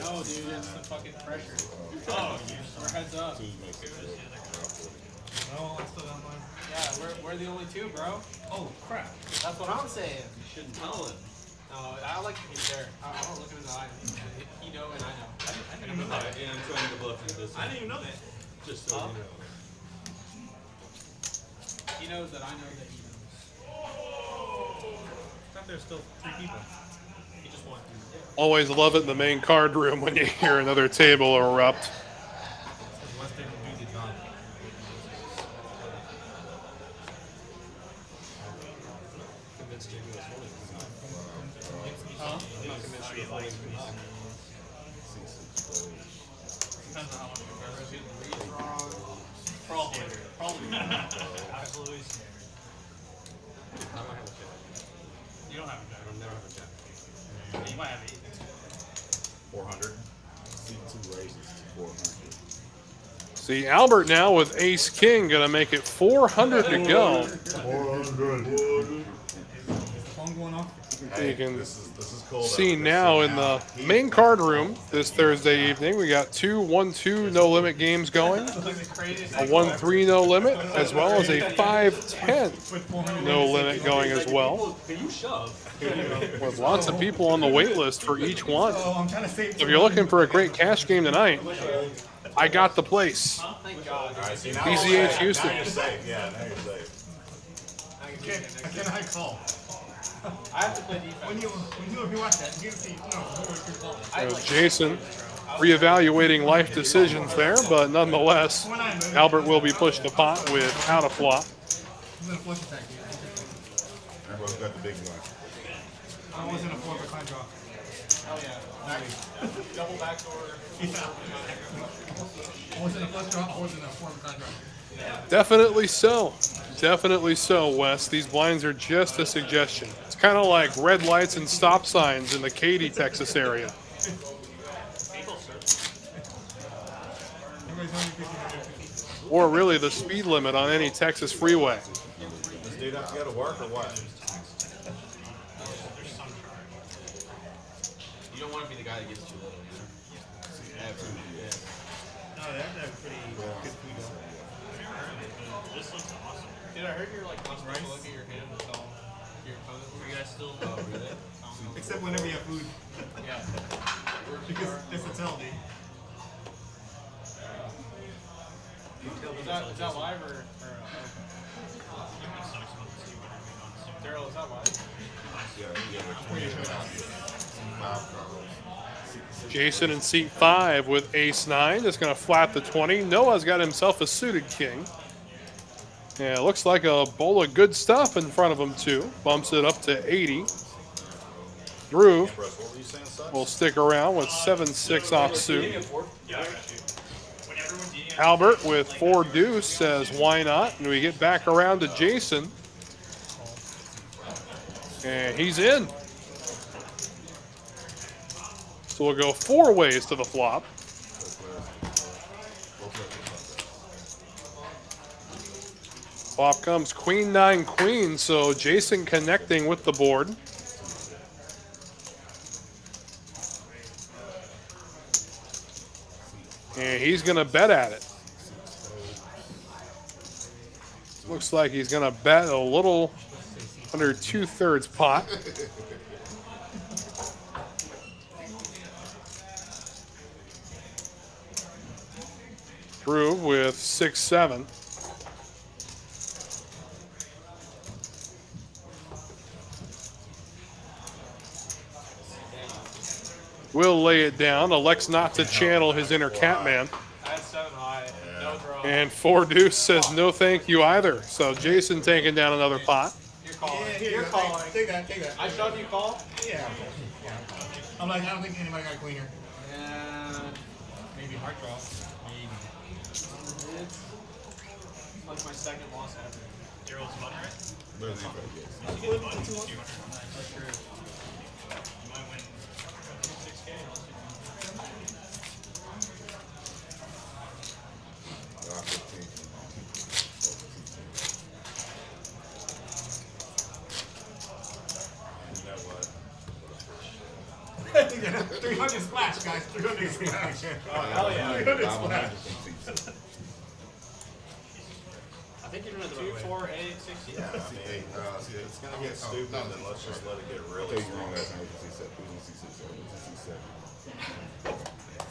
Speaker 11: No, dude, it's the fucking pressure. Oh, we're heads up.
Speaker 8: No, I still got mine.
Speaker 11: Yeah, we're the only 2, bro.
Speaker 8: Oh, crap.
Speaker 11: That's what I'm saying.
Speaker 7: You shouldn't tell him.
Speaker 11: No, I like to be there. I don't look in his eye. He know and I know.
Speaker 8: I didn't even know that.
Speaker 7: And I'm trying to bluff in this.
Speaker 8: I didn't even know that.
Speaker 7: Just so you know.
Speaker 11: He knows that I know that he knows.
Speaker 8: I thought there's still 3 people.
Speaker 11: He just won.
Speaker 2: Always love it in the main card room when you hear another table erupt.
Speaker 8: Wes didn't do the job.
Speaker 7: Convinced Jamie was holding.
Speaker 8: Huh?
Speaker 7: I'm not convinced you were holding.
Speaker 8: Depends on how much you guys
Speaker 11: Read's wrong. Probably.
Speaker 8: Absolutely scared.
Speaker 7: I might have a check.
Speaker 8: You don't have a jack.
Speaker 7: I don't never have a check.
Speaker 8: Yeah, you might have 8.
Speaker 3: 400. See 2 raises, 400.
Speaker 2: See Albert now with Ace King gonna make it 400 to go.
Speaker 3: 400.
Speaker 8: Is the phone going off?
Speaker 2: You can
Speaker 3: This is cool. though.
Speaker 2: see
Speaker 3: This
Speaker 2: now
Speaker 3: is
Speaker 2: in
Speaker 3: now.
Speaker 2: the main card room this Thursday evening. We got 2 1-2 no limit games going, a 1-3 no limit, as well as a 5-10 no limit going as well,
Speaker 7: Can you shove?
Speaker 2: with lots of people on the wait list for each one.
Speaker 8: Oh, I'm trying to save.
Speaker 2: If you're looking for a great cash game tonight, I got the place.
Speaker 11: Thank God.
Speaker 3: All right, see, now
Speaker 2: TCH
Speaker 3: you're safe.
Speaker 2: Houston.
Speaker 3: Now you're safe. Yeah, now you're safe.
Speaker 8: I can I call?
Speaker 11: I have to play defense.
Speaker 8: When you watch that, you can see, who call.
Speaker 2: There's Jason reevaluating life decisions there, but nonetheless, Albert will be pushed to pot without a flop.
Speaker 8: I'm gonna flush attack you.
Speaker 3: Everyone's got the big one.
Speaker 8: I was in a 4 behind draw.
Speaker 11: Oh yeah. Double backdoor.
Speaker 8: Yeah. I was in a flush draw. I was in a 4 behind draw.
Speaker 2: Definitely so. Definitely so, Wes. These blinds are just a suggestion. It's kind of like red lights and stop signs in the Katy, Texas area.
Speaker 8: Everybody's only 50.
Speaker 2: Or really the speed limit on any Texas freeway.
Speaker 3: Does dude have to go to work or what?
Speaker 10: You don't want to be the guy that gets too little, you know? Absolutely.
Speaker 8: No, that's pretty good food.
Speaker 4: This looks awesome.
Speaker 11: Dude, I heard you're like not supposed to look at your hand until your opponent.
Speaker 4: Are you guys still?
Speaker 10: Oh, really?
Speaker 8: Except whenever you have food.
Speaker 11: Yeah.
Speaker 8: Because that's a tell, dude.
Speaker 11: Is that live or
Speaker 4: Daryl, is that why?
Speaker 2: Jason in seat 5 with ace-9. Just going to flat the 20. Noah's got himself a suited king. Yeah, it looks like a bowl of good stuff in front of him, too. Bumps it up to 80. Drew will stick around with 7-6 offsuit. Albert with 4 deuce says, why not? And we get back around to Jason. And he's in. So we'll go 4 ways to the flop. Flop comes queen, 9, queen. So Jason connecting with the board. And he's going to bet at it. Looks like he's going to bet a little under 2/3 pot. Drew with 6-7. Will lay it down, elects not to channel his inner Catman.
Speaker 4: I had 7 high, no draw.
Speaker 2: And 4 deuce says no thank you either. So Jason taking down another pot.
Speaker 4: You're calling.
Speaker 8: Yeah,
Speaker 4: You're calling.
Speaker 8: Take that, take that.
Speaker 4: I shoved you call?
Speaker 8: Yeah. I'm like, I don't think anybody got a queener.
Speaker 4: Maybe heart draw. Maybe. That's my second loss ever. Daryl's fun, right? That's true. You might win 6K.
Speaker 8: Yeah, 300 splash, guys. 300 splash.
Speaker 4: Oh, hell yeah.
Speaker 8: 300 splash.
Speaker 7: I think you're doing it the
Speaker 4: 2,
Speaker 7: right way.
Speaker 4: 4, 8, 6.
Speaker 3: Yeah, I mean, it's gonna get stupid, then let's just let it get really strong.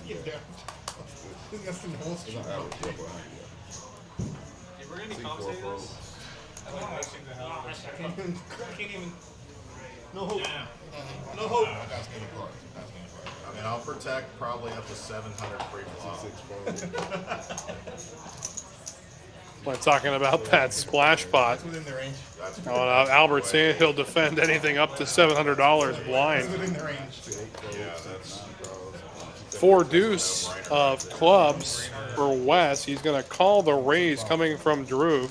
Speaker 8: Yeah. That's the whole street.
Speaker 4: If we're gonna be commentating this, I like wasting the hell out of it.
Speaker 8: I can't even. No hope. No hope.
Speaker 3: I mean, I'll protect probably up to 700 free flop.
Speaker 2: We're talking about that splash pot.
Speaker 8: That's within the range.
Speaker 2: Albert saying he'll defend anything up to $700
Speaker 8: That's
Speaker 2: blind.
Speaker 8: within the range.
Speaker 3: Yeah, that's
Speaker 2: 4 deuce of clubs for Wes. He's going to call the raise coming from Drew.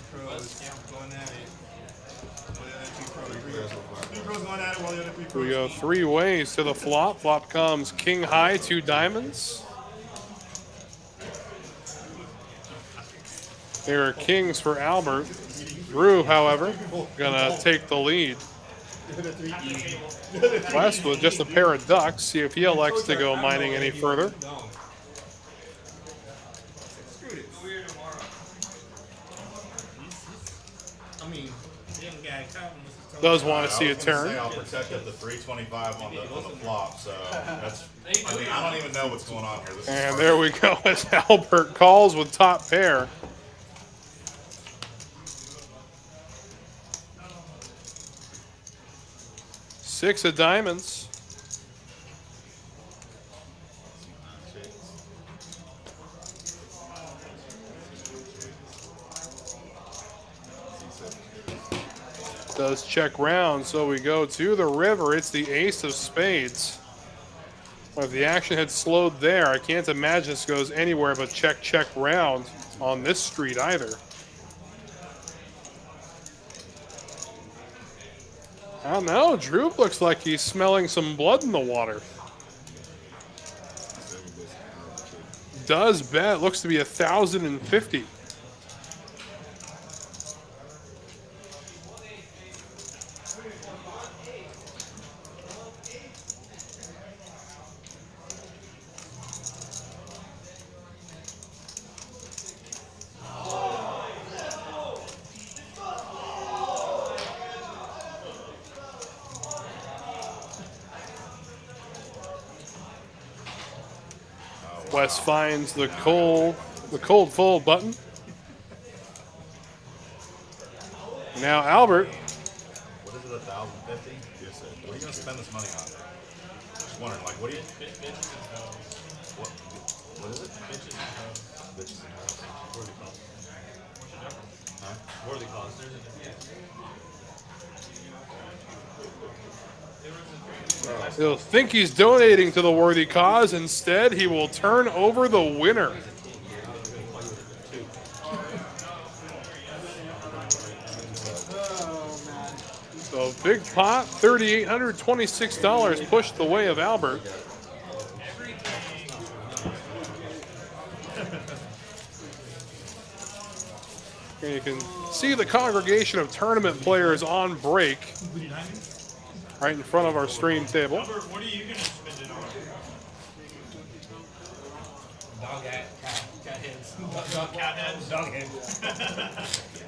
Speaker 2: We go 3 ways to the flop. Flop comes king high, 2 diamonds. There are kings for Albert. Drew, however, gonna take the lead. Wes with just a pair of ducks. See if he elects to go mining any further.
Speaker 8: I mean,
Speaker 2: Does want to see a
Speaker 3: I was gonna say
Speaker 2: turn.
Speaker 3: I'll protect up to 325 on the flop, so that's. I mean, I don't even know what's going on here. This is
Speaker 2: And
Speaker 3: hard.
Speaker 2: there we go as Albert calls with top pair. Six of diamonds. Does check round, so we go to the river. It's the ace of spades. Well, if the action had slowed there, I can't imagine this goes anywhere but check, check round on this street either. I don't know. Drew looks like he's smelling some blood in the water. Does bet. Looks to be 1,050. Wes finds the cold fold button. Now Albert
Speaker 3: What is it, a 50? Yes, sir. What are you going to spend this money on? Just wondering, like, what do you... What is it? Bitches and hoes. Bitches and hoes.
Speaker 7: Worthy cause.
Speaker 3: Huh?
Speaker 7: Worthy cause.
Speaker 2: He'll think he's donating to the worthy cause. Instead, he will turn over the winner. So big pot, $3,826 pushed the way of Albert. And you can see the congregation of tournament players on break right in front of our stream table.
Speaker 4: Albert, what are you going to spend it on?
Speaker 8: Dog hat, cat heads.
Speaker 4: Cat heads?
Speaker 8: Dog heads.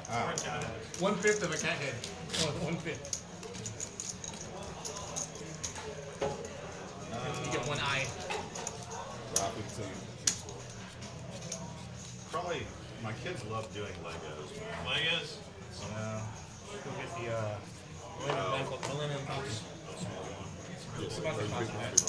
Speaker 4: Or cat heads?
Speaker 8: 1/5 of a cat head. Oh, 1/5. You get one eye.
Speaker 3: Probably, my kids love doing Legos.
Speaker 4: Legos?
Speaker 3: Yeah.
Speaker 8: Go get the Millennium Falcon. It's about the cost of that.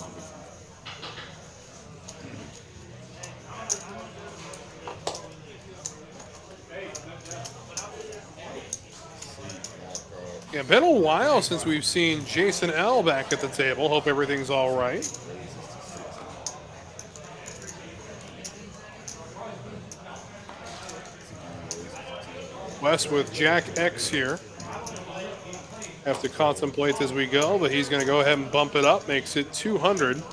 Speaker 2: Yeah, been a while since we've seen Jason L back at the table. Hope everything's all right. Wes with Jack X here. Have to contemplate as we go, but he's going to go ahead and bump it up. Makes it 200.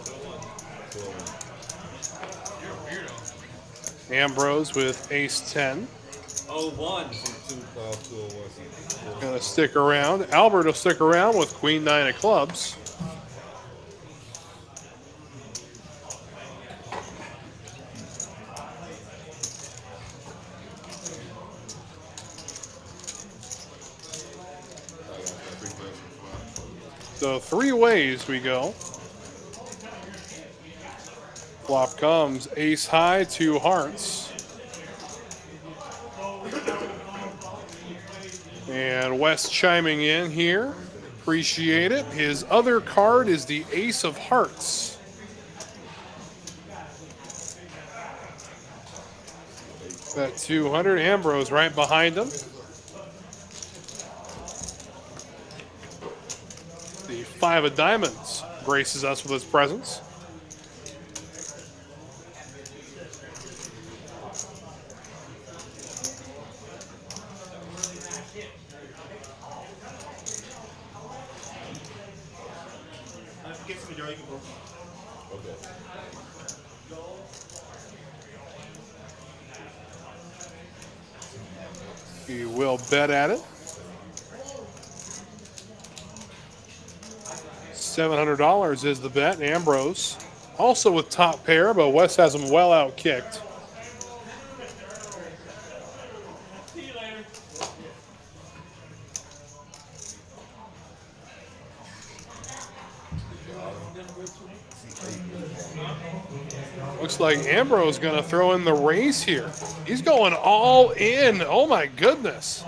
Speaker 2: Ambrose with ace 10.
Speaker 7: 01.
Speaker 2: Going to stick around. Albert will stick around with queen 9 of clubs. So 3 ways we go. Flop comes ace high, 2 hearts. And Wes chiming in here. Appreciate it. His other card is the ace of hearts. That 200. Ambrose right behind him. The 5 of diamonds graces us with his presence.
Speaker 3: Get some Joe, you can go. Okay.
Speaker 2: He will bet at it. $700 is the bet. Ambrose also with top pair, but Wes has him well out kicked.
Speaker 4: See you later.
Speaker 2: Looks like Ambrose going to throw in the race here. He's going all in. Oh my goodness.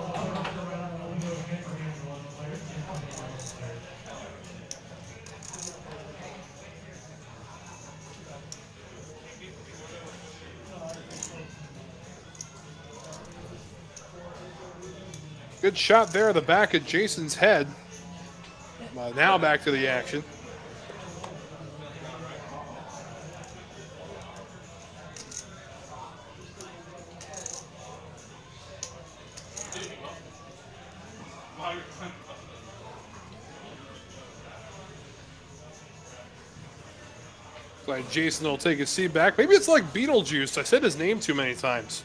Speaker 2: Good shot there at the back of Jason's head. Now back to the action. Like Jason will take his seat back. Maybe it's like Beetlejuice. I said his name too many times.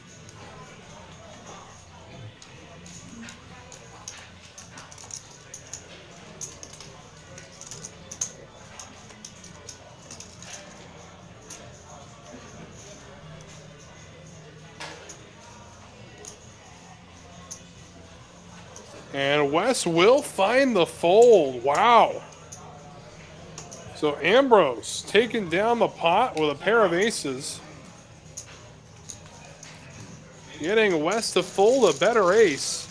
Speaker 2: And Wes will find the fold. Wow. So Ambrose taking down the pot with a pair of aces. Getting Wes to fold a better ace.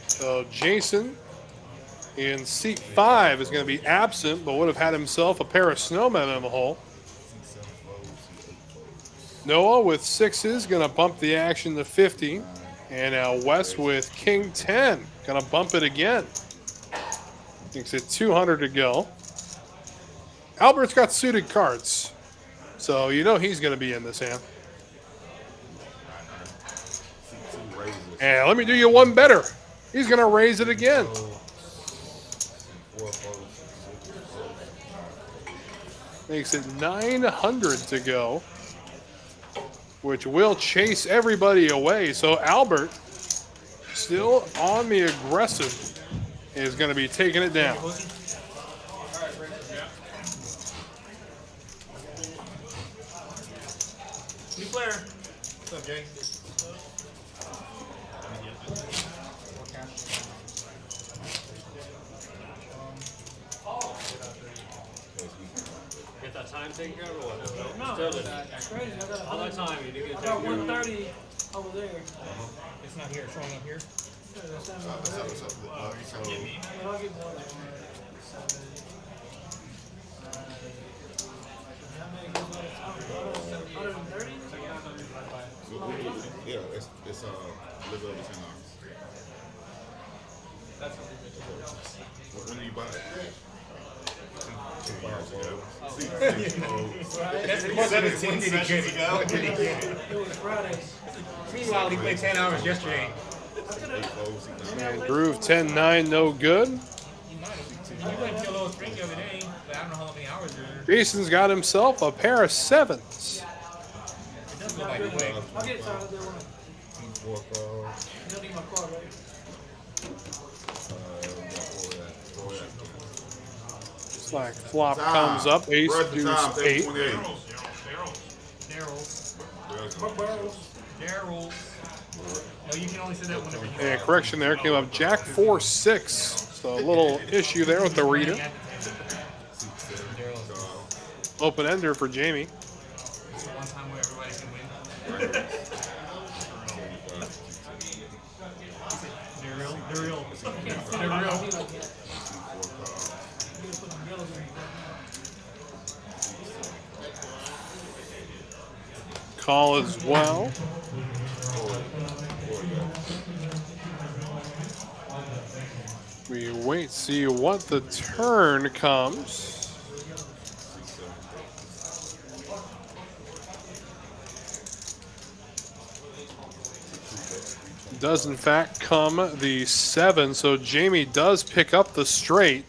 Speaker 2: So Jason in seat 5 is going to be absent, but would have had himself a pair of snowmen in the hole. Noah with 6s going to bump the action to 50. And now Wes with King 10 going to bump it again. Thinks it 200 to go. Albert's got suited cards, so you know he's going to be in this hand. And let me do you one better. He's going to raise it again. Makes it 900 to go, which will chase everybody away. So Albert, still on the aggressive, is going to be taking it down.
Speaker 8: New player. What's up, Jay?
Speaker 7: Get that time taken care of or what?
Speaker 6: No,
Speaker 7: Still
Speaker 6: that's crazy.
Speaker 7: all that time you didn't get
Speaker 6: I
Speaker 7: it
Speaker 6: got
Speaker 7: taken care of.
Speaker 6: 130 over there.
Speaker 8: It's not here. Showing up here.
Speaker 6: Yeah, that's not over there. But I'll get more. How many goes by the time? 130?
Speaker 3: Yeah, it's a little over $10.
Speaker 11: That's what we did.
Speaker 3: When do you buy it? 2 years ago.
Speaker 8: That's 17 sessions ago.
Speaker 6: It was Friday.
Speaker 8: Meanwhile, he played 10 hours yesterday.
Speaker 2: And groove 10-9, no good.
Speaker 8: He went to a little string the other day, but I don't know how many hours there.
Speaker 2: Jason's got himself a pair of 7s.
Speaker 8: It does go by quick.
Speaker 6: I'll get it started there when you don't need my card, right?
Speaker 2: Looks like flop comes up, ace, deuce, 8.
Speaker 8: Daryl. No, you can only say that whenever you
Speaker 2: And correction there, came up jack 4-6. So a little issue there with the reader. Open ender for Jamie.
Speaker 8: It's the one time where everybody can win. They're real.
Speaker 2: Call as well. We wait, see what the turn comes. Does in fact come the 7, so Jamie does pick up the straight.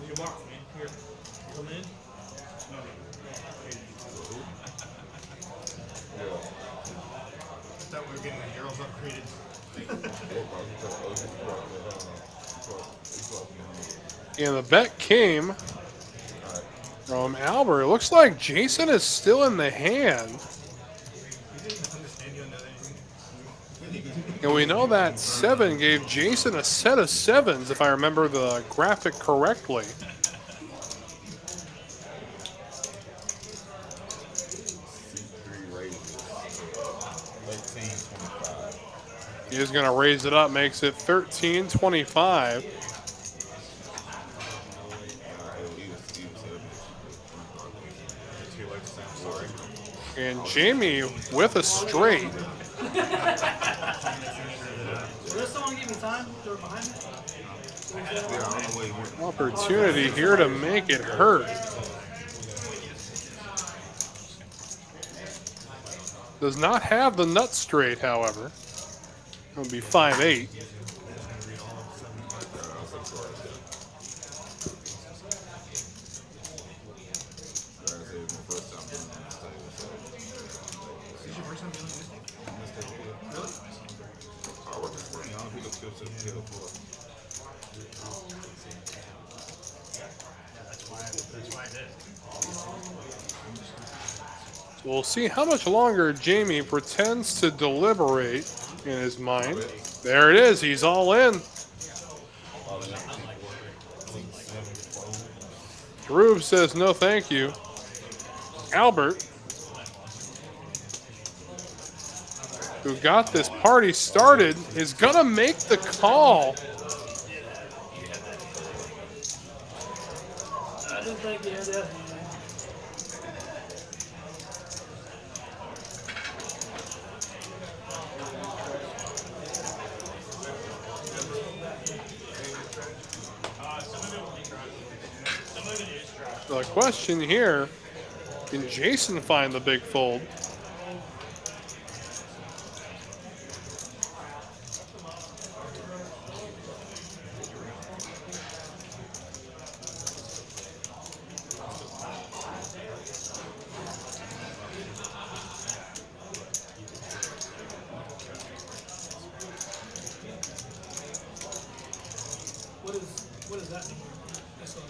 Speaker 8: Your box, man. Here. Come in. I thought we were getting the Daryl's upgraded.
Speaker 2: And the bet came from Albert. It looks like Jason is still in the hand. And we know that 7 gave Jason a set of 7s, if I remember the graphic correctly. He is going to raise it up, makes it 13-25. And Jamie with a straight.
Speaker 6: Will someone give me time? They're behind me?
Speaker 2: Opportunity here to make it hurt. Does not have the nut straight, however. It'll be 5-8.
Speaker 4: That's why I did.
Speaker 2: So we'll see how much longer Jamie pretends to deliberate in his mind. There it is. He's all in. Rube says no thank you. Albert, who got this party started, is going to make the call.
Speaker 6: I didn't think he had that.
Speaker 2: The question here, can Jason find the big fold?
Speaker 6: What is that number? That's what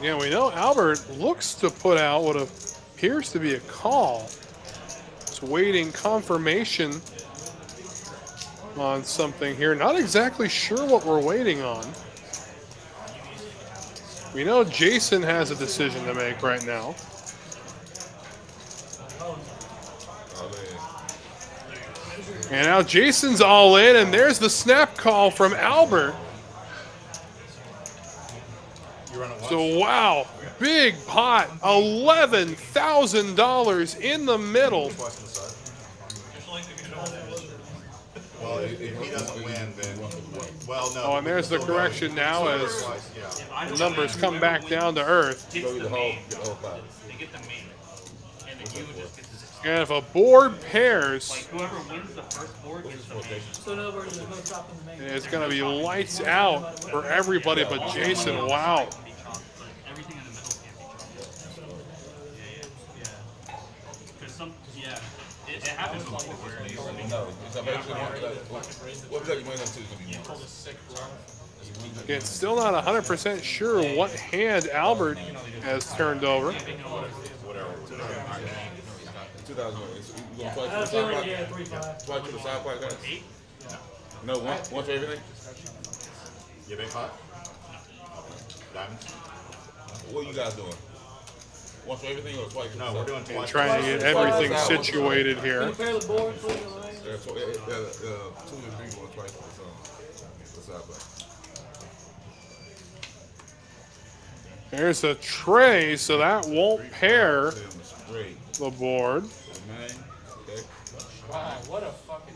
Speaker 2: Yeah, we know Albert looks to put out what appears to be a call. It's waiting confirmation on something here. Not exactly sure what we're waiting on. We know Jason has a decision to make right now. And now Jason's all in, and there's the snap call from Albert. So wow, big pot, $11,000 in the middle.
Speaker 3: Well, if he doesn't win, then well, no.
Speaker 2: Oh, and there's the correction now as the numbers come back down to earth.
Speaker 4: They get the main, and then you would just get the 16.
Speaker 2: And if a board pairs,
Speaker 4: Like whoever wins the first board gets the main.
Speaker 6: So in other words, there's no top in the main.
Speaker 2: it's going to be lights out for everybody but Jason. Wow.
Speaker 4: Everything in the middle can't be chopped. Yeah. Because some, it happens before where it's
Speaker 2: It's still not 100% sure what hand Albert has turned over.
Speaker 6: I have a feeling, yeah, 3-5.
Speaker 12: Twice to the side part, guys? No, one for everything?
Speaker 3: You big pot? Diamonds?
Speaker 12: What are you guys doing? One for everything or twice to the side?
Speaker 3: No, we're doing twice.
Speaker 2: Trying to get everything situated
Speaker 6: Can
Speaker 2: here.
Speaker 6: you pair the board, please? Elaine?
Speaker 12: Yeah, 2 and 3 going twice to the side part.
Speaker 2: There's a tray, so that won't pair
Speaker 12: Great.
Speaker 2: the board.
Speaker 12: Man, okay.
Speaker 8: Wow, what a fucking.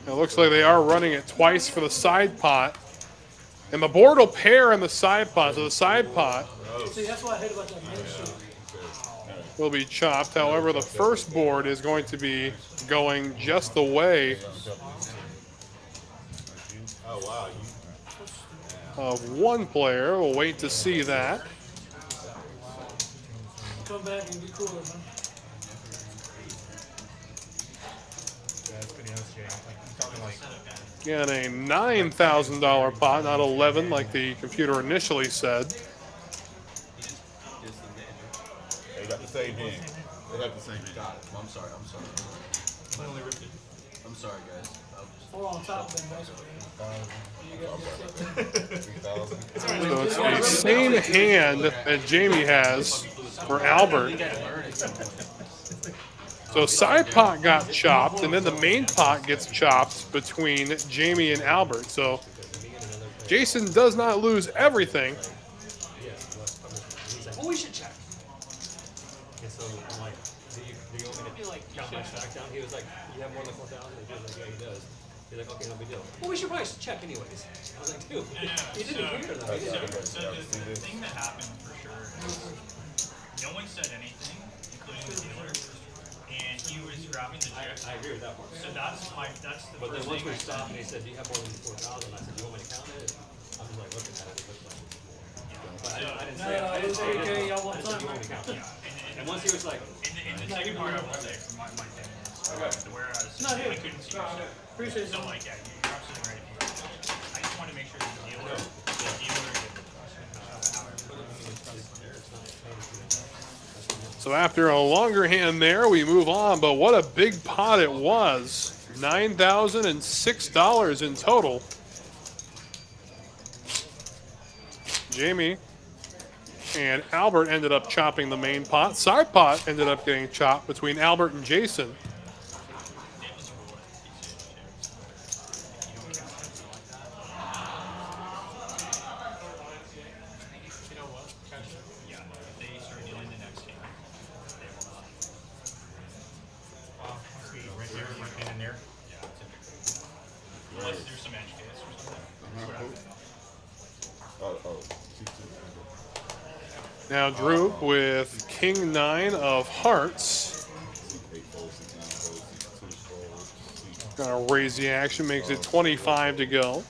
Speaker 2: It looks like they are running it twice for the side pot. And the board will pair in the side pot, so the side pot
Speaker 6: See, that's what I hate about that main sheet.
Speaker 2: will be chopped. However, the first board is going to be going just the way
Speaker 3: Oh wow,
Speaker 2: of one player. We'll wait to see that.
Speaker 6: Come back and be cooler, man.
Speaker 2: Again, a $9,000 pot, not 11 like the computer initially said.
Speaker 12: They got the same hand. They got the same hand.
Speaker 10: Got it. I'm sorry. I'm sorry, guys.
Speaker 6: 4 on top, then basically. You got
Speaker 12: 3,000.
Speaker 2: So it's the same hand that Jamie has for Albert. So side pot got chopped, and then the main pot gets chopped between Jamie and Albert. So Jason does not lose everything.
Speaker 7: Well, we should check. Okay, so I'm like, do you want me to count my stack down? He was like, you have more than 4,000? He was like, yeah, he does. He's like, okay, no big deal. Well, we should probably check anyways. I was like, dude, he didn't hear that.
Speaker 4: So the thing that happened for sure is no one said anything. including the dealer, and he was grabbing the chips.
Speaker 7: I agree with that part.
Speaker 4: So that's the
Speaker 7: But then
Speaker 4: first
Speaker 7: once
Speaker 4: thing
Speaker 7: we
Speaker 4: I
Speaker 7: stopped and
Speaker 4: said.
Speaker 7: he said, do you have more than 4,000? I said, you want me to count it? I'm just like looking at it. It looks like. But I didn't say it. I didn't say it.
Speaker 6: Okay, y'all want
Speaker 7: I said, you
Speaker 6: time?
Speaker 7: want me to count it?
Speaker 4: Yeah,
Speaker 7: And once he was like,
Speaker 4: in the second part, I will say from my thing was whereas
Speaker 6: No, here.
Speaker 4: I couldn't see.
Speaker 6: Appreciate it.
Speaker 4: So like, yeah, you're absolutely right. I just want to make sure the dealer
Speaker 2: So after a longer hand there, we move on, but what a big pot it was. $9,006 in total. Jamie and Albert ended up chopping the main pot. Side pot ended up getting chopped between Albert and Jason.
Speaker 4: yeah, if they start dealing the next game, they will not. See, right there, right in there. Yeah, typically. Unless there's some edge case or something.
Speaker 2: Now Drew with King 9 of hearts. Gonna raise the action, makes it 25 to go.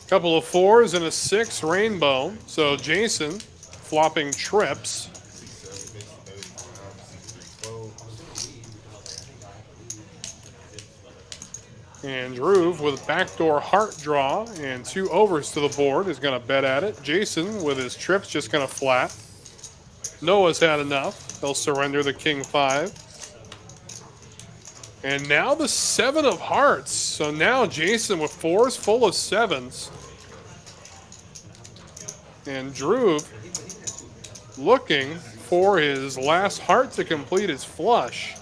Speaker 2: Couple of 4s and a 6 rainbow. So Jason flopping trips. And Drew with backdoor heart draw and 2 overs to the board is going to bet at it. Jason with his trips just going to flat. Noah's had enough. He'll surrender the King 5. And now the 7 of hearts. So now Jason with 4s full of 7s. And Drew looking for his last heart to complete his flush.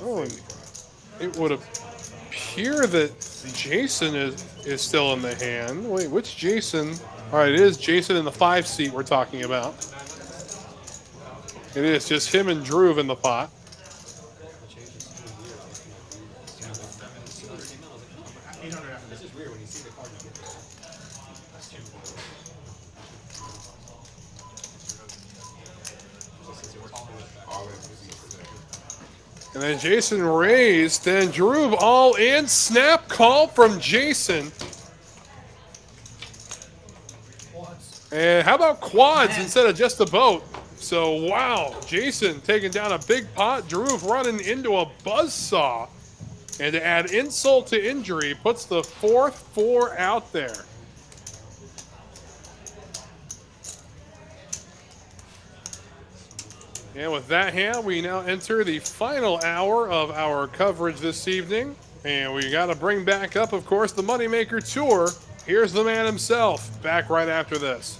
Speaker 2: Oh, it would appear that Jason is still in the hand. Wait, which Jason? All right, it is Jason in the 5 seat we're talking about. It is just him and Drew in the pot. And then Jason raised, then Drew all in, snap call from Jason. And how about quads instead of just a boat? So wow, Jason taking down a big pot, Drew running into a buzzsaw. And to add insult to injury, puts the 4th 4 out there. And with that hand, we now enter the final hour of our coverage this evening. And we got to bring back up, of course, the Moneymaker Tour. Here's the man himself, back right after this.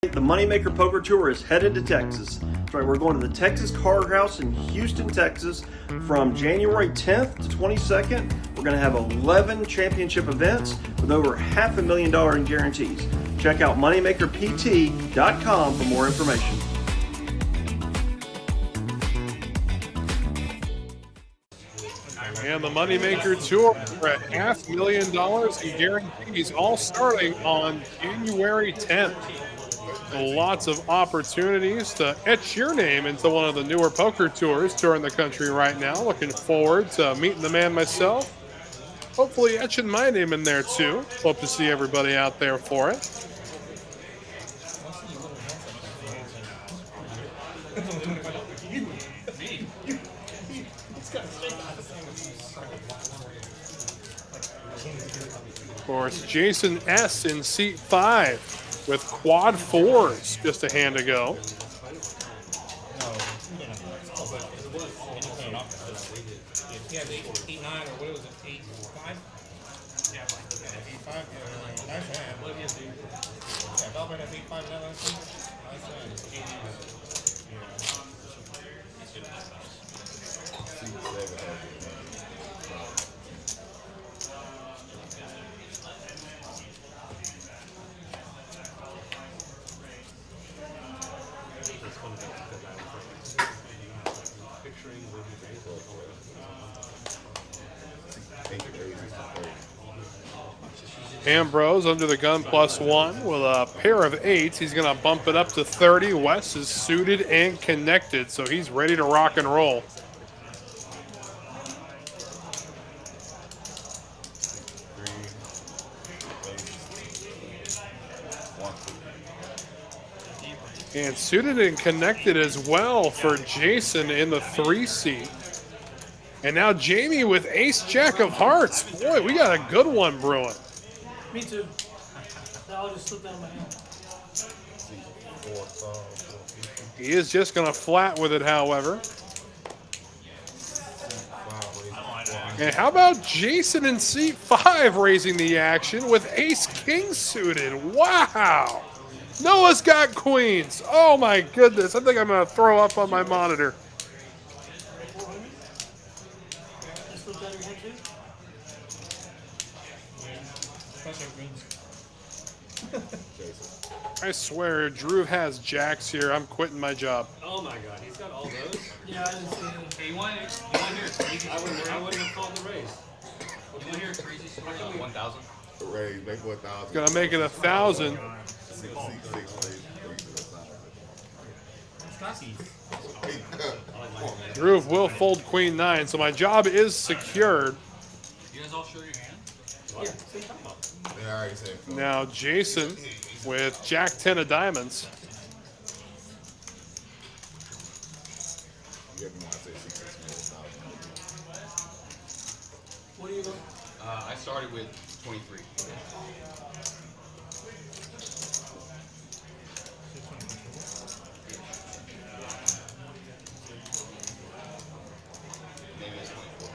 Speaker 1: The Moneymaker Poker Tour is headed to Texas. That's right, we're going to the Texas Card House in Houston, Texas from January 10th to 22nd. We're going to have 11 championship events with over $500,000 in guarantees. Check out moneymakerpt.com for more information.
Speaker 2: And the Moneymaker Tour for $500,000 in guarantees, all starting on January 10th. Lots of opportunities to etch your name into one of the newer poker tours touring the country right now. Looking forward to meeting the man myself. Hopefully etching my name in there too. Hope to see everybody out there for it. Of course, Jason S. in seat 5 with quad 4s just a hand ago.
Speaker 8: Yeah, 8, 9, or what was it, 8, 5? Yeah, 8, 5. Yeah, nice hand. Yeah, Belbert has 8, 5 in that last week. Nice hand.
Speaker 2: Ambrose under the gun +1 with a pair of 8s. He's going to bump it up to 30. Wes is suited and connected, so he's ready to rock and roll. And suited and connected as well for Jason in the 3 seat. And now Jamie with ace-jack of hearts. Boy, we got a good one brewing.
Speaker 6: Me too. I'll just slip down my hand.
Speaker 2: He is just going to flat with it, however. And how about Jason in seat 5 raising the action with ace-king suited? Wow! Noah's got queens. Oh my goodness. I think I'm going to throw up on my monitor. I swear, Drew has jacks here. I'm quitting my job.
Speaker 7: Oh my god, he's got all those?
Speaker 6: Yeah, I didn't see it.
Speaker 5: Hey, you want to hear a crazy
Speaker 7: I
Speaker 5: story?
Speaker 7: wouldn't have called the raise.
Speaker 5: You want to hear a crazy story on 1,000?
Speaker 12: Raise, make 1,000.
Speaker 2: Gonna make it 1,000. Drew will fold queen 9, so my job is secured.
Speaker 5: You guys all show your hand?
Speaker 12: Yeah, I already said.
Speaker 2: Now Jason with jack 10 of diamonds.
Speaker 6: What do you go?
Speaker 10: I started with 23. Maybe it's 24.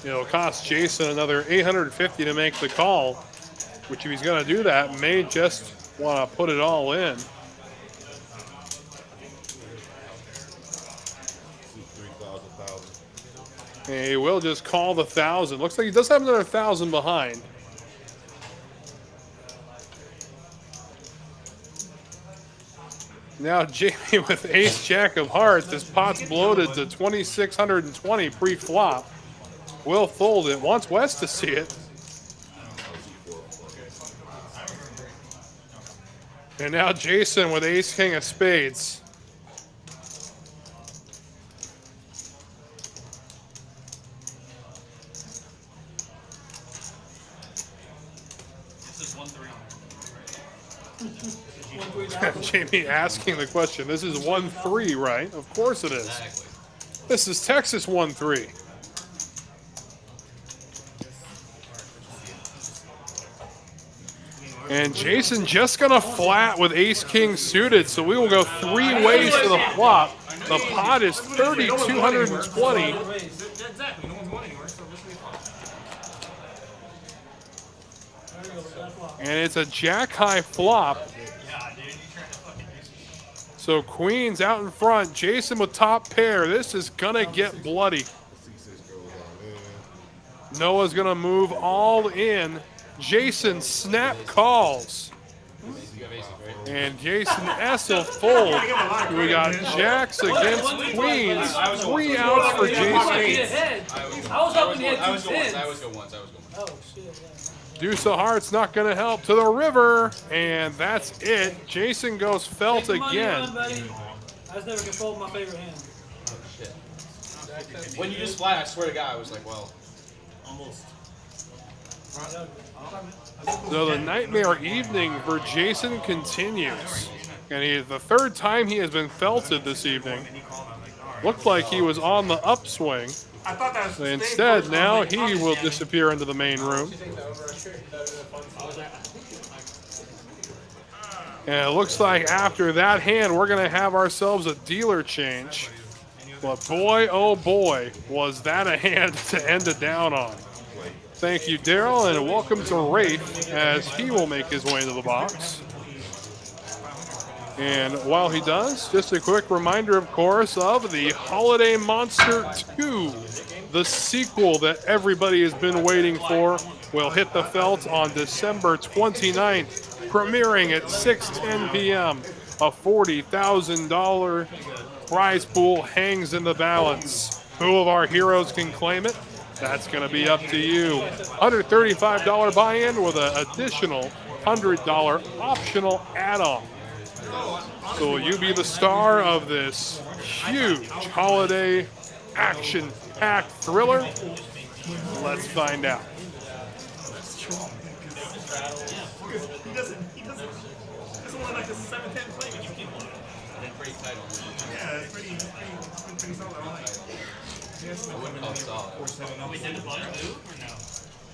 Speaker 2: It'll cost Jason another 850 to make the call, which if he's going to do that, may just want to put it all in. And he will just call the 1,000. Looks like he does have another 1,000 behind. Now Jamie with ace-jack of hearts. This pot's bloated to 2,620 pre-flop. Will fold it. Wants Wes to see it. And now Jason with ace-king of spades.
Speaker 5: This is 1-3.
Speaker 2: Jamie asking the question. This is 1-3, right? Of course it is.
Speaker 10: Exactly.
Speaker 2: This is Texas 1-3. And Jason just gonna flat with ace-king suited, so we will go 3 ways to the flop. The pot is 3,220.
Speaker 8: Exactly. No one's won anywhere, so this will be fun.
Speaker 2: And it's a jack-high flop. So Queen's out in front. Jason with top pair. This is gonna get bloody. Noah's gonna move all in. Jason snap calls. And Jason S will fold. We got jacks against queens. 3 outs for Jason.
Speaker 6: I was hoping he had 2
Speaker 10: I was
Speaker 6: tens.
Speaker 10: going once.
Speaker 6: Oh, shit, yeah.
Speaker 2: Deuce of hearts not going to help. To the river. And that's it. Jason goes felt
Speaker 6: Take the money,
Speaker 2: again.
Speaker 6: run, buddy. I just never can fold my favorite hand.
Speaker 10: Oh, shit. When you just flat, I swear to God, I was like, well.
Speaker 5: Almost.
Speaker 2: So the nightmare evening for Jason continues. And the 3rd time he has been felted this evening. Looked like he was on the upswing.
Speaker 8: I thought that was
Speaker 2: Instead, now he will disappear into the main room. And it looks like after that hand, we're going to have ourselves a dealer change. But boy, oh boy, was that a hand to end it down on. Thank you, Daryl, and welcome to Rafe as he will make his way into the box. And while he does, just a quick reminder, of course, of the Holiday Monster 2 the sequel that everybody has been waiting for, will hit the felt on December 29th, premiering at 6:10 p.m. A $40,000 prize pool hangs in the balance. Who of our heroes can claim it? That's going to be up to you. $135 buy-in with an additional $100 optional add-on. So will you be the star of this huge holiday action-packed thriller? Let's find out.
Speaker 8: He doesn't want like a 7-10 play when you keep one.
Speaker 10: Pretty tight on it.
Speaker 8: Yeah, it's pretty solid. I like it.
Speaker 10: I wouldn't call it solid.
Speaker 4: We did the button move or no?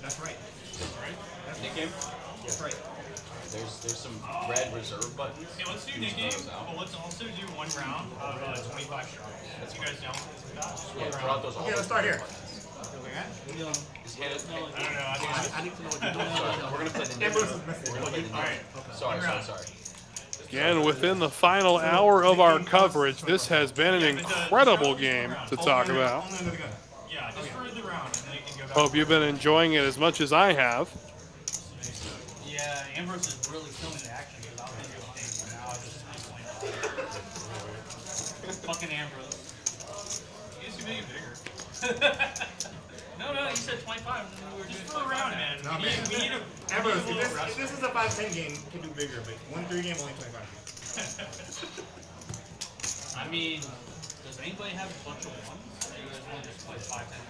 Speaker 8: That's right.
Speaker 10: Nick game?
Speaker 8: That's right.
Speaker 10: There's some red reserve buttons.
Speaker 4: Okay, let's do Nick game, but let's also do one round of 25 shots. You guys down with that?
Speaker 10: Yeah, throw out those all.
Speaker 8: Okay, let's start here.
Speaker 10: Just hit it.
Speaker 4: I don't know.
Speaker 10: I need to know what you're doing. We're gonna play the
Speaker 8: Ambrose is missing.
Speaker 4: Alright.
Speaker 10: Sorry.
Speaker 2: Again, within the final hour of our coverage, this has been an incredible game to talk about.
Speaker 4: Yeah, just for the round, and then you can go back.
Speaker 2: Hope you've been enjoying it as much as I have.
Speaker 4: Yeah, Ambrose is really filming the action because I was doing things, and now I just fucking Ambrose. You used to make it bigger. No, you said 25. We were just for a round, man.
Speaker 8: No, man.
Speaker 4: We need a
Speaker 8: Ambrose, if this is a 5-10 game, it can do bigger, but 1-3 game, only 25.
Speaker 4: I mean, does anybody have a bunch of ones? Or you guys want to just play 5-10?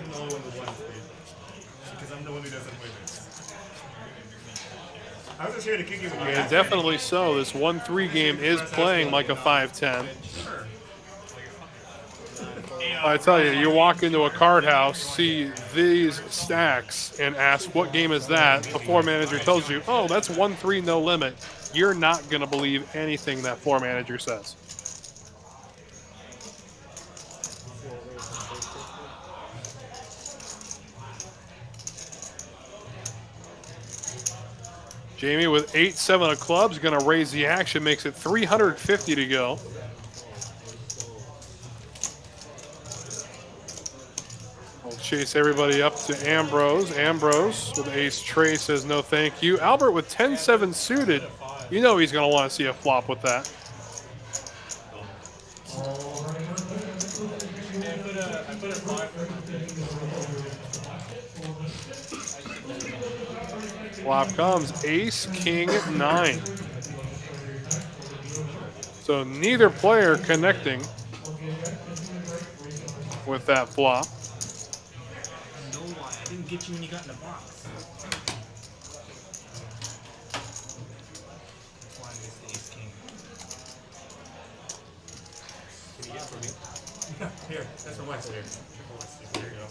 Speaker 8: I'm the only one who wants it. Because I'm the one who doesn't win this. I was just here to kick you with you.
Speaker 2: Yeah, definitely so. This 1-3 game is playing like a 5-10. I tell you, you walk into a card house, see these stacks, and ask, what game is that? The floor manager tells you, oh, that's 1-3 no limit. You're not going to believe anything that floor manager says. Jamie with 8-7 of clubs, going to raise the action, makes it 350 to go. We'll chase everybody up to Ambrose. Ambrose with ace tray says no thank you. Albert with 10-7 suited. You know he's going to want to see a flop with that.
Speaker 4: I put a 5
Speaker 2: Flop comes ace, king, 9. So neither player connecting with that flop.
Speaker 8: No, I didn't get you when you got in the box. That's why I missed the ace king. Can you get it for me? Here, that's for Wes. Here you go.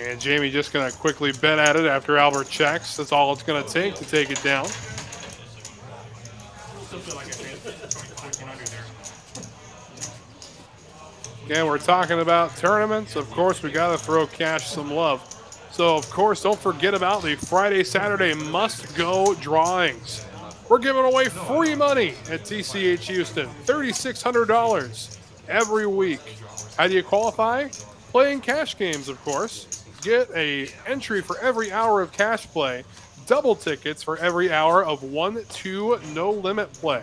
Speaker 2: And Jamie just going to quickly bet at it after Albert checks. That's all it's going to take it down.
Speaker 8: Still feel like I paid 1400 there.
Speaker 2: Again, we're talking about tournaments. Of course, we got to throw cash some love. So, of course, don't forget about the Friday, Saturday must-go drawings. We're giving away free money at TCH Houston, $3,600 every week. How do you qualify? Playing cash games, of course. Get an entry for every hour of cash play, double tickets for every hour of 1-2 no-limit play.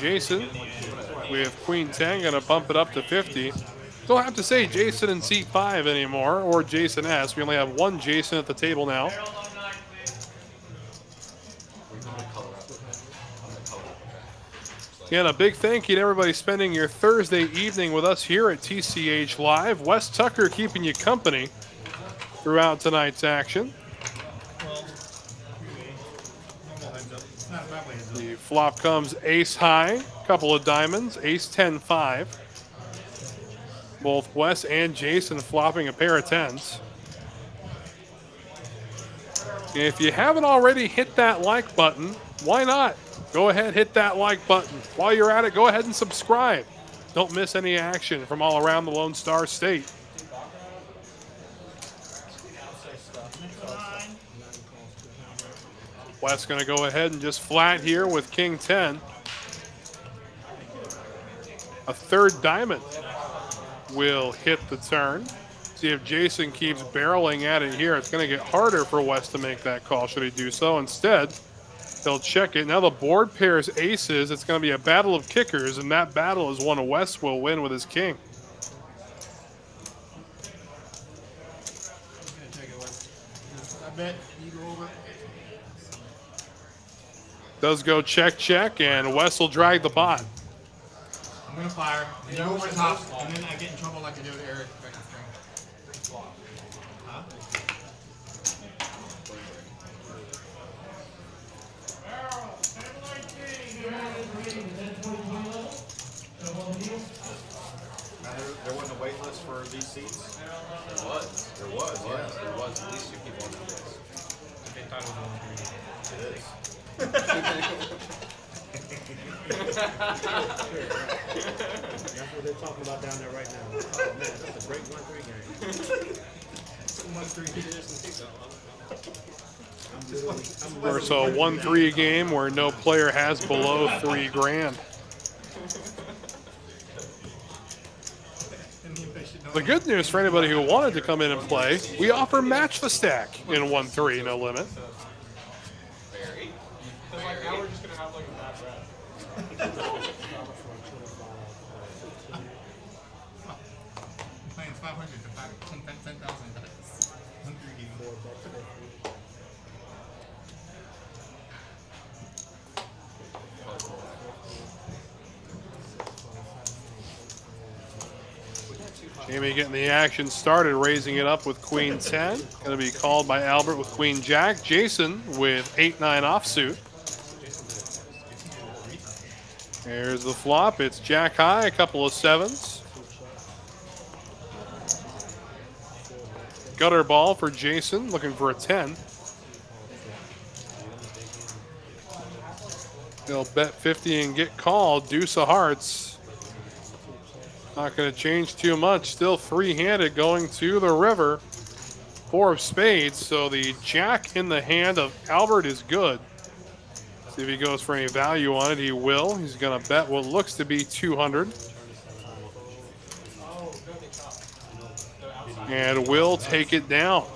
Speaker 2: Jason, we have Queen 10, going to bump it up to 50. Don't have to say Jason in seat 5 anymore, or Jason S. We only have one Jason at the table now. Again, a big thank you to everybody spending your Thursday evening with us here at TCH Live. Wes Tucker keeping you company throughout tonight's action. The flop comes ace high, couple of diamonds, ace 10-5. Both Wes and Jason flopping a pair of 10s. And if you haven't already hit that like button, why not? Go ahead, hit that like button. While you're at it, go ahead and subscribe. Don't miss any action from all around the Lone Star State. Wes going to go ahead and just flat here with King 10. A third diamond will hit the turn. See if Jason keeps barreling at it here. It's going to get harder for Wes to make that call should he do so. Instead, he'll check it. Now the board pairs aces. It's going to be a battle of kickers, and that battle is one Wes will win with his king.
Speaker 8: I bet you go over.
Speaker 2: Does go check, check, and Wes will drag the pot.
Speaker 8: I'm gonna fire. You go over the top, and then I get in trouble like I do with Eric. Huh?
Speaker 3: There wasn't a wait list for these seats?
Speaker 10: There was.
Speaker 3: There was, yeah.
Speaker 10: There was at least 2 people on that list.
Speaker 8: They thought it was
Speaker 3: It is.
Speaker 9: That's what they're talking about down there right now. Oh man, that's a great 1-3 game. 1-3.
Speaker 2: Versus a 1-3 game where no player has below $3,000. The good news for anybody who wanted to come in and play, we offer match the stack in 1-3, no limit.
Speaker 10: Very.
Speaker 4: Because like now we're just gonna have like a bad rep.
Speaker 8: Playing 500 to 10,000.
Speaker 2: Jamie getting the action started, raising it up with Queen 10. Going to be called by Albert with Queen Jack. Jason with 8-9 offsuit. There's the flop. It's Jack high, a couple of 7s. Gutter ball for Jason, looking for a 10. He'll bet 50 and get called. Deuce of hearts. Not going to change too much. Still 3-handed going to the river. 4 of spades. So the jack in the hand of Albert is good. See if he goes for any value on it. He will. He's going to bet what looks to be 200. And will take it down.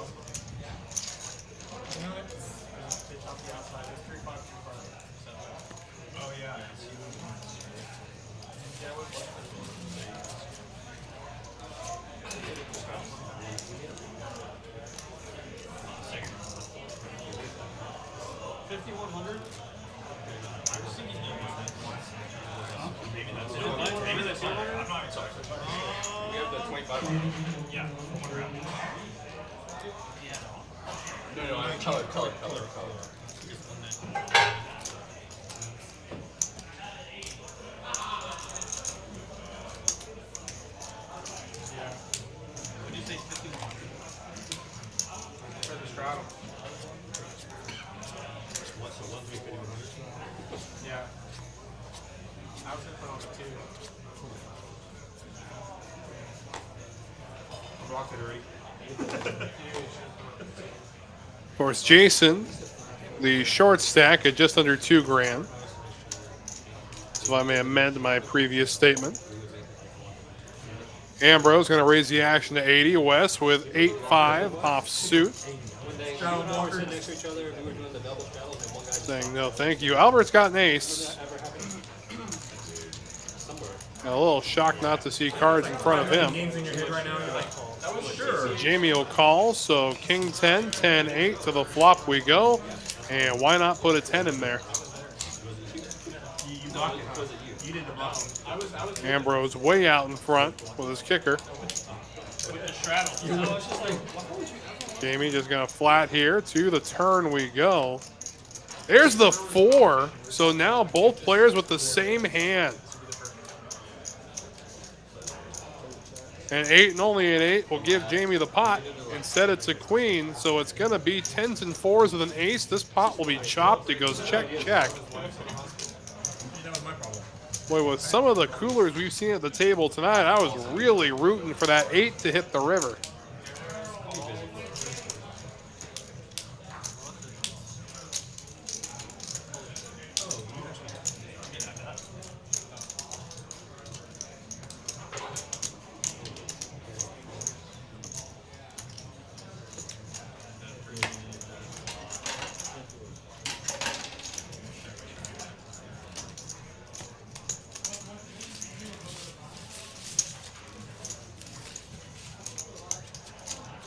Speaker 10: Color.
Speaker 4: Would you say 5100? For the straddle.
Speaker 7: What's the 1-3 5100?
Speaker 4: Yeah. I was gonna put on the 2. I blocked it already.
Speaker 2: Of course, Jason, the short stack at just under $2,000. So I may amend my previous statement. Ambrose going to raise the action to 80. Wes with 8-5 off suit.
Speaker 7: One day, we were sitting next to each other, we were doing the double straddles, and one guy
Speaker 2: Saying no, thank you. Albert's got an ace.
Speaker 7: ever happened somewhere.
Speaker 2: A little shocked not to see cards in front of him.
Speaker 8: Games in your head right now. You're like, that was sure.
Speaker 2: Jamie will call, so King 10, 10-8 to the flop we go. And why not put a 10 in there?
Speaker 8: You blocked it, huh? You did the blocking. I was
Speaker 2: Ambrose way out in front with his kicker.
Speaker 4: With the straddle. So it's just like, why would you?
Speaker 2: Jamie just going to flat here. To the turn we go. There's the 4. So now both players with the same hand. And 8 and only an 8 will give Jamie the pot. Instead it's a queen, so it's going to be 10s and 4s with an ace. This pot will be chopped. It goes check, check. Boy, with some of the coolers we've seen at the table tonight, I was really rooting for that 8 to hit the river.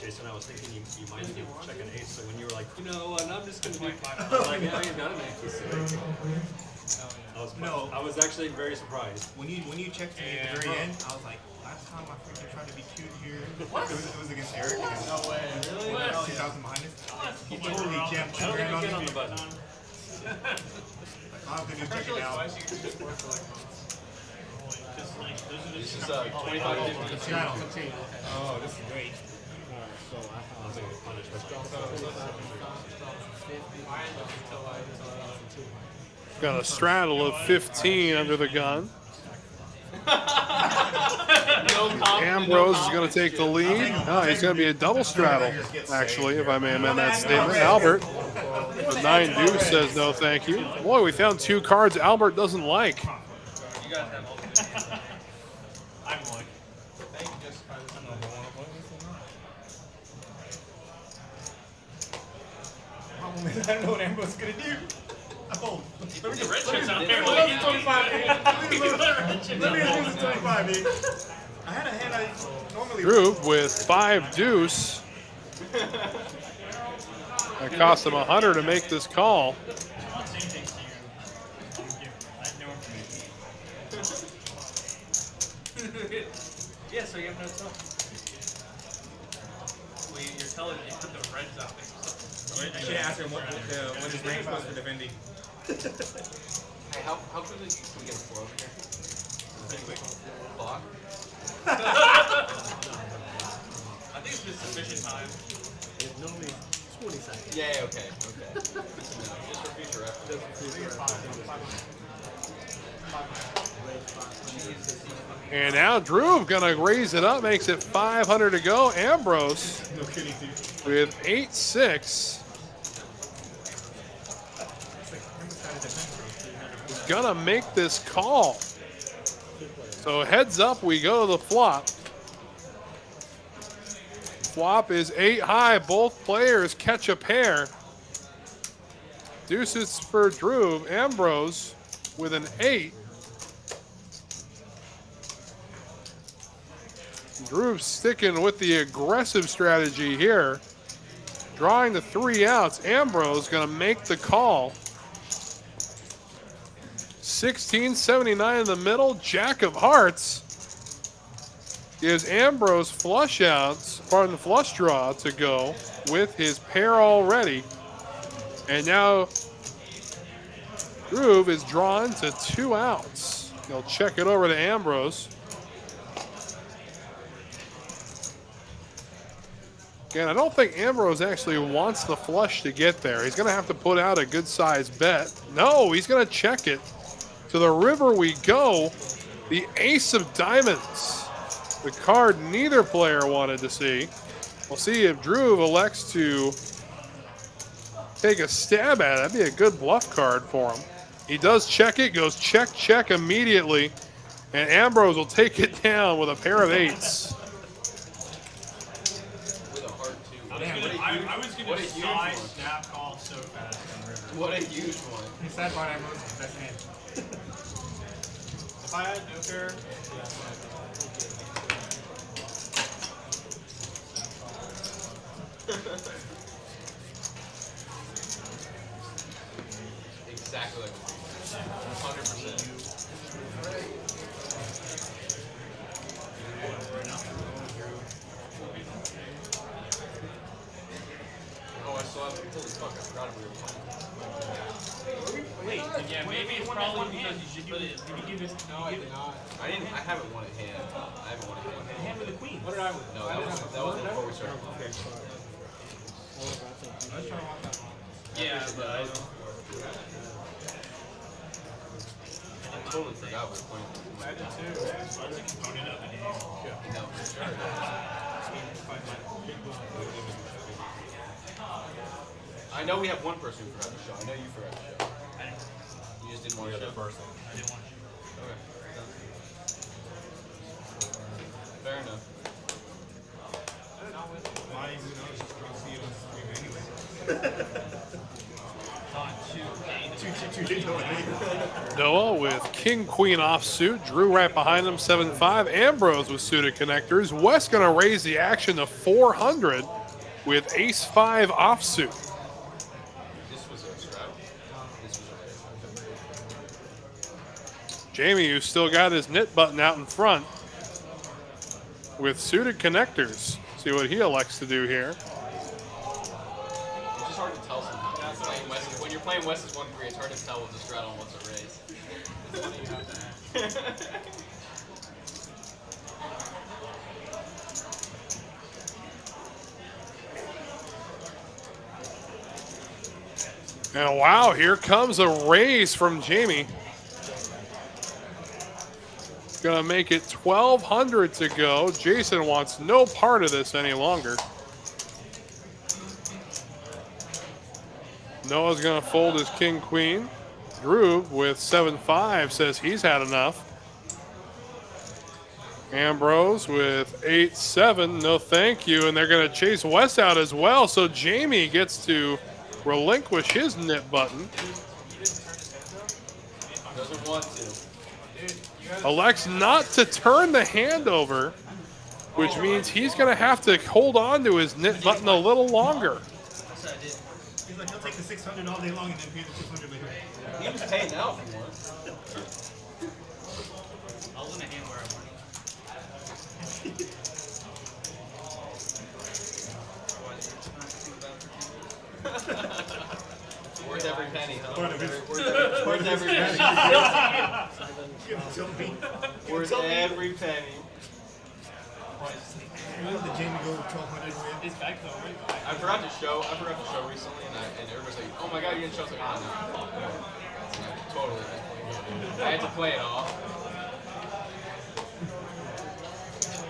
Speaker 7: Jason, I was thinking you might give check an ace, so when you were like, you know, and I'm just going to do 5, I was like, yeah, you got an ace. I was actually very surprised.
Speaker 8: When you checked me at the very end, I was like, last time I freaking tried to be cute here. What? It was against Eric. No way. Really? 2,000 behind us. He totally jammed 2 grand on the button. I'm going to check it out.
Speaker 10: This is 25-50.
Speaker 8: Oh, this is great.
Speaker 2: Got a straddle of 15 under the gun. Ambrose is going to take the lead. Oh, he's going to be a double straddle, actually, if I may amend that statement. Albert, the 9 deuce, says no thank you. Boy, we found 2 cards Albert doesn't like.
Speaker 4: You guys have all the I'm like.
Speaker 8: I don't know what Ambrose is going to do. I fold.
Speaker 4: Look at the red chips out there.
Speaker 8: Let me 25, dude. Let me use 25, dude. I had a hand I normally...
Speaker 2: Groove with 5 deuce. That cost him 100 to make this call.
Speaker 4: Yeah, so you have no stuff. Well, you're telling me you put the reds out there.
Speaker 8: I should ask him what his range was for defending.
Speaker 10: Hey, how quickly can we get the 4 over here? Block?
Speaker 4: I think it's been sufficient time.
Speaker 9: It's normally 20 seconds.
Speaker 10: Yeah, okay. Good to know. Just for future reference.
Speaker 2: And now Drew gonna raise it up, makes it 500 to go. Ambrose with 8-6. He's gonna make this call. So heads up, we go to the flop. Flop is 8 high. Both players catch a pair. Deuces for Drew. Ambrose with an 8. Drew sticking with the aggressive strategy here. Drawing the 3 outs. Ambrose gonna make the call. 1679 in the middle. Jack of hearts gives Ambrose flush outs, pardon, flush draw to go with his pair already. And now Groove is drawn to 2 outs. He'll check it over to Ambrose. Again, I don't think Ambrose actually wants the flush to get there. He's going to have to put out a good-sized bet. No, he's going to check it. To the river we go. The ace of diamonds. The card neither player wanted to see. We'll see if Drew elects to take a stab at it. That'd be a good bluff card for him. He does check it, goes check, check immediately. And Ambrose will take it down with a pair of 8s.
Speaker 4: I was going to side snap call so fast.
Speaker 10: What a huge one.
Speaker 8: He side bar Ambrose's best hand.
Speaker 4: If I had Joker,
Speaker 10: Exactly like 100%. Oh, I still have. Holy fuck! I forgot we were playing.
Speaker 4: wait, yeah, maybe it's probably because you did you give this?
Speaker 10: No, I did not. I haven't won a hand. I haven't won a hand.
Speaker 8: Hand with the queen.
Speaker 4: What did I win?
Speaker 10: No, that was before we started.
Speaker 8: Okay. I was trying to walk that one.
Speaker 4: Yeah, but I don't.
Speaker 10: totally forgot we were playing.
Speaker 8: I did too. It's a component of the game.
Speaker 10: No, for sure. I know we have one person who forgot to show. I know you forgot to show.
Speaker 5: I didn't.
Speaker 10: You just didn't want to show.
Speaker 3: First one.
Speaker 5: I didn't want to.
Speaker 10: Okay. Fair enough.
Speaker 8: Why you know it's just gonna see you on stream anyway.
Speaker 2: Noah with king queen offsuit. Drew right behind him, 7-5. Ambrose with suited connectors. Wes going to raise the action to 400 with ace 5 offsuit.
Speaker 10: This was a straddle. This was a
Speaker 2: Jamie, who's still got his knit button out in front with suited connectors. See what he elects to do here.
Speaker 10: It's just hard to tell sometimes. When you're playing Wes's 1-3, it's hard to tell what's a straddle and what's a raise.
Speaker 2: And wow, here comes a raise from Jamie. Gonna make it 1,200 to go. Jason wants no part of this any longer. Noah's gonna fold his king queen. Drew with 7-5 says he's had enough. Ambrose with 8-7, no thank you, and they're gonna chase Wes out as well. So Jamie gets to relinquish his knit button.
Speaker 10: Doesn't want to.
Speaker 2: Elects not to turn the hand over, which means he's going to have to hold on to his knit button a little longer.
Speaker 8: He's like, he'll take the 600 all day long and then pay the 200 later.
Speaker 10: He was paying now for more.
Speaker 5: I'll win a hand where I want.
Speaker 10: Worth every penny, huh?
Speaker 8: Worth every
Speaker 10: penny. Worth every penny.
Speaker 8: The Jamie go 1,200 win.
Speaker 5: It's back though, right?
Speaker 10: I forgot to show recently, and everybody's like, "Oh my God, you didn't show!" I was like, "Oh no, totally." I had to play it off.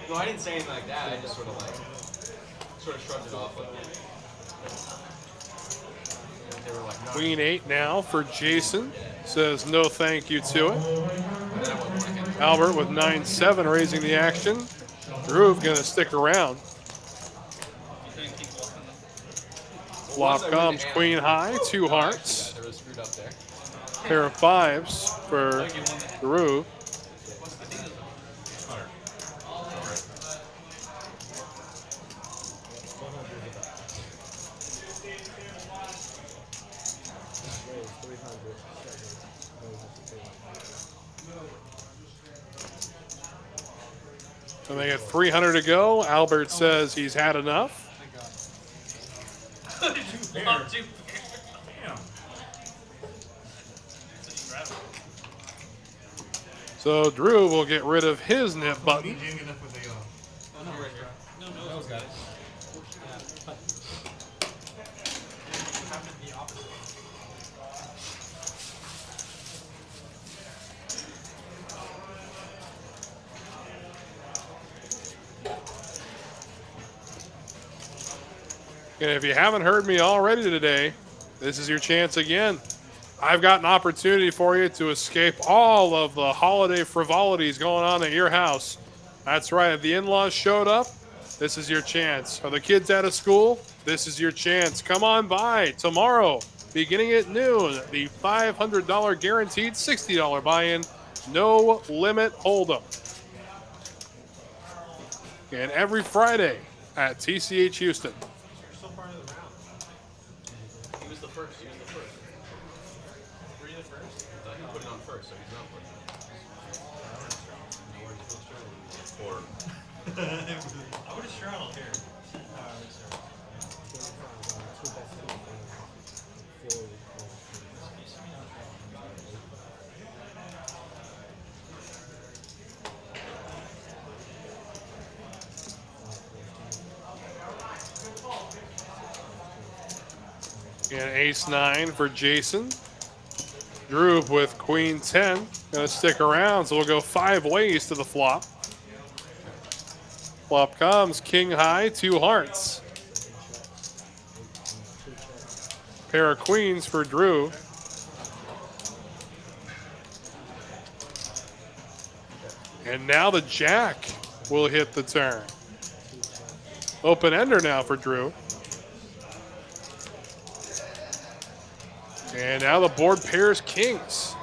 Speaker 10: No, I didn't say anything like that. I just sort of shrugged it off. They were like, no.
Speaker 2: Queen 8 now for Jason. Says no thank you to it. Albert with 9-7 raising the action. Drew going to stick around. Flop comes queen high, 2 hearts. Pair of 5s for Drew. And they got 300 to go. Albert says he's had enough. So Drew will get rid of his knit button. And if you haven't heard me already today, this is your chance again. I've got an opportunity for you to escape all of the holiday frivolities going on at your house. That's right, if the in-laws showed up, this is your chance. Are the kids out of school? This is your chance. Come on by tomorrow, beginning at noon. The $500 guaranteed $60 buy-in, no limit hold'em. And every Friday at TCH Houston.
Speaker 5: I would have straddled here.
Speaker 2: And ace 9 for Jason. Drew with queen 10. Gonna stick around, so we'll go 5 ways to the flop. Flop comes king high, 2 hearts. Pair of queens for Drew. And now the jack will hit the turn. Open ender now for Drew. And now the board pairs kings.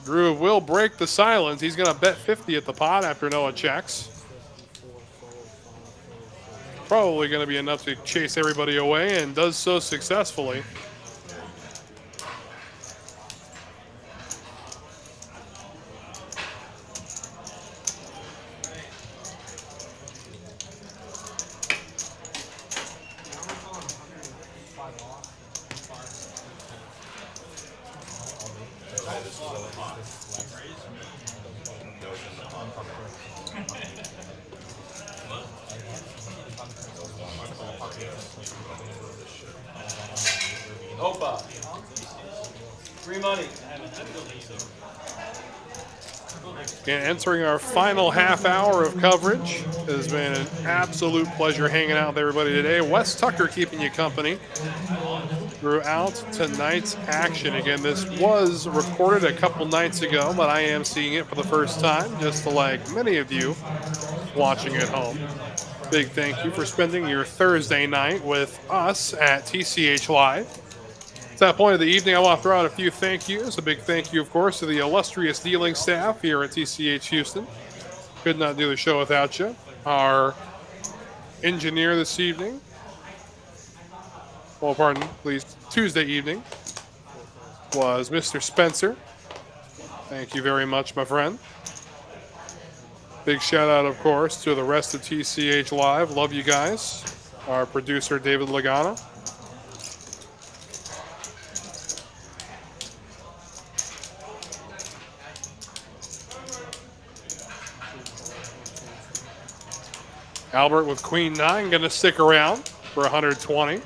Speaker 2: Drew will break the silence. He's going to bet 50 at the pot after Noah checks. Probably going to be enough to chase everybody away, and does so successfully.
Speaker 10: Opa. Free money.
Speaker 2: And entering our final half hour of coverage. It has been an absolute pleasure hanging out with everybody today. Wes Tucker keeping you company throughout tonight's action. Again, this was recorded a couple nights ago, but I am seeing it for the first time, just like many of you watching at home. Big thank you for spending your Thursday night with us at TCH Live. At that point of the evening, I want to throw out a few thank yous. A big thank you, of course, to the illustrious dealing staff here at TCH Houston. Could not do the show without you. Our engineer this evening, well, pardon, please, Tuesday evening, was Mr. Spencer. Thank you very much, my friend. Big shout out, of course, to the rest of TCH Live. Love you guys. Our producer, David Lagana. Albert with Queen 9 going to stick around for 120.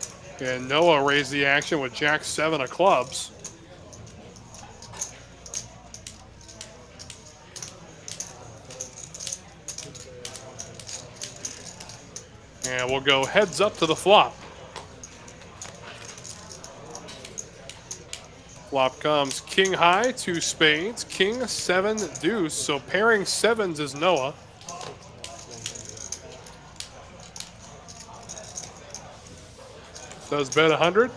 Speaker 2: And Noah raised the action with Jack 7 of clubs. And we'll go heads up to the flop. Flop comes king high, 2 spades, king, 7, deuce. So pairing 7s is Noah. Does bet 100.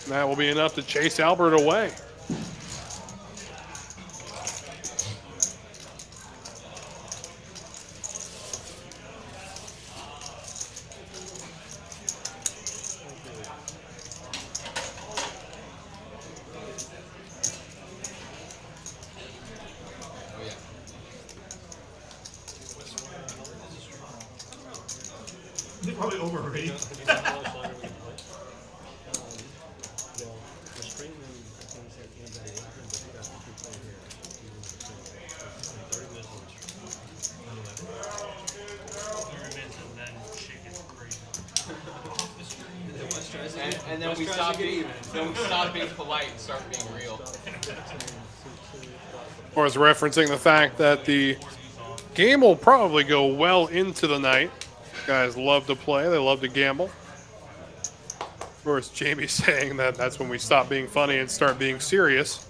Speaker 2: That will be enough to chase Albert away.
Speaker 8: They probably overrated.
Speaker 10: And then we stop being polite and start being real.
Speaker 2: Of course, referencing the fact that the game will probably go well into the night. Guys love to play. They love to gamble. Of course, Jamie's saying that that's when we stop being funny and start being serious.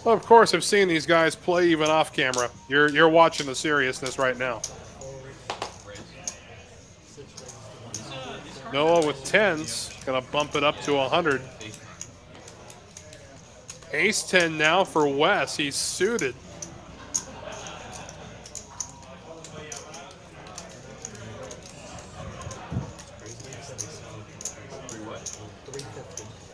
Speaker 2: Well, of course, I've seen these guys play even off camera. You're watching the seriousness right now. Noah with 10s, gonna bump it up to 100. Ace 10 now for Wes. He's suited.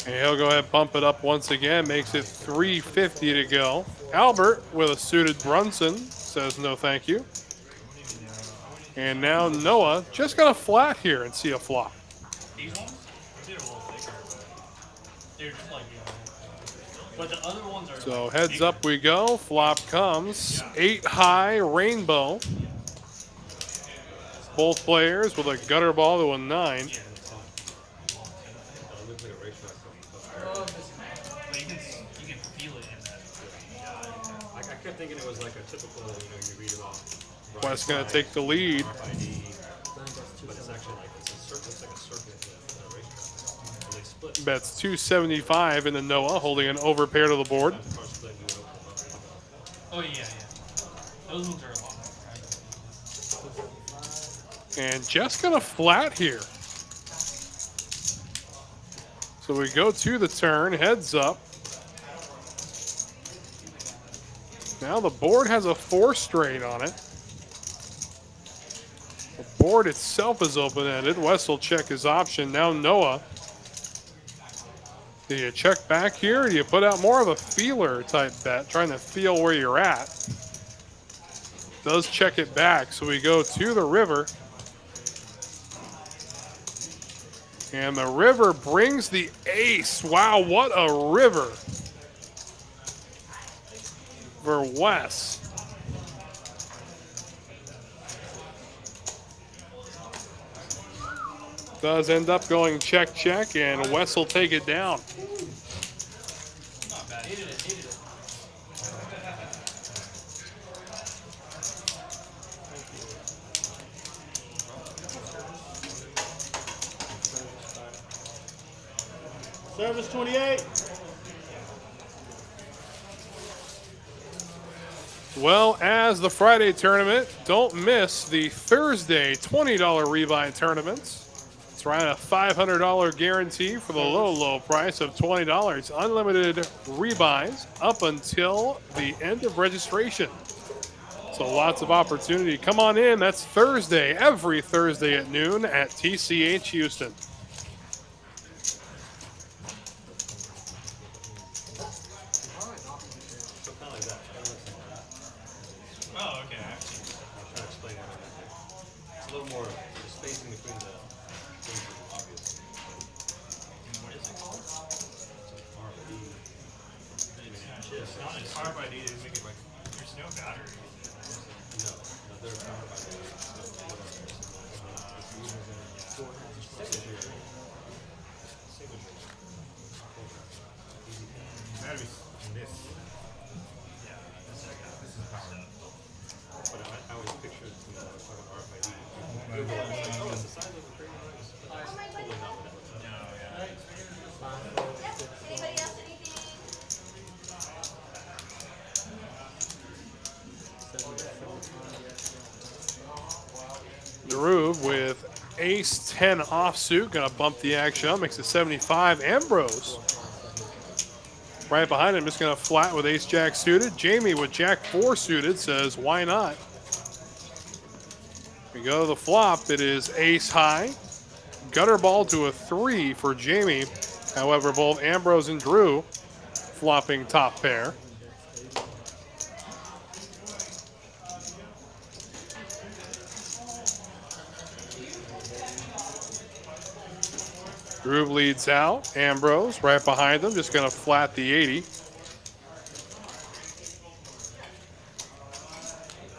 Speaker 2: And he'll go ahead and pump it up once again. Makes it 350 to go. Albert with a suited Brunson says no thank you. And now Noah just got a flat here and see a flop.
Speaker 4: These ones? They're a little thicker, but they're just like, but the other ones are.
Speaker 2: So heads up we go. Flop comes. 8 high rainbow. Both players with a gutter ball to a 9.
Speaker 7: kept thinking it was like a typical, you read about.
Speaker 2: Wes going to take the lead.
Speaker 7: RFID, but it's actually like it's like a circuit with a racetrack. So they split.
Speaker 2: Bets 275 into Noah, holding an over pair to the board.
Speaker 4: Oh, yeah. Those ones are a lot more.
Speaker 2: And just going to flat here. So we go to the turn, heads up. Now the board has a 4 straight on it. The board itself is open-ended. Wes will check his option. Now Noah. Do you check back here, or do you put out more of a feeler type bet, trying to feel where you're at? Does check it back, so we go to the river. And the river brings the ace. Wow, what a river for Wes. Does end up going check, check, and Wes will take it down.
Speaker 4: Not bad. Hated it.
Speaker 9: Service 28.
Speaker 2: Well, as the Friday tournament, don't miss the Thursday $20 rebuy tournaments. It's around a $500 guarantee for the low price of $20. Unlimited rebuys up until the end of registration. So lots of opportunity. Come on in. That's Thursday, every Thursday at noon at TCH Houston.
Speaker 4: Oh, okay.
Speaker 7: I'll try to explain it. It's a little more spacing between the things is obvious.
Speaker 4: What is it called?
Speaker 7: RFID.
Speaker 4: It's not as RFID to make it like there's no battery.
Speaker 7: No, they're RFID.
Speaker 8: Batteries in this.
Speaker 4: Yeah,
Speaker 8: This is powered up.
Speaker 7: But I always pictured RFID. It's the size of the training rings, but that's totally not what it looks like.
Speaker 4: no, yeah.
Speaker 13: Anybody else anything?
Speaker 2: Groove with ace 10 offsuit, gonna bump the action up, makes it 75. Ambrose right behind him, just gonna flat with ace jack suited. Jamie with jack 4 suited says, why not? We go to the flop, it is ace high. Gutter ball to a 3 for Jamie. However, both Ambrose and Drew flopping top pair. Groove leads out. Ambrose right behind them, just going to flat the 80.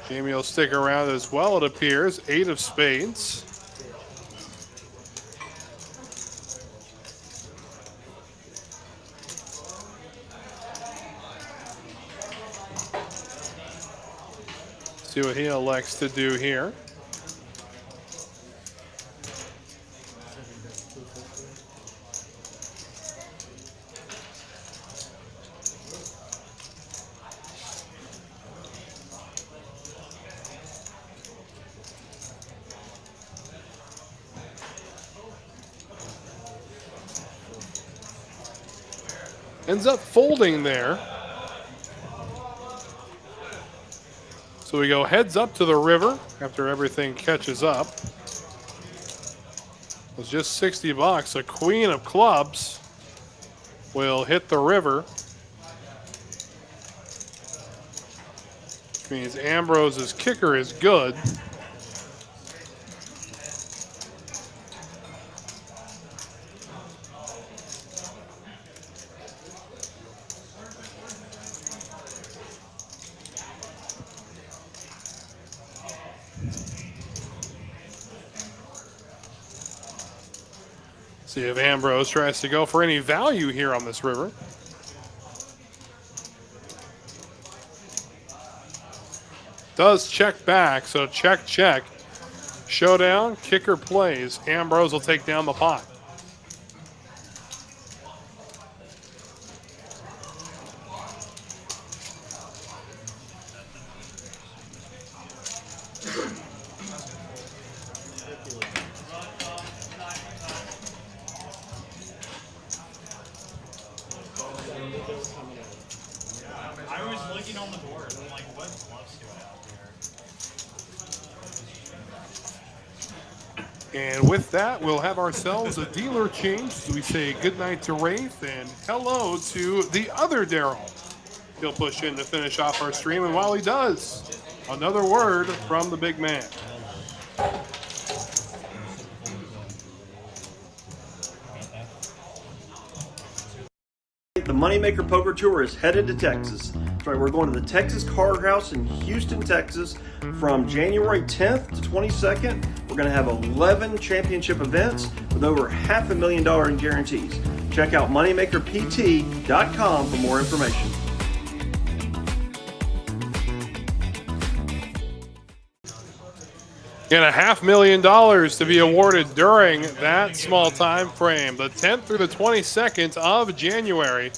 Speaker 2: Jamie will stick around as well, it appears. 8 of spades. See what he elects to do here. Ends up folding there. So we go heads up to the river after everything catches up. It was just 60 bucks. A queen of clubs will hit the river. Which means Ambrose's kicker is good. See if Ambrose tries to go for any value here on this river. does check back, so check, check. Showdown, kicker plays. Ambrose will take down the pot.
Speaker 4: I was looking on the board. I'm like, what bluffs do I have there?
Speaker 2: And with that, we'll have ourselves a dealer change. So we say goodnight to Wraith and hello to the other Daryl. He'll push in to finish off our stream, and while he does, another word from the big man.
Speaker 1: The Moneymaker Poker Tour is headed to Texas. That's right, we're going to the Texas Card House in Houston, Texas from January 10th to 22nd. We're going to have 11 championship events with over $500,000 in guarantees. Check out moneymakerpt.com for more information.
Speaker 2: And $500,000 to be awarded during that small time frame, the 10th through the 22nd of January,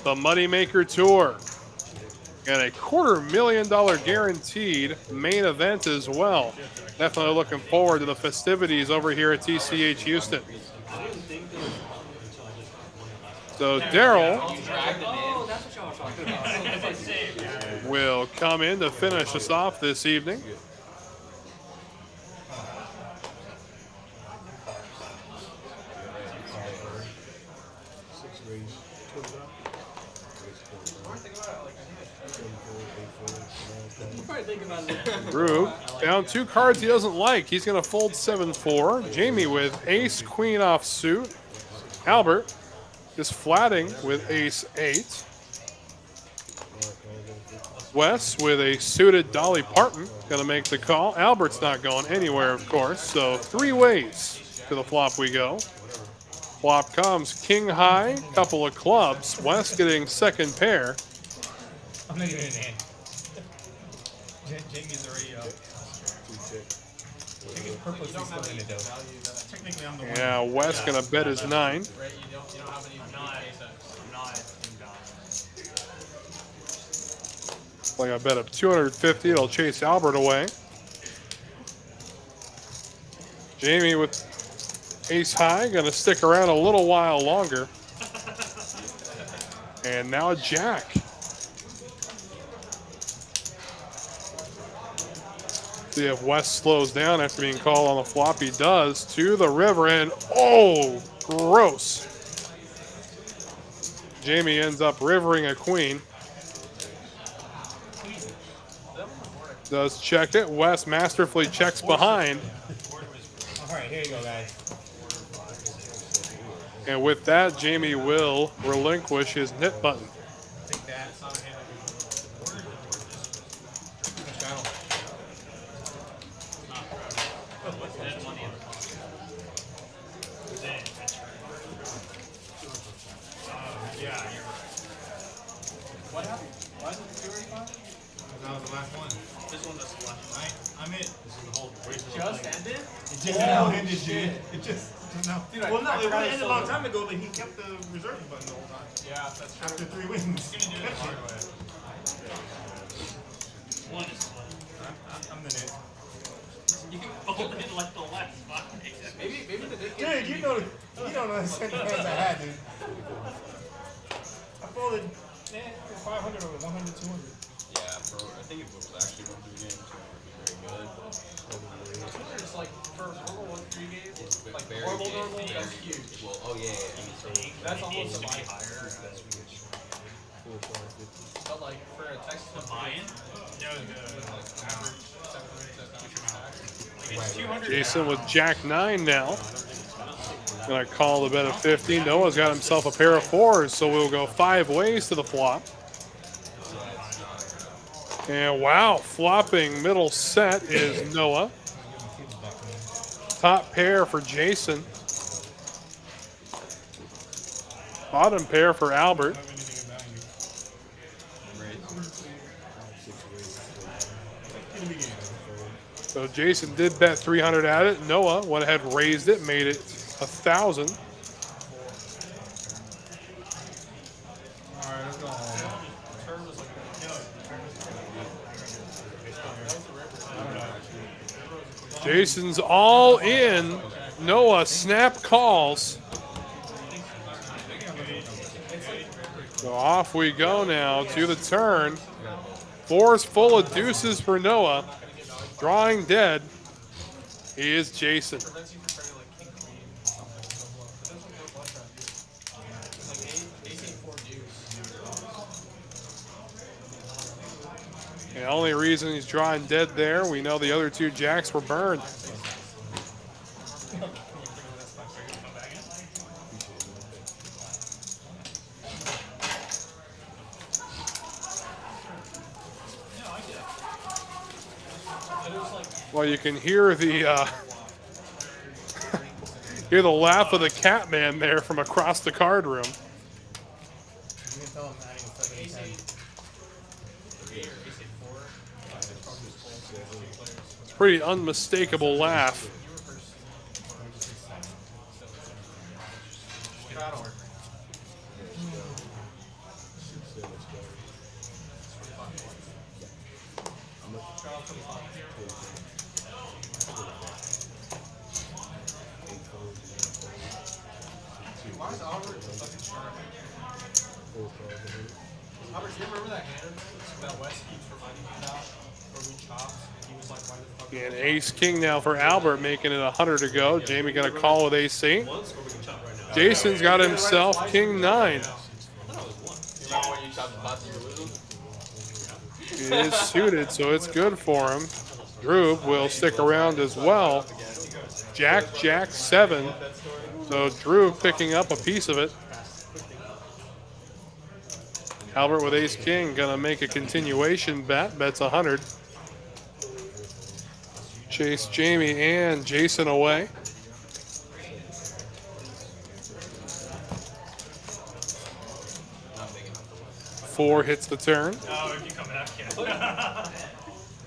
Speaker 2: the Moneymaker Tour. And a $250,000 guaranteed main event as well. Definitely looking forward to the festivities over here at TCH Houston. So Daryl will come in to finish us off this evening. Drew down 2 cards he doesn't like. He's going to fold 7-4. Jamie with ace queen offsuit. Albert is flatting with ace 8. Wes with a suited Dolly Parton going to make the call. Albert's not going anywhere, of course. So 3 ways to the flop we go. Flop comes king high, couple of clubs. Wes getting second pair.
Speaker 8: I'm not even in hand. Jamie's already up. Jamie's purposely still in it though. Technically I'm the one.
Speaker 2: Yeah, Wes gonna bet his 9.
Speaker 4: I'm not
Speaker 2: Like a bet of 250, it'll chase Albert away. Jamie with ace high, gonna stick around a little while longer. And now a jack. See if Wes slows down after being called on the flop. He does to the river, and oh, gross. Jamie ends up rivering a queen. Does check it. Wes masterfully checks behind.
Speaker 8: All right, here you go, guys.
Speaker 2: And with that, Jamie will relinquish his knit button.
Speaker 8: Take that.
Speaker 4: What happened? Why is it 285?
Speaker 8: That was the last one.
Speaker 4: This one just left.
Speaker 8: I'm it.
Speaker 4: This is the whole race.
Speaker 5: Just ended?
Speaker 8: It just now ended, dude. It just now.
Speaker 4: Dude,
Speaker 8: Well, no,
Speaker 4: I
Speaker 8: it would
Speaker 4: tried
Speaker 8: have ended a
Speaker 4: so
Speaker 8: long
Speaker 4: much.
Speaker 8: time ago, but he kept the reserve button the whole time.
Speaker 4: Yeah, that's true.
Speaker 8: After 3 wins.
Speaker 4: He's gonna do it the hard way. One is one.
Speaker 8: I'm the net.
Speaker 4: You can fold it like the last five.
Speaker 5: Maybe the big
Speaker 8: Dude, you don't know the second hands I had, dude. I folded 500 or 100, 200.
Speaker 10: Yeah, I think it was actually 1-3 games. Very good.
Speaker 5: Just like for normal 1-3 games, like
Speaker 10: Very
Speaker 5: horrible
Speaker 10: good.
Speaker 5: normal,
Speaker 10: Very
Speaker 5: that's
Speaker 10: good.
Speaker 5: huge.
Speaker 10: Well, oh yeah.
Speaker 5: That's almost a buy higher as we get But like for a Texas buy-in,
Speaker 2: Jason with jack 9 now. Gonna call the bet of 50. Noah's got himself a pair of 4s, so we'll go 5 ways to the flop. And wow, flopping middle set is Noah. Top pair for Jason. Bottom pair for Albert. So Jason did bet 300 at it. Noah went ahead, raised it, made it 1,000.
Speaker 11: All right, let's go home.
Speaker 2: Jason's all in. Noah snap calls. So off we go now to the turn. Fours full of deuces for Noah. Drawing dead is Jason. The only reason he's drawing dead there, we know the other two jacks were burned. Well, you can hear the hear the laugh of the cat man there from across the card room.
Speaker 8: You can tell I'm adding 7
Speaker 2: It's a pretty unmistakable laugh.
Speaker 4: Why is Albert fucking sharp? Albert, do you remember that hand that Wes keeps reminding me about? Where we chopped and he was like, why the fuck?
Speaker 2: And ace king now for Albert, making it 100 to go. Jamie got a call with ace 8. Jason's got himself king 9. It is suited, so it's good for him. Drew will stick around as well. Jack, jack, 7. So Drew picking up a piece of it. Albert with ace king gonna make a continuation bet. Bets 100. Chase Jamie and Jason away. Four hits the turn.
Speaker 4: Oh, if you come back, yeah.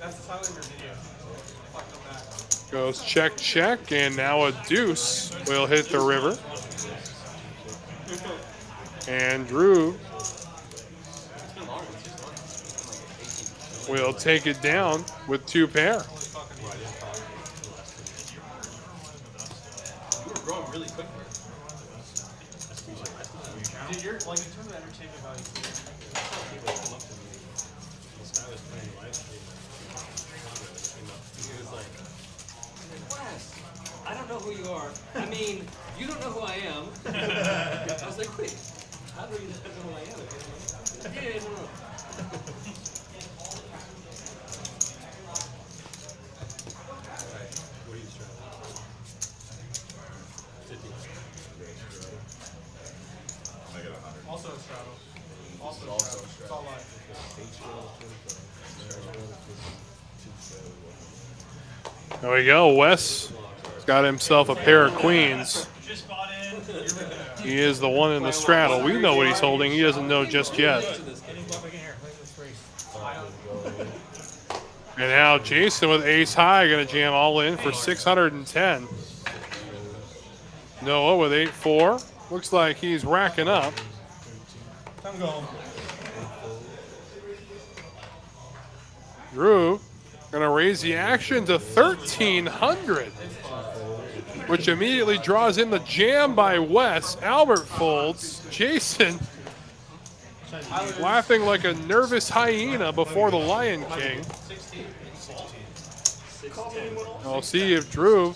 Speaker 4: That's the title of your video. Fuck, come back.
Speaker 2: Goes check, check, and now a deuce will hit the river. And Drew will take it down with 2 pair.
Speaker 7: You were growing really quick there.
Speaker 4: Dude, you're like in terms of entertainment value.
Speaker 7: This guy was playing live stream. He was like, Wes, I don't know who you are. I mean, you don't know who I am. I was like, wait, how do you not know who I am? Yeah, no. What are you trying to 50.
Speaker 4: Also a straddle. Also a straddle. It's all live.
Speaker 2: There we go. Wes has got himself a pair of queens.
Speaker 4: Just bought in.
Speaker 2: He is the one in the straddle. We know what he's holding. He doesn't know just yet. And now Jason with ace high going to jam all in for 610. Noah with 8-4. Looks like he's racking up.
Speaker 8: Time to go home.
Speaker 2: Drew going to raise the action to 1,300, which immediately draws in the jam by Wes. Albert folds. Jason laughing like a nervous hyena before the Lion King. I'll see if Drew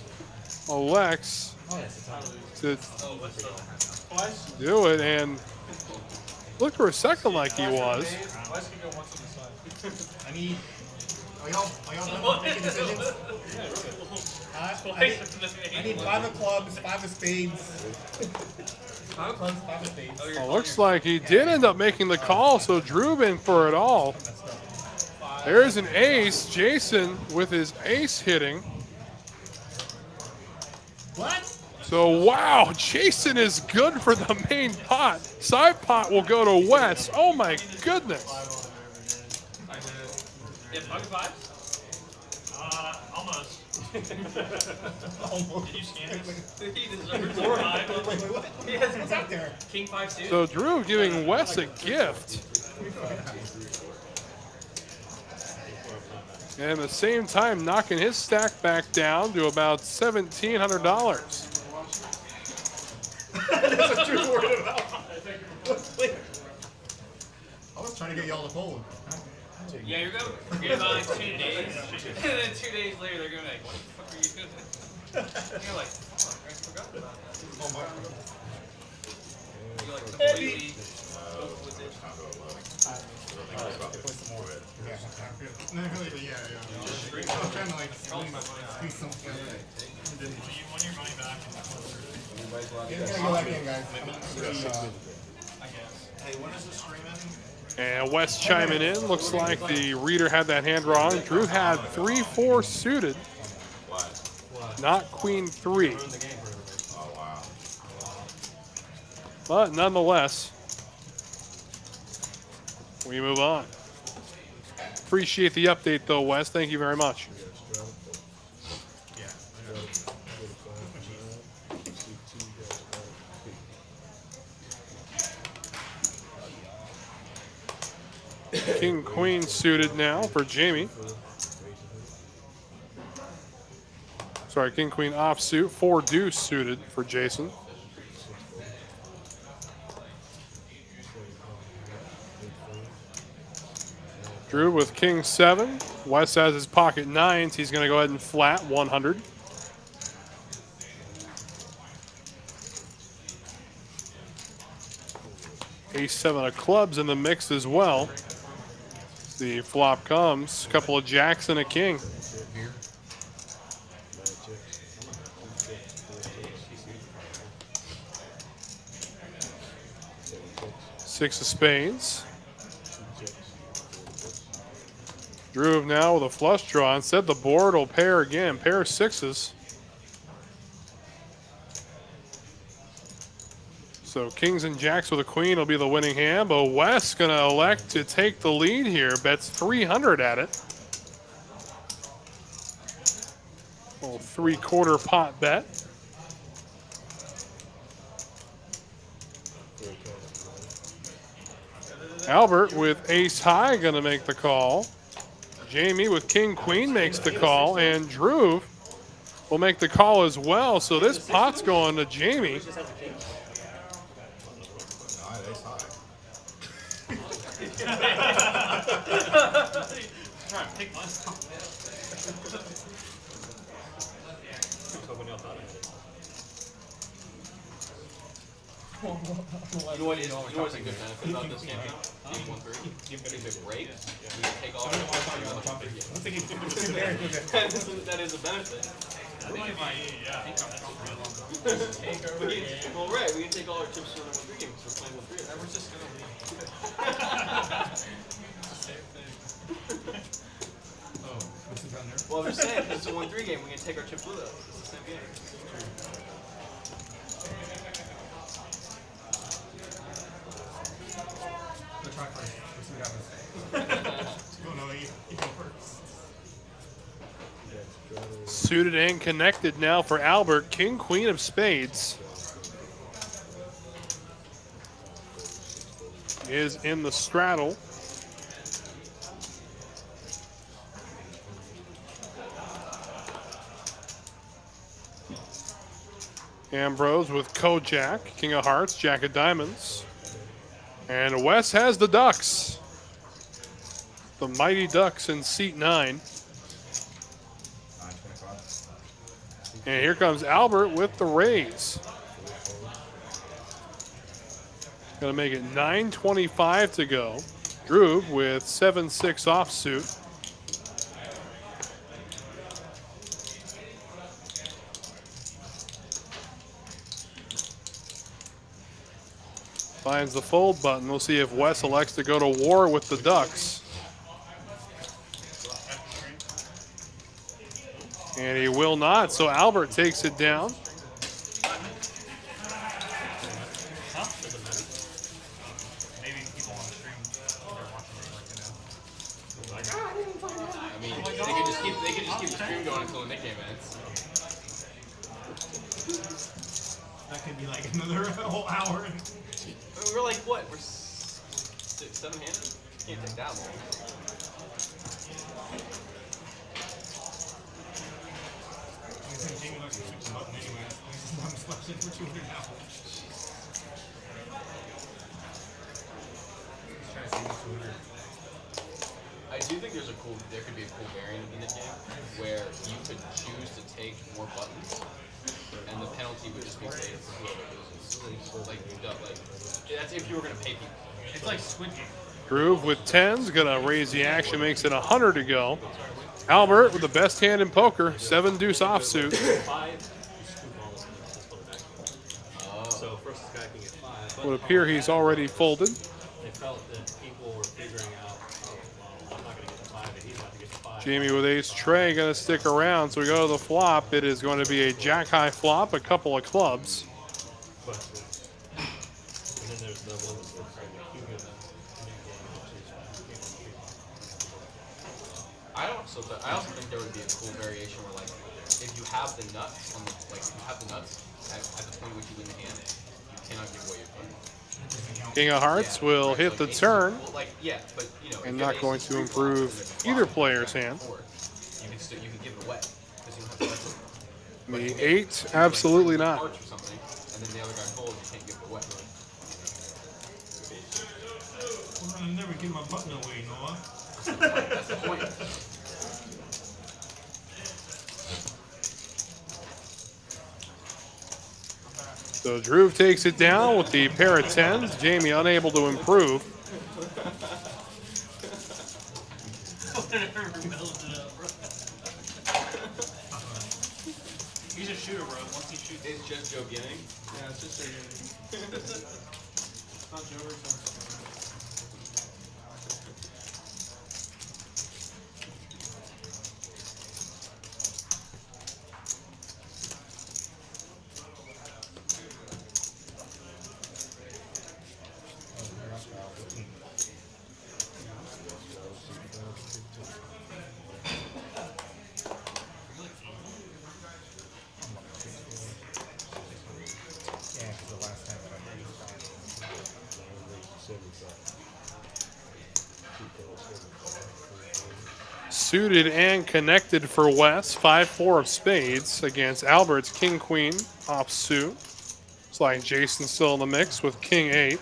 Speaker 2: elects to do it, and looked for a second like he was.
Speaker 8: I need. Are y'all done making decisions? I need 5 of clubs, 5 of spades. 5 of clubs, 5 of spades.
Speaker 2: Well, looks like he did end up making the call, so Drew in for it all. There's an ace. Jason with his ace hitting.
Speaker 8: What?
Speaker 2: So, wow, Jason is good for the main pot. Side pot will go to Wes. Oh, my goodness.
Speaker 7: Yeah, 5 5?
Speaker 4: Almost.
Speaker 8: Almost.
Speaker 4: Did you scan it?
Speaker 7: He deserves
Speaker 8: Wait,
Speaker 7: a
Speaker 8: what? Yes, what's out there?
Speaker 7: King 5 suit.
Speaker 2: So Drew giving Wes a gift. And at the same time knocking his stack back down to about $1,700.
Speaker 8: That's what Drew's worried about. I was trying to get y'all to fold.
Speaker 5: Yeah, you're going to forget about like 2 days. And then 2 days later, they're going to be like, what the fuck are you doing? And you're like, fuck, I forgot about that.
Speaker 8: Oh my.
Speaker 5: You're like completely.
Speaker 8: Yeah. I was trying to like do something.
Speaker 4: You want your money back.
Speaker 8: It's gonna go back in, guys.
Speaker 4: I guess.
Speaker 3: Hey, when is the stream ending?
Speaker 2: And Wes chiming in. Looks like the reader had that hand wrong. Drew had 3-4 suited, not queen 3.
Speaker 3: Oh, wow.
Speaker 2: But nonetheless, we move on. Appreciate the update though, Wes. Thank you very much. King Queen suited now for Jamie. Sorry, King Queen offsuit. 4 deuce suited for Jason. Drew with King 7. Wes has his pocket 9s. He's going to go ahead and flat 100. Ace-7 of clubs in the mix as well. The flop comes. A couple of jacks and a king. Six of spades. Drew now with a flush draw. Instead, the board will pair again. Pair of sixes. So kings and jacks with a queen will be the winning hand, but Wes going to elect to take the lead here. Bets 300 at it. Little 3/4 pot bet. Albert with ace high going to make the call. Jamie with king queen makes the call, and Drew will make the call as well. So this pot's going to Jamie.
Speaker 4: Try to pick this.
Speaker 10: You know what's a good benefit about this campaign? Game 1-3. If it breaks, we can take all our That is a benefit. Well, right, we can take all our chips from the 1-3 game because we're playing 1-3. I was just going to Well, I'm just saying, because it's a 1-3 game, we can take our chips with us. It's the same game.
Speaker 8: Try first. Let's see what happens. You go first.
Speaker 2: Suited and connected now for Albert. King, queen of spades is in the straddle. Ambrose with Kojak, king of hearts, jack of diamonds. And Wes has the ducks. The mighty ducks in seat 9. And here comes Albert with the raise. Gonna make it 9:25 to go. Drew with 7-6 offsuit. Finds the fold button. We'll see if Wes elects to go to war with the ducks. And he will not, so Albert takes it down.
Speaker 4: Maybe people on the stream, they're watching it like,
Speaker 10: I mean, they could just keep the stream going until the Nick game ends.
Speaker 8: That could be like another whole hour.
Speaker 10: We're like what? We're 7 handed? Can't take that long.
Speaker 8: Jamie likes to shoot the button anyway. I'm splashing for 200 now. He's trying to save me 200.
Speaker 10: I do think there could be a cool variant in the game where you could choose to take more buttons, and the penalty would just be paid for whoever loses. That's if you were gonna pay people.
Speaker 8: It's like Squid Game.
Speaker 2: Groove with 10s, gonna raise the action, makes it 100 to go. Albert with the best hand in poker, 7 deuce offsuit.
Speaker 7: 5, you scoop all of them. Just put it back. So first this guy can get 5. But
Speaker 2: Would appear he's already folded.
Speaker 7: they felt that people were figuring out, oh, well, I'm not going to get the 5, and he's about to get the 5.
Speaker 2: Jamie with ace tray gonna stick around, so we go to the flop. It is going to be a jack high flop, a couple of clubs.
Speaker 7: But, and then there's the one that's like a human game,
Speaker 10: I also think there would be a cool variation where, like, if you have the nuts on the, like, if you have the nuts at the point which you win the hand, you cannot give away your button.
Speaker 2: King of Hearts will hit the turn,
Speaker 10: Well, like, yeah, but you know,
Speaker 2: and
Speaker 10: if
Speaker 2: not
Speaker 10: you
Speaker 2: going
Speaker 10: have
Speaker 2: to
Speaker 10: ace and 3
Speaker 2: improve
Speaker 10: flops,
Speaker 2: either player's hand.
Speaker 10: You can give it away because you don't have the nuts.
Speaker 2: The 8, absolutely not.
Speaker 10: Or something, and then the other guy folds, you can't give it away.
Speaker 8: Well, I'll never give my button away, Noah.
Speaker 10: That's the point.
Speaker 2: So Drew takes it down with the pair of 10s. Jamie unable to improve.
Speaker 4: He's a shooter, bro. Once he shoots,
Speaker 10: It's just Joe Ginning.
Speaker 4: yeah, it's just so good. It's not Joe or something.
Speaker 8: Yeah, because the last time that I used
Speaker 2: Suited and connected for Wes. 5-4 of spades against Albert's King Queen offsuit. It's like Jason's still in the mix with King 8.
Speaker 10: You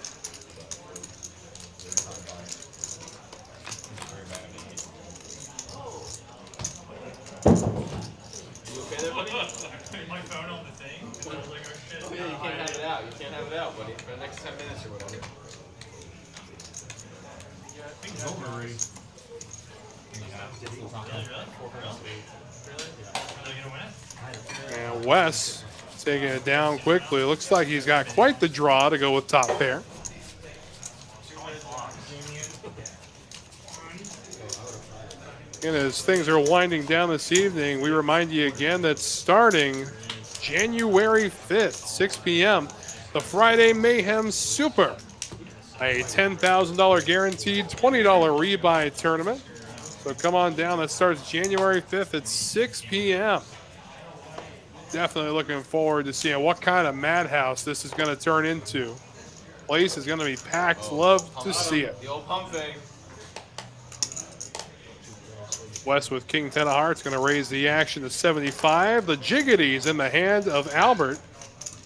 Speaker 10: okay there, buddy?
Speaker 4: My phone on the thing. And I was like, oh shit.
Speaker 10: Oh, yeah, you can't have it out. You can't have it out, buddy, for the next 10 minutes or whatever.
Speaker 8: It's over already.
Speaker 2: And Wes taking it down quickly. Looks like he's got quite the draw to go with top pair. And as things are winding down this evening, we remind you again that starting January 5th, 6 p.m., the Friday Mayhem Super, a $10,000 guaranteed $20 rebuy tournament. So come on down. That starts January 5th at 6 p.m. Definitely looking forward to seeing what kind of madhouse this is going to turn into. Place is going to be packed. Love to see it.
Speaker 10: The old pump fake.
Speaker 2: Wes with King 10 of Hearts going to raise the action to 75. The jiggity's in the hand of Albert.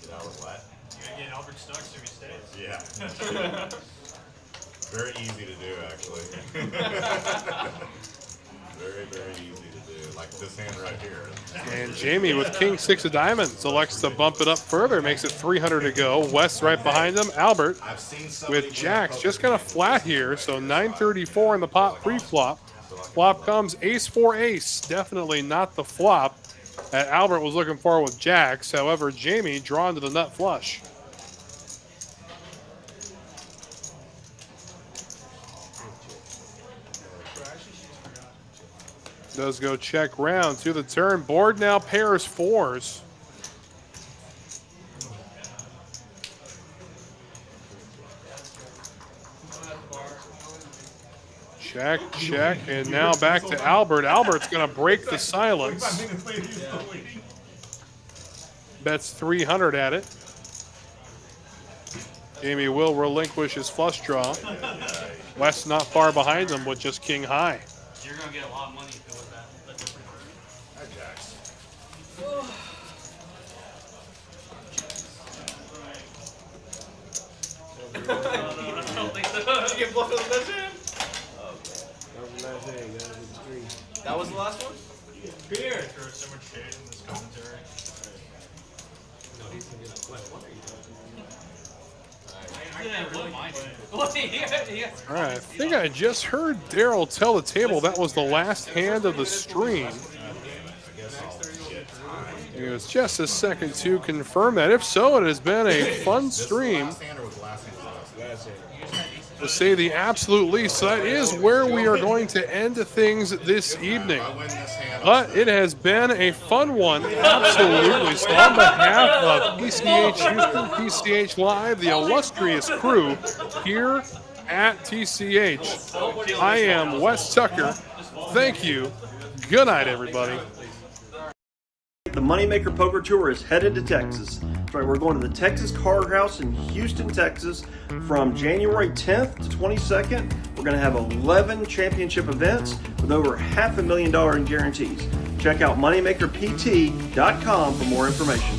Speaker 3: That was what?
Speaker 4: You gotta get Albert Stokes so he stays.
Speaker 3: Yeah. Very easy to do, actually. Very, very easy to do. Like this hand right here.
Speaker 2: And Jamie with King 6 of diamonds elects to bump it up further, makes it 300 to go. Wes right behind him. Albert
Speaker 3: I've seen somebody
Speaker 2: with jacks just kind of flat here, so 934 in the pot pre-flop. Flop comes ace-4 ace, definitely not the flop that Albert was looking for with jacks. However, Jamie drawn to the nut flush. Does go check round to the turn. Board now pairs 4s. Check, check, and now back to Albert. Albert's going to break the silence. Bets 300 at it. Jamie will relinquish his flush draw. Wes not far behind him with just king high.
Speaker 5: You're gonna get a lot of money with that. I don't think so. Did you get bluffed on the best hand?
Speaker 10: That was the last one?
Speaker 4: Beer. There's so much shade in this commentary.
Speaker 7: No, he's gonna get what are you doing?
Speaker 5: Yeah, what am I doing?
Speaker 2: All right, I think I just heard Daryl tell the table that was the last hand of the stream. It was just a second to confirm that. If so, it has been a fun stream. To say the absolute least, so that is where we are going to end things this evening. But it has been a fun one, absolutely. So on behalf of TCH Houston, TCH Live, the illustrious crew here at TCH, I am Wes Tucker. Thank you. Good night, everybody.
Speaker 1: The Moneymaker Poker Tour is headed to Texas. That's right, we're going to the Texas Card House in Houston, Texas from January 10th to 22nd. We're going to have 11 championship events with over $500,000 in guarantees. Check out moneymakerpt.com for more information.